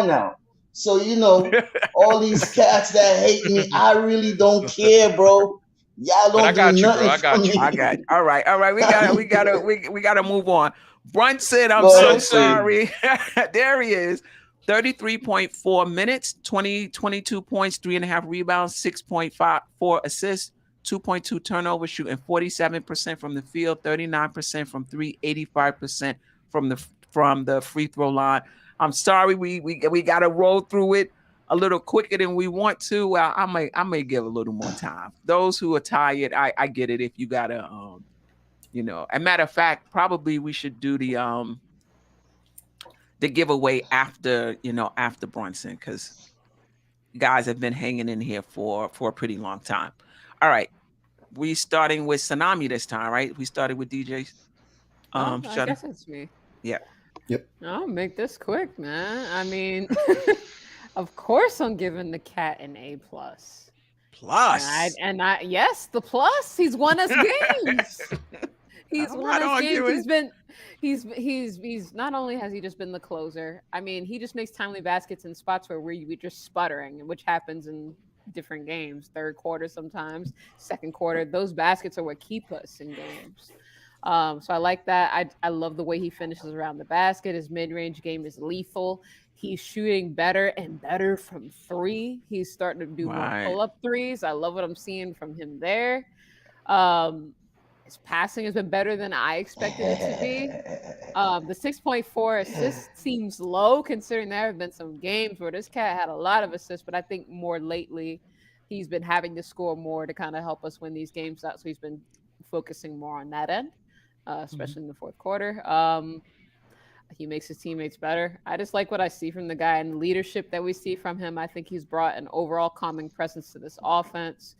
now. So, you know, all these cats that hate me, I really don't care, bro. Y'all don't do nothing for me. I got you. All right. We gotta move on. Brunson, I'm so sorry. There he is. 33.4 minutes, 22 points, 3.5 rebounds, 6.4 assists, 2.2 turnovers, shooting 47% from the field, 39% from three, 85% from the free throw line. I'm sorry, we gotta roll through it a little quicker than we want to. Well, I may give a little more time. Those who are tired, I get it. If you gotta, you know, a matter of fact, probably we should do the giveaway after Brunson, because guys have been hanging in here for a pretty long time. All right, we starting with Tsunami this time, right? We started with DJs. I guess it's me. Yeah. Yep. I'll make this quick, man. I mean, of course I'm giving the cat an A+. Yes, the plus. He's won us games. He's won us games. He's not only has he just been the closer. I mean, he just makes timely baskets in spots where we're just sputtering, which happens in different games. Third quarter sometimes, second quarter. Those baskets are what keep us in games. So I like that. I love the way he finishes around the basket. His mid-range game is lethal. He's shooting better and better from three. He's starting to do more pull-up threes. I love what I'm seeing from him there. His passing has been better than I expected it to be. The 6.4 assists seems low, considering there have been some games where this cat had a lot of assists, but I think more lately he's been having to score more to kind of help us win these games out. So he's been focusing more on that end, especially in the fourth quarter. He makes his teammates better. I just like what I see from the guy and the leadership that we see from him. I think he's brought an overall calming presence to this offense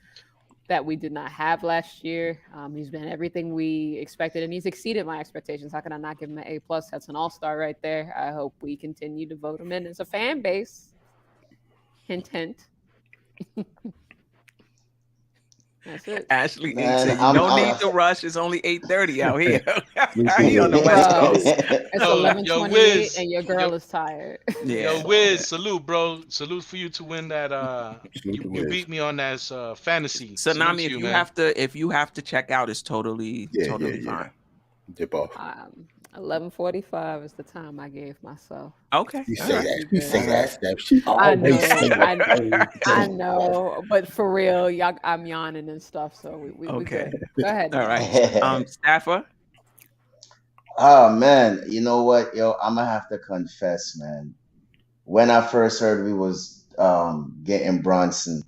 that we did not have last year. He's been everything we expected, and he's exceeded my expectations. How can I not give him an A+? That's an all-star right there. I hope we continue to vote him in as a fan base. Hint, hint. That's it. Ashley said, you don't need to rush. It's only 8:30 out here. He on the West Coast. It's 11:28 and your girl is tired. Yeah. Yo, Wiz, salute, bro. Salute for you to win that. You beat me on that fantasy. Tsunami, if you have to check out, it's totally fine. Dip off. 11:45 is the time I gave myself. Okay. You say that. You say that, Steph. I know, but for real, y'all, I'm yawning and stuff, so we good. Go ahead. All right. Staffer? Oh, man. You know what, yo? I'm going to have to confess, man. When I first heard we was getting Brunson,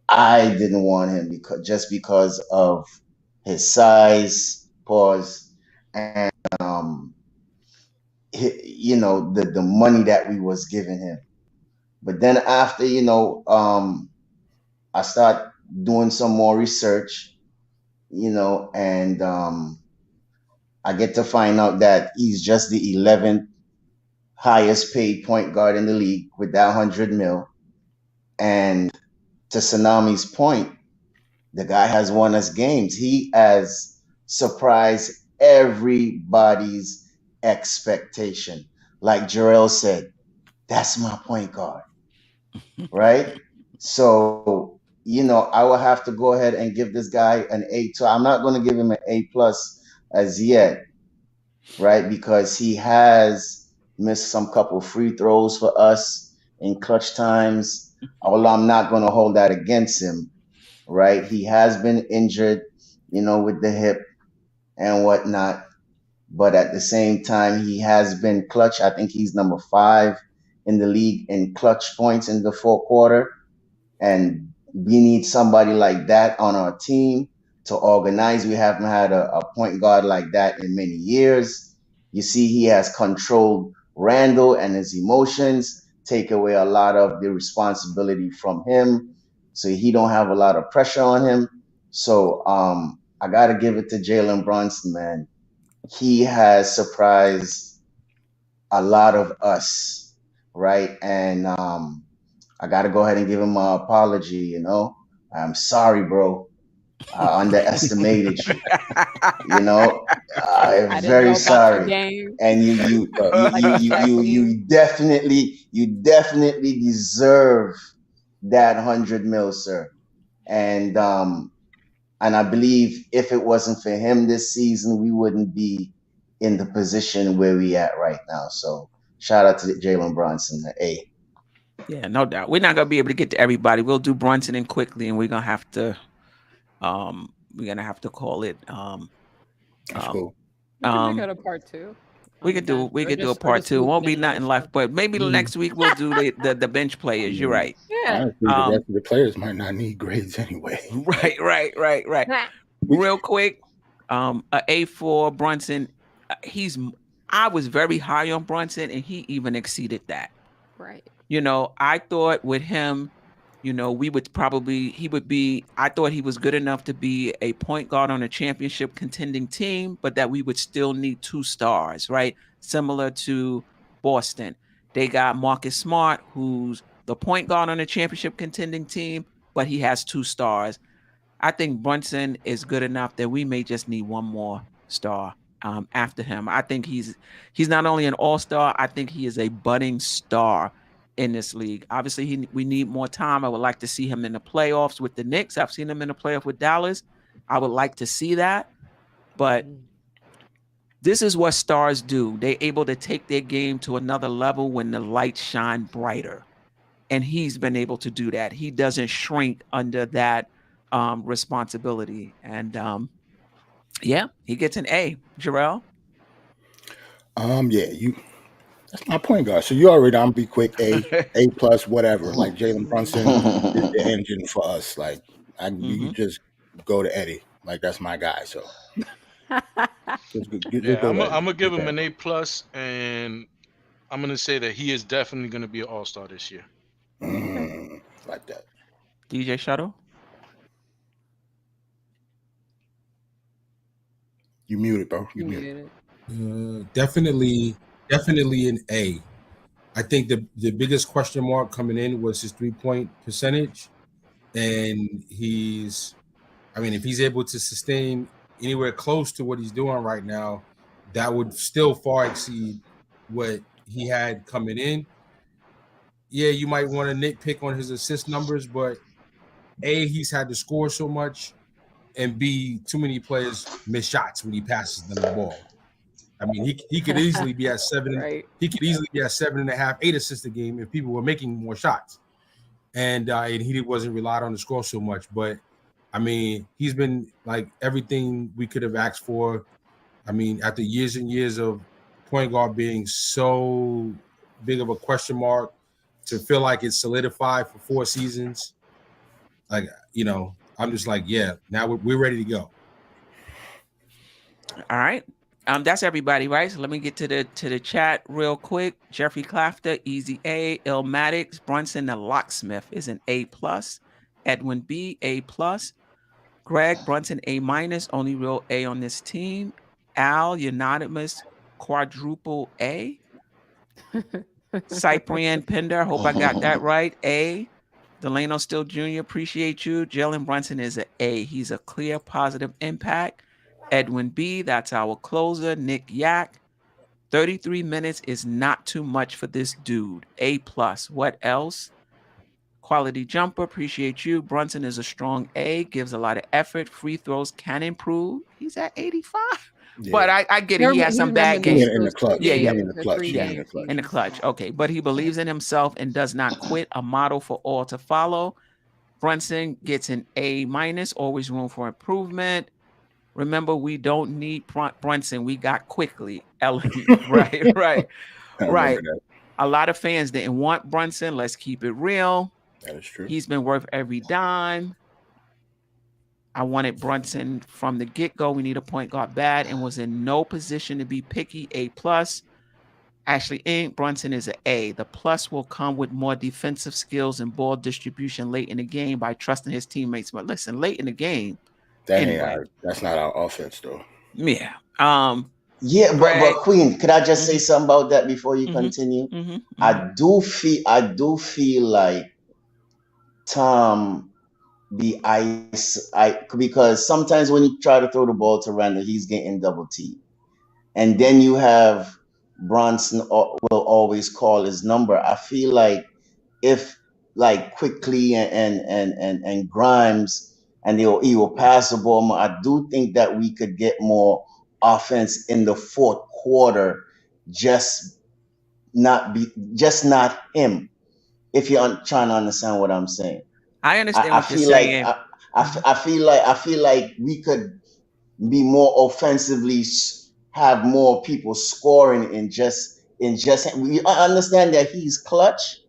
I didn't want him because of his size, and you know, the money that we was giving him. But then after, you know, I start doing some more research, you know, and I get to find out that he's just the 11th highest paid point guard in the league with that 100 mil. And to Tsunami's point, the guy has won us games. He has surprised everybody's expectation. Like Jarrell said, that's my point guard, right? So, you know, I will have to go ahead and give this guy an A+. I'm not going to give him an A+ as yet, right? Because he has missed some couple free throws for us in clutch times. Although I'm not going to hold that against him, right? He has been injured, you know, with the hip and whatnot. But at the same time, he has been clutch. I think he's number 5 in the league in clutch points in the fourth quarter. And we need somebody like that on our team to organize. We haven't had a point guard like that in many years. You see, he has controlled Randle and his emotions, take away a lot of the responsibility from him. So he don't have a lot of pressure on him. So I got to give it to Jalen Brunson, man. He has surprised a lot of us, right? And I got to go ahead and give him an apology, you know. I'm sorry, bro. I underestimated you. You know, I'm very sorry. And you definitely deserve that 100 mil, sir. And I believe if it wasn't for him this season, we wouldn't be in the position where we at right now. So shout out to Jalen Brunson, the A. Yeah, no doubt. We're not gonna be able to get to everybody. We'll do Brunson and Quickley, and we're gonna have to call it That's cool. We can make it a part 2. We could do a part 2. Won't be nothing left, but maybe next week we'll do the bench players. You're right. Yeah. Honestly, the rest of the players might not need grades anyway. Right. Real quick, a A for Brunson. I was very high on Brunson, and he even exceeded that. Right. You know, I thought with him, you know, I thought he was good enough to be a point guard on a championship contending team, but that we would still need 2 stars, right? Similar to Boston. They got Marcus Smart, who's the point guard on a championship contending team, but he has 2 stars. I think Brunson is good enough that we may just need 1 more star after him. I think he's not only an all-star, I think he is a budding star in this league. Obviously, we need more time. I would like to see him in the playoffs with the Knicks. I've seen him in the playoff with Dallas. I would like to see that. But this is what stars do. They're able to take their game to another level when the lights shine brighter. And he's been able to do that. He doesn't shrink under that responsibility. And yeah, he gets an A. Jarrell? That's my point guard. So you already, I'm be quick, A plus, whatever. Like Jalen Brunson is the engine for us. Like you just go to Eddie. Like that's my guy. So I'm gonna give him an A plus, and I'm gonna say that he is definitely gonna be an all-star this year. Like that. DJ Shuttle? You muted, bro. You muted. Definitely an A. I think the biggest question mark coming in was his 3-point percentage. And if he's able to sustain anywhere close to what he's doing right now, that would still far exceed what he had coming in. Yeah, you might want to nitpick on his assist numbers, but A, he's had to score so much, and B, too many players miss shots when he passes them the ball. I mean, he could easily be at 7. Right. He could easily be at 7.5, 8 assists a game if people were making more shots, and he wasn't relied on to score so much. But I mean, he's been like everything we could have asked for. I mean, after years and years of point guard being so big of a question mark, to feel like it's solidified for 4 seasons, like, you know, I'm just like, yeah, now we're ready to go. All right. That's everybody, right? So let me get to the chat real quick. Jeffrey Clafter, Easy A. Ilmatics, Brunson the Locksmith is an A+. Edwin B, A+. Greg Brunson, A-, only real A on this team. Al, unanimous, quadruple A. Cyprian Pender, hope I got that right. A. Delano Still Jr., appreciate you. Jalen Brunson is an A. He's a clear positive impact. Edwin B., that's our closer. Nick Yak, 33 minutes is not too much for this dude. A+. What else? Quality jumper, appreciate you. Brunson is a strong A, gives a lot of effort. Free throws can improve. He's at 85. Yeah. But I get it. He has some bad games. In the clutch. Yeah. In the clutch. In the clutch. Okay. But he believes in himself and does not quit. A model for all to follow. Brunson gets an A-, always room for improvement. Remember, we don't need Brunson. We got Quickley. Right. A lot of fans didn't want Brunson. Let's keep it real. That is true. He's been worth every dime. I wanted Brunson from the get-go. We need a point guard bad and was in no position to be picky. A+. Ashley Inc. Brunson is an A. The plus will come with more defensive skills and ball distribution late in the game by trusting his teammates. But listen, late in the game, That's not our offense, though. Yeah. Yeah, Greg. but Queen, could I just say something about that before you continue? I do feel like Tom because sometimes when you try to throw the ball to Randall, he's getting double teamed. And then you have Bronson will always call his number. I feel like if like Quickley and Grimes and he will pass the ball more, I do think that we could get more offense in the fourth quarter, just not him. If you're trying to understand what I'm saying. I understand what you're saying. I feel like we could be more offensively, have more people scoring in just. We understand that he's clutch.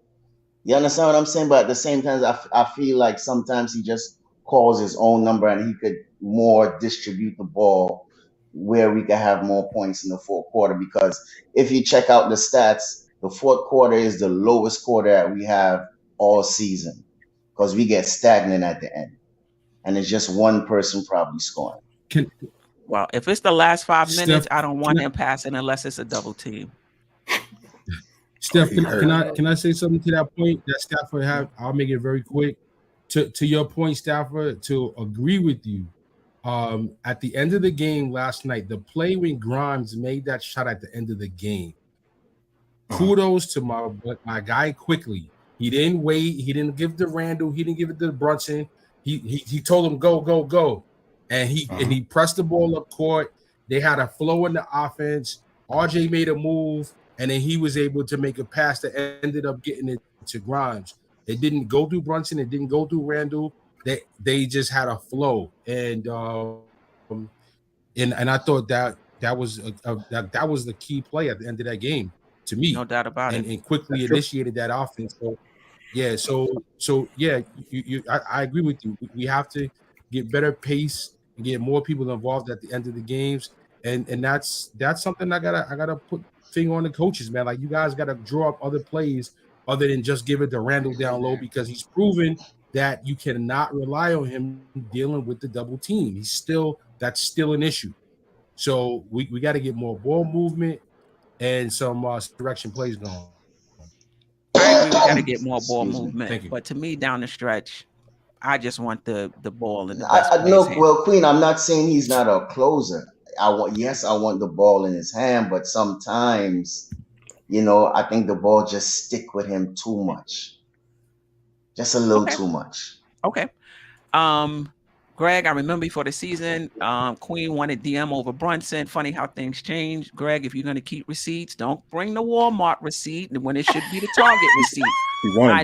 You understand what I'm saying? But at the same time, I feel like sometimes he just calls his own number and he could more distribute the ball where we could have more points in the fourth quarter. Because if you check out the stats, the fourth quarter is the lowest quarter that we have all season because we get stagnant at the end. And it's just one person probably scoring. Well, if it's the last 5 minutes, I don't want him passing unless it's a double team. Steph, can I say something to that point that Stafford have? I'll make it very quick. To your point, Stafford, to agree with you. At the end of the game last night, the play when Grimes made that shot at the end of the game, kudos to my guy Quickley. He didn't wait. He didn't give it to Randle. He didn't give it to Brunson. He told him go, and he pressed the ball up court. They had a flow in the offense. RJ made a move, and then he was able to make a pass that ended up getting it to Grimes. It didn't go through Brunson. It didn't go through Randle. They just had a flow, and I thought that was that was the key play at the end of that game to me. No doubt about it. And quickly initiated that offense. So yeah, I agree with you. We have to get better pace and get more people involved at the end of the games, and that's something I gotta put finger on the coaches, man. Like, you guys gotta draw up other plays other than just give it to Randle down low, because he's proven that you cannot rely on him dealing with the double team. That's still an issue. So we got to get more ball movement and some direction plays going. I agree. We got to get more ball movement. But to me, down the stretch, I just want the ball in the best place. Well, Queen, I'm not saying he's not a closer. I want the ball in his hand, but sometimes, I think the ball just stick with him too much. Just a little too much. Okay. Greg, I remember before the season, Queen wanted DM over Brunson. Funny how things change. Greg, if you're going to keep receipts, don't bring the Walmart receipt when it should be the Target receipt. I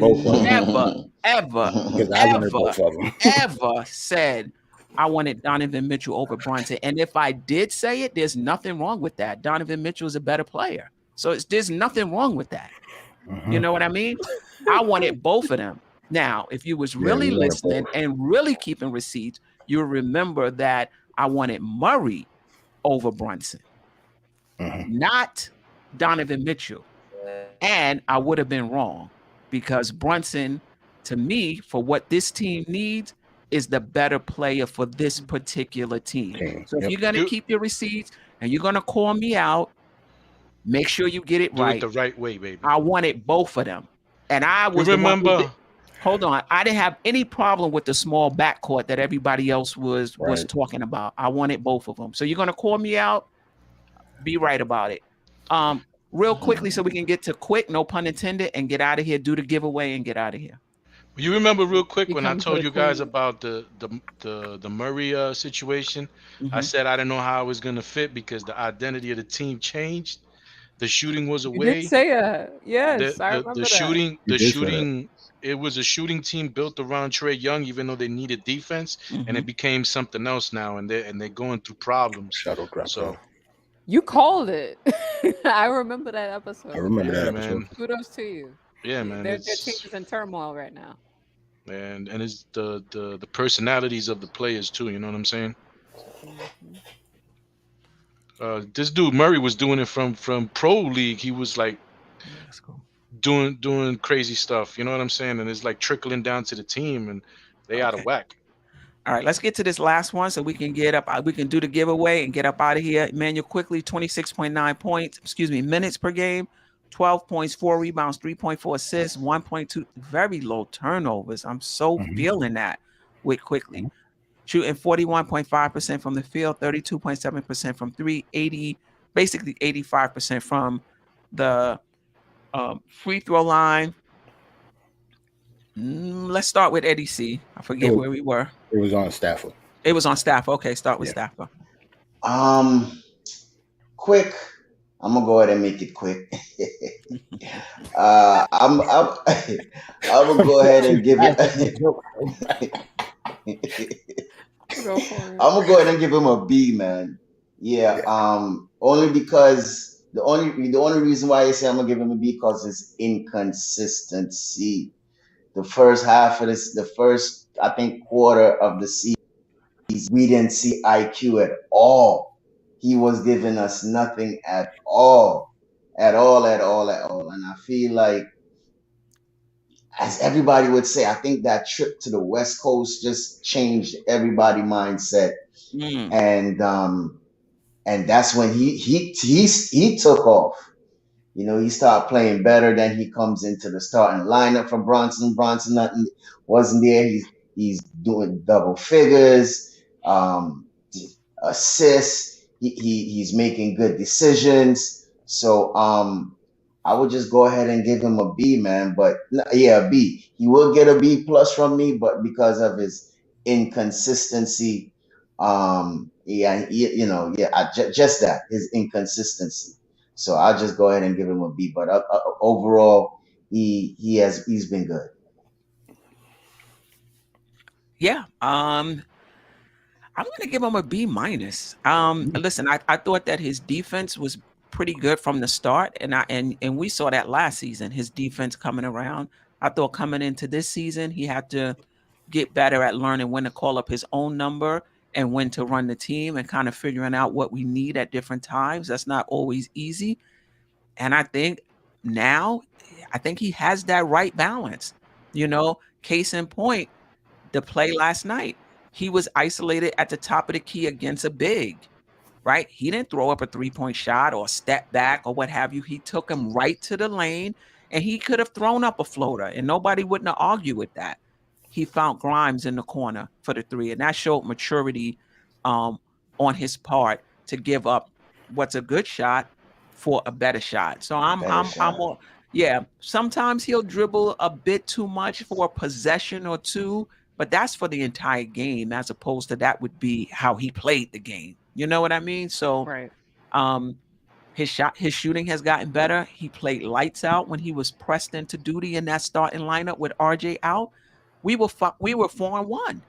never said I wanted Donovan Mitchell over Brunson. And if I did say it, there's nothing wrong with that. Donovan Mitchell is a better player. So there's nothing wrong with that. You know what I mean? I wanted both of them. Now, if you was really listening and really keeping receipts, you'll remember that I wanted Murray over Brunson, not Donovan Mitchell. And I would have been wrong, because Brunson, to me, for what this team needs, is the better player for this particular team. So if you're going to keep your receipts and you're going to call me out, make sure you get it right. Do it the right way, baby. I wanted both of them. And I was hold on. I didn't have any problem with the small backcourt that everybody else was talking about. I wanted both of them. So you're going to call me out, be right about it. Real quickly, so we can get to quick, no pun intended, and get out of here, do the giveaway and get out of here. You remember real quick when I told you guys about the Murray situation? I said I didn't know how it was going to fit because the identity of the team changed. The shooting was away. You did say that. Yes, I remember the shooting. It was a shooting team built around Trae Young, even though they needed defense, and it became something else now, and they're going through problems. So you called it. I remember that episode. I remember that man. episode. Kudos to you. Yeah, man. Their team is in turmoil right now. And it's the personalities of the players too. You know what I'm saying? This dude Murray was doing it from pro league. He was like doing crazy stuff. You know what I'm saying? And it's like trickling down to the team, and they out of whack. All right, let's get to this last one so we can get up. We can do the giveaway and get up out of here. Immanuel Quickley, 26.9 points, minutes per game, 12 points, 4 rebounds, 3.4 assists, 1.2, very low turnovers. I'm so feeling that with Quickley. Shooting 41.5% from the field, 32.7% from three, basically 85% from the free throw line. Let's start with Eddie C. I forget where we were. It was on Stafford. It was on Stafford. Okay, start with Stafford. Quick. I'm gonna go ahead and make it quick. I'm gonna go ahead and give it. I'm gonna go ahead and give him a B, man. Yeah. Only because the only reason why I say I'm gonna give him a B because it's inconsistency. The first half of the first I think quarter of the season, we didn't see IQ at all. He was giving us nothing at all. And I feel like, as everybody would say, I think that trip to the West Coast just changed everybody's mindset. And that's when he took off. You know, he started playing better. Then he comes into the starting lineup for Brunson. Brunson wasn't there. He's doing double figures, assists. He's making good decisions. So I would just go ahead and give him a B, man. But yeah, a B. He will get a B plus from me, but because of his inconsistency, just that, his inconsistency. So I'll just go ahead and give him a B. But overall, he's been good. Yeah. I'm gonna give him a B minus. Listen, I thought that his defense was pretty good from the start, and we saw that last season. His defense coming around. I thought coming into this season, he had to get better at learning when to call up his own number and when to run the team and kind of figuring out what we need at different times. That's not always easy. And I think now, he has that right balance. You know, case in point, the play last night, he was isolated at the top of the key against a big, right? He didn't throw up a 3-point shot or step back or what have you. He took him right to the lane, and he could have thrown up a floater, and nobody wouldn't have argued with that. He found Grimes in the corner for the three, and that showed maturity on his part to give up what's a good shot for a better shot. So I'm more, yeah. Sometimes he'll dribble a bit too much for a possession or two, but that's for the entire game, as opposed to that would be how he played the game. You know what I mean? So right. His shooting has gotten better. He played lights out when he was pressed into duty in that starting lineup with RJ out. We were 4-1.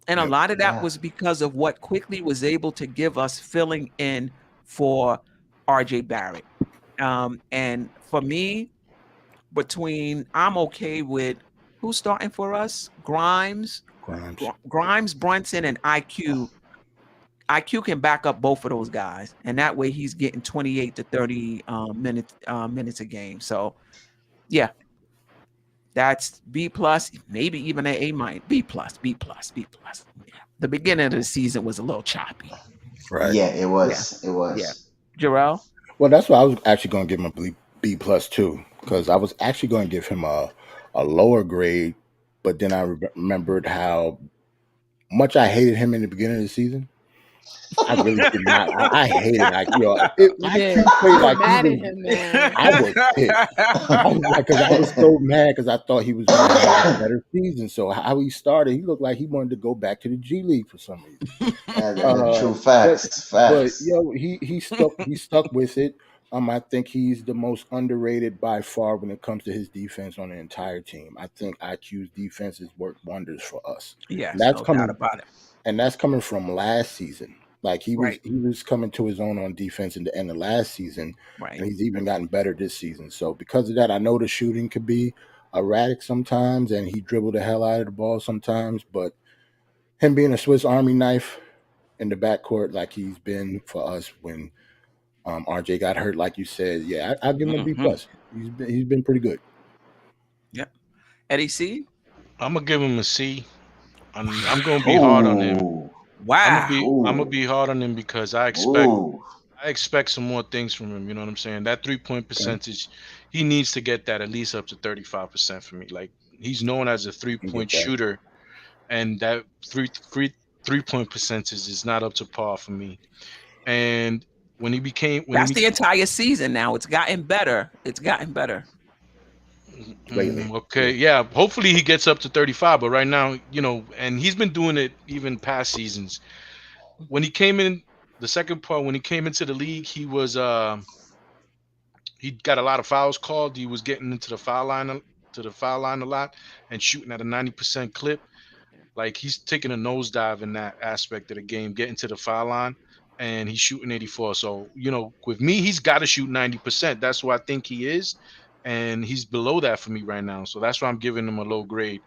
And a lot of that was because of what Quickley was able to give us filling in for RJ Barrett. And for me, I'm okay with who's starting for us? Grimes, Brunson, and IQ. IQ can back up both of those guys, and that way he's getting 28 to 30 minutes a game. So, yeah, that's B plus, maybe even an A minus. B plus. Yeah. The beginning of the season was a little choppy. Right. Yeah, it was. Yeah. It was. Yeah. Jarrell? Well, that's why I was actually going to give him a B plus too, because I was actually going to give him a lower grade, but then I remembered how much I hated him in the beginning of the season. I really did not. I hated IQ. IQ played like mad at him, man. I was pissed. I was so mad because I thought he was going to have a better season. So how he started, he looked like he wanted to go back to the G League for some reason. True facts. But he stuck with it. I think he's the most underrated by far when it comes to his defense on the entire team. I think IQ's defense has worked wonders for us. Yes, that's no coming doubt about it. And that's coming from last season. Like he was coming to his own on defense in the end of last season, and he's even gotten better this season. So because of that, I know the shooting could be erratic sometimes, and he dribbled the hell out of the ball sometimes. But him being a Swiss Army knife in the backcourt, like he's been for us when RJ got hurt, like you said, I'll give him a B plus. He's been pretty good. Yep. Eddie C? I'm gonna give him a C. I'm gonna be hard on him. Wow. I'm gonna be hard on him because I expect some more things from him. You know what I'm saying? That 3-point percentage, he needs to get that at least up to 35% for me. Like, he's known as a 3-point shooter, and that three-point percentage is not up to par for me. And that's the entire season now. It's gotten better. Okay, yeah. Hopefully he gets up to 35, but right now, and he's been doing it even past seasons. When he came in the second part, when he came into the league, he got a lot of fouls called. He was getting into the foul line a lot and shooting at a 90% clip. Like, he's taking a nosedive in that aspect of the game, getting to the foul line, and he's shooting 84. So, with me, he's got to shoot 90%. That's what I think he is. And he's below that for me right now. So that's why I'm giving him a low grade.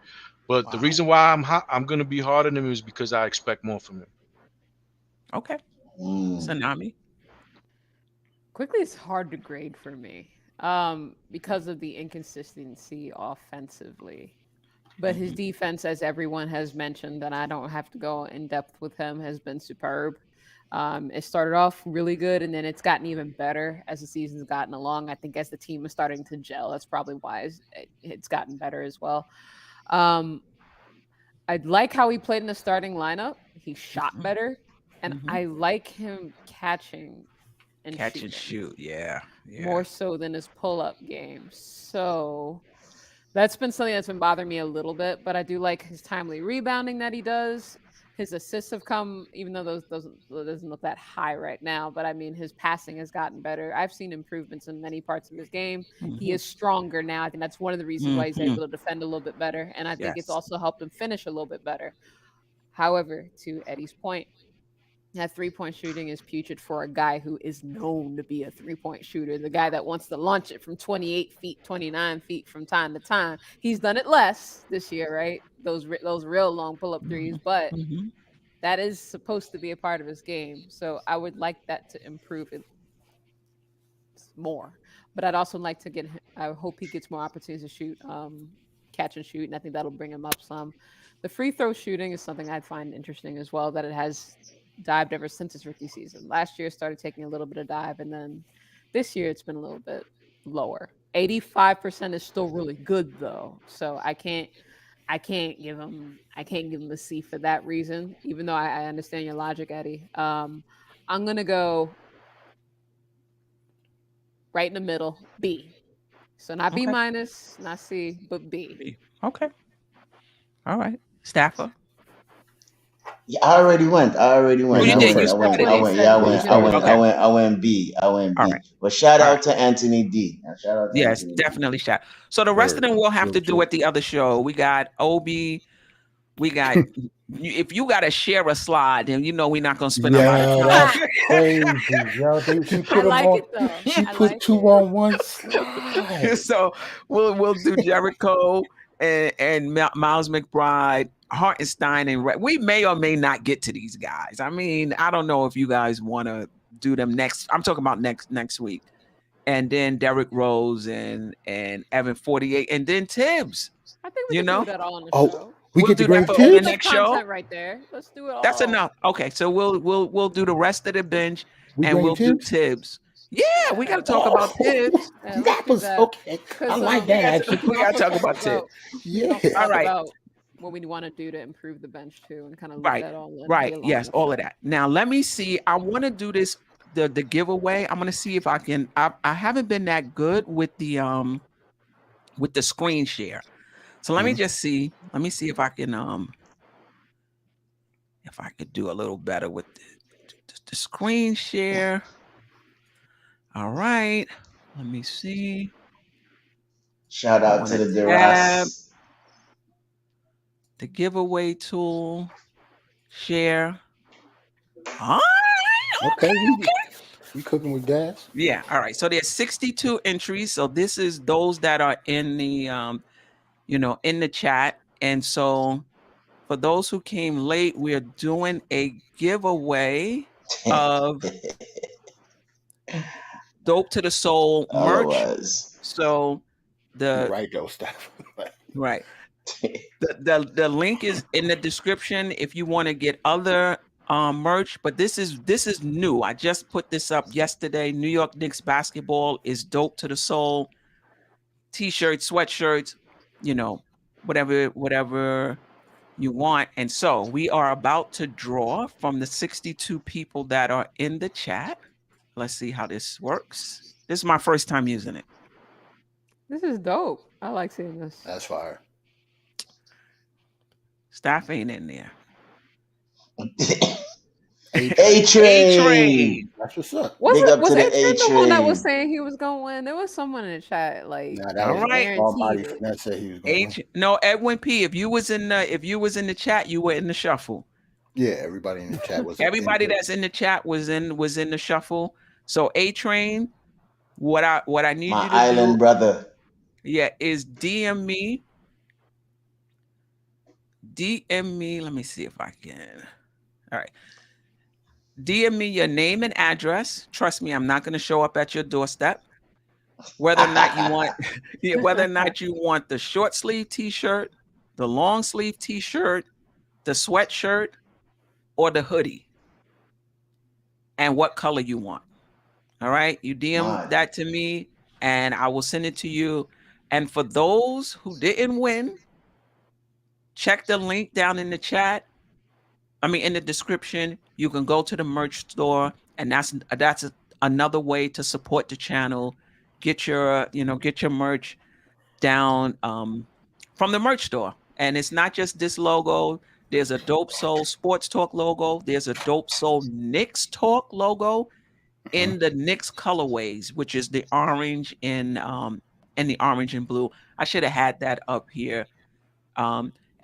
But the reason why I'm going to be hard on him is because I expect more from him. Okay. Tsunami. Quickley is hard to grade for me because of the inconsistency offensively. But his defense, as everyone has mentioned, and I don't have to go in depth with him, has been superb. It started off really good, and then it's gotten even better as the season's gotten along. I think as the team is starting to gel, that's probably why it's gotten better as well. I like how he played in the starting lineup. He shot better, and I like him catching and shoot. Yeah. More so than his pull-up game. So that's been something that's been bothering me a little bit, but I do like his timely rebounding that he does. His assists have come, even though those doesn't look that high right now. But I mean, his passing has gotten better. I've seen improvements in many parts of his game. He is stronger now. I think that's one of the reasons why he's able to defend a little bit better. And I think it's also helped him finish a little bit better. However, to Eddie's point, that 3-point shooting is putrid for a guy who is known to be a 3-point shooter. The guy that wants to launch it from 28 feet, 29 feet from time to time. He's done it less this year, right? Those real long pull-up threes, but that is supposed to be a part of his game. So I would like that to improve it more. But I'd also like to I hope he gets more opportunities to shoot, catch and shoot, and I think that'll bring him up some. The free throw shooting is something I find interesting as well, that it has dived ever since his rookie season. Last year it started taking a little bit of dive, and then this year it's been a little bit lower. 85% is still really good though, so I can't give him a C for that reason, even though I understand your logic, Eddie. I'm gonna go right in the middle, B. So not B minus, not C, but B. Okay. All right. Staffer. Yeah, I already went. I went B. Right. But shout out to Anthony D. Yes, definitely shout. So the rest of them we'll have to do at the other show. We got Obi. We got if you got to share a slide, then we're not gonna spend a lot of time. That's crazy, yo. She put them on. She put two on one slide. So we'll do Jericho and Miles McBride, Hartenstein, and we may or may not get to these guys. I mean, I don't know if you guys want to do them next. I'm talking about next week, and then Derrick Rose and Evan 48, and then Tibbs. I think we can do that all on the show. We'll get to that for the next show right there. Let's do it all. That's enough. Okay, so we'll do the rest of the bench, and we'll do Tibbs. Yeah, we got to talk about Tibbs. That was okay. I like that. Actually, we got to talk about Tibbs. Yeah. All right. About what we want to do to improve the bench too, and kind of look at all. Right. Yes, all of that. Now let me see. I want to do this the giveaway. I'm gonna see if I can. I haven't been that good with the screen share. So let me just see. Let me see if I can do a little better with the screen share. All right. Let me see. Shout out to the Duras. The giveaway tool. Share. All right. Okay. You cooking with gas? Yeah. All right. So there's 62 entries. So this is those that are in the in the chat. And so for those who came late, we're doing a giveaway of Dope to the Soul merch. So You're right, though, stuff. Right. The link is in the description if you want to get other merch, but this is new. I just put this up yesterday. New York Knicks basketball is dope to the soul. T-shirts, sweatshirts, whatever you want. And so we are about to draw from the 62 people that are in the chat. Let's see how this works. This is my first time using it. This is dope. I like seeing this. That's fire. Staff ain't in there. A-Train. That's what's up. Was Big up to the A-Train the one that was A-Train. saying he was going to win? There was someone in the chat like Nah, that All was right. Almighty guaranteed. Finesse said he was going to. No, Edwin P. If you was in the chat, you were in the shuffle. Yeah, everybody in the chat was. Everybody that's in the chat was in the shuffle. So A-Train, what I need My you to island do, brother. yeah, is DM me. Let me see if I can. All right. DM me your name and address. Trust me, I'm not going to show up at your doorstep. Whether or not you want the short sleeve t-shirt, the long sleeve t-shirt, the sweatshirt, or the hoodie, and what color you want. All right, you DM that to me, and I will send it to you. And for those who didn't win, check the link down in the chat. In the description. You can go to the merch store, and that's another way to support the channel. Get your merch down from the merch store. And it's not just this logo. There's a Dope Soul Sports Talk logo. There's a Dope Soul Knicks Talk logo in the Knicks colorways, which is the orange and the orange and blue. I should have had that up here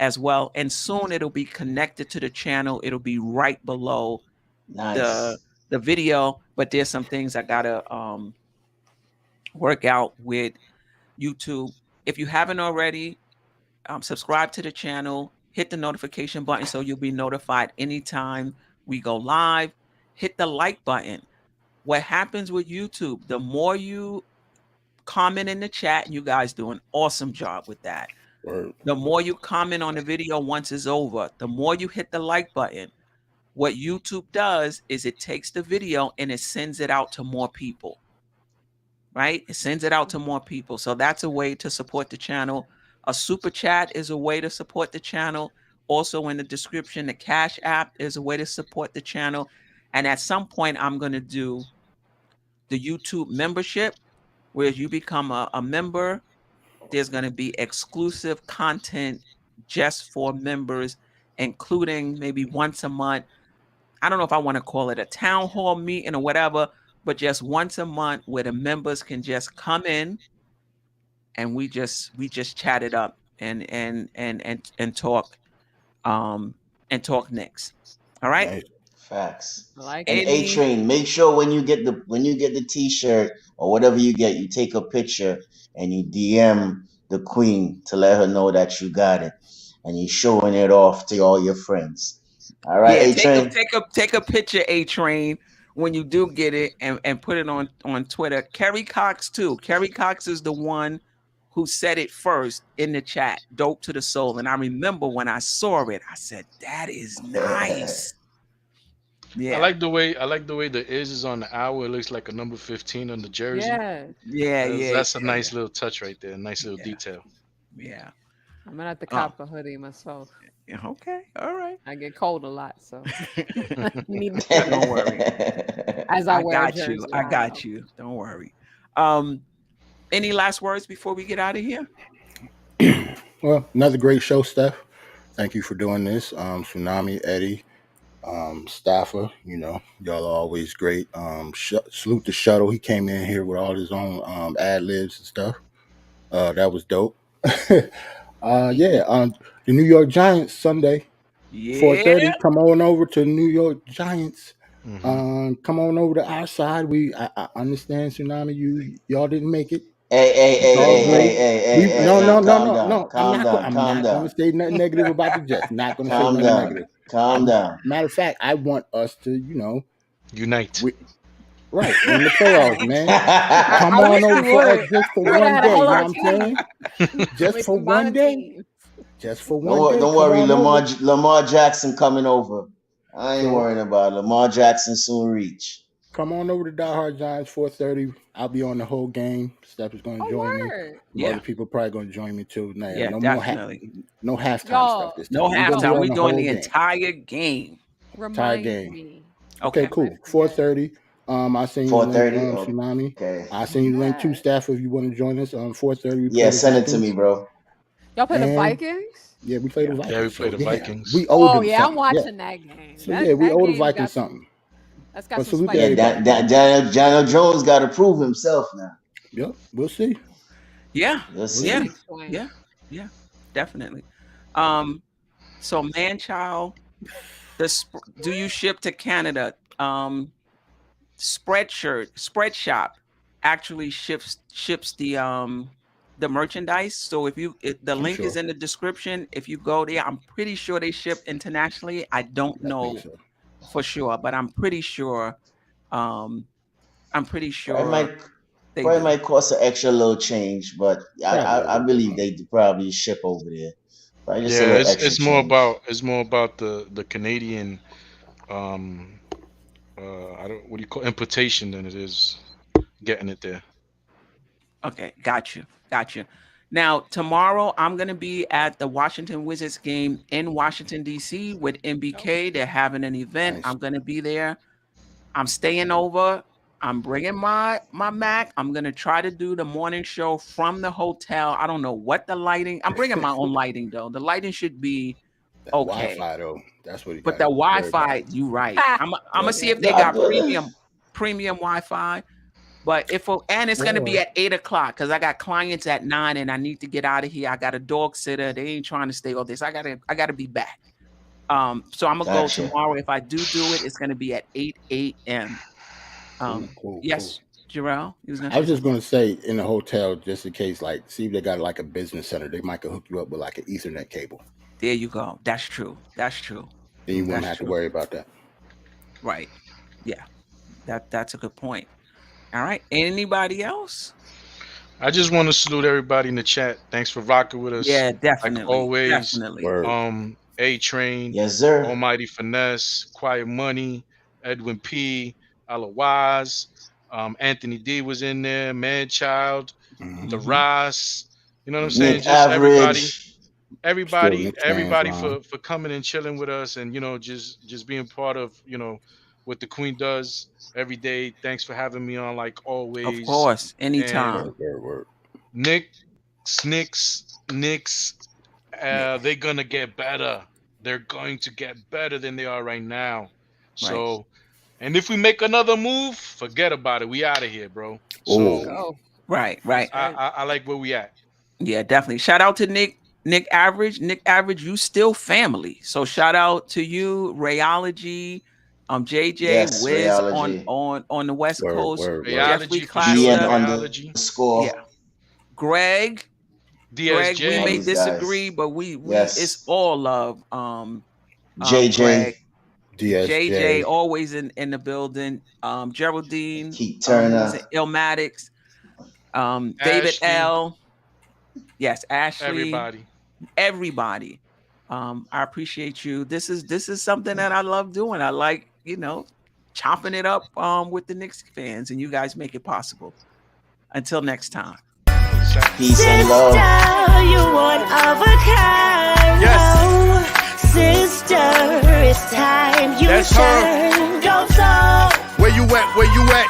as well. And soon it'll be connected to the channel. It'll be right below the video. But there's some things I gotta work out with YouTube. If you haven't already, subscribe to the channel, hit the notification button so you'll be notified anytime we go live. Hit the like button. What happens with YouTube, the more you comment in the chat, and you guys do an awesome job with that. Word. The more you comment on the video once it's over, the more you hit the like button. What YouTube does is it takes the video and it sends it out to more people. Right? It sends it out to more people. So that's a way to support the channel. A super chat is a way to support the channel. Also in the description, the Cash App is a way to support the channel. And at some point, I'm going to do the YouTube membership, where you become a member. There's going to be exclusive content just for members, including maybe once a month. I don't know if I want to call it a town hall meeting or whatever, but just once a month where the members can just come in and we just chat it up and talk Knicks. All right. Nice. Facts. Like And A-Train, make sure when you get the t-shirt or whatever you get, you take a picture and you DM the queen to let her know that you got it, and you're showing it off to all your friends. All right, A-Train. Take a picture, A-Train, when you do get it, and put it on Twitter. Kerry Cox too. Kerry Cox is the one who said it first in the chat. Dope to the soul. And I remember when I saw it, I said, "That is nice." Yeah, I like the way the is on the hour. It looks like a number 15 on the jersey. Yeah. That's a nice little touch right there. Nice little detail. Yeah. I'm gonna have to cop a hoodie myself. Okay. All right. I get cold a lot, so Don't worry. as I wear a got you. jersey. I got you. Don't worry. Any last words before we get out of here? Well, another great show, Steph. Thank you for doing this. Tsunami, Eddie, Staffer, y'all are always great. Salute the Shuttle. He came in here with all his own ad-libs and stuff. That was dope. The New York Giants Sunday, 4:30. Come on over to New York Giants. Come on over to our side. I understand, Tsunami. Y'all didn't make it. Hey, No. Calm down. I'm not going to say nothing negative about the Jets. Not going to say nothing negative. Calm down. Matter of fact, I want us to, unite. Right, in the playoffs, man. Come on over for us just for one day. You know what I'm saying? Just for one day. Just for one day. Don't worry, Lamar Jackson coming over. I ain't worrying about it. Lamar Jackson soon reach. Come on over to Die Hard Giants 4:30. I'll be on the whole game. Steph is going to join me. Some other people probably going to join me too. Nah, Yeah, no definitely. no halftime stuff this time. No halftime. We're doing the game. entire game. Entire game. Me. Okay, cool. 4:30. I seen you link Tsunami. Okay. I seen you link too, Steph, if you want to join us on 4:30. Yeah, send it to me, bro. Y'all play the Vikings? Yeah, we play the Vikings. Yeah, we play the Vikings. We owe them I'm watching that game. So we owe the Vikings something. That's got some salute spice. Daniel Jones got to prove himself now. Yep, we'll see. Yeah, We'll see. yeah, definitely. So man-child, do you ship to Canada? Spreadshop actually ships the merchandise. So if the link is in the description, if you go there, I'm pretty sure they ship internationally. I don't know for sure, but I'm pretty sure. It might cost an extra little change, but I believe they probably ship over there. It's more about the Canadian importation than it is getting it there. Okay, got you. Now tomorrow I'm gonna be at the Washington Wizards game in Washington D.C. with MBK. They're having an event. Nice. I'm gonna be there. I'm staying over. I'm bringing my Mac. I'm gonna try to do the morning show from the hotel. I don't know what the lighting. I'm bringing my own lighting though. The lighting should be okay. Wi-Fi though, that's what. But the Wi-Fi, you right. I'm gonna see if they got premium Wi-Fi. But it's gonna be at 8:00 because I got clients at 9 and I need to get out of here. I got a dog sitter. They ain't trying to stay all this. I gotta be back. So I'm gonna go tomorrow. If I do it, it's gonna be at 8 a.m. Cool. Jarrell, I was just gonna say in the hotel, just in case, like, see if they got like a business center, they might could hook you up with like an Ethernet cable. There you go. That's true. Then you wouldn't have to worry about that. Right. Yeah. That's a good point. All right. Anybody else? I just want to salute everybody in the chat. Thanks for rocking with us. Yeah, definitely. Like always. Definitely. A-Train. Yes, sir. Almighty Finesse. Quiet Money. Edwin P. Alawaz. Anthony D was in there. Manchild. The Ross. You know what I'm saying? Just everybody for coming and chilling with us and, just being part of, what the Queen does every day. Thanks for having me on, like always. Of course, anytime. Knicks, they're gonna get better. They're going to get better than they are right now. Right. So, and if we make another move, forget about it. We out of here, bro. So, right. I like where we at. Yeah, definitely. Shout out to Nick Average. Nick Average, you still family. So shout out to you, Rayology. JJ, Wiz on the West Coast, Jeffrey Classic, Greg, DSJ. We may disagree, but we it's all love. JJ, Greg, JJ, always in the building. Geraldine, Keith Turner, Illmatics, David L. Yes, Ashley. Everybody. I appreciate you. This is something that I love doing. I like, chopping it up with the Knicks fans, and you guys make it possible. Until next time. Peace and love. You one of a kind. Yes. Sister, it's time you shine. Dope Soul. Where you at?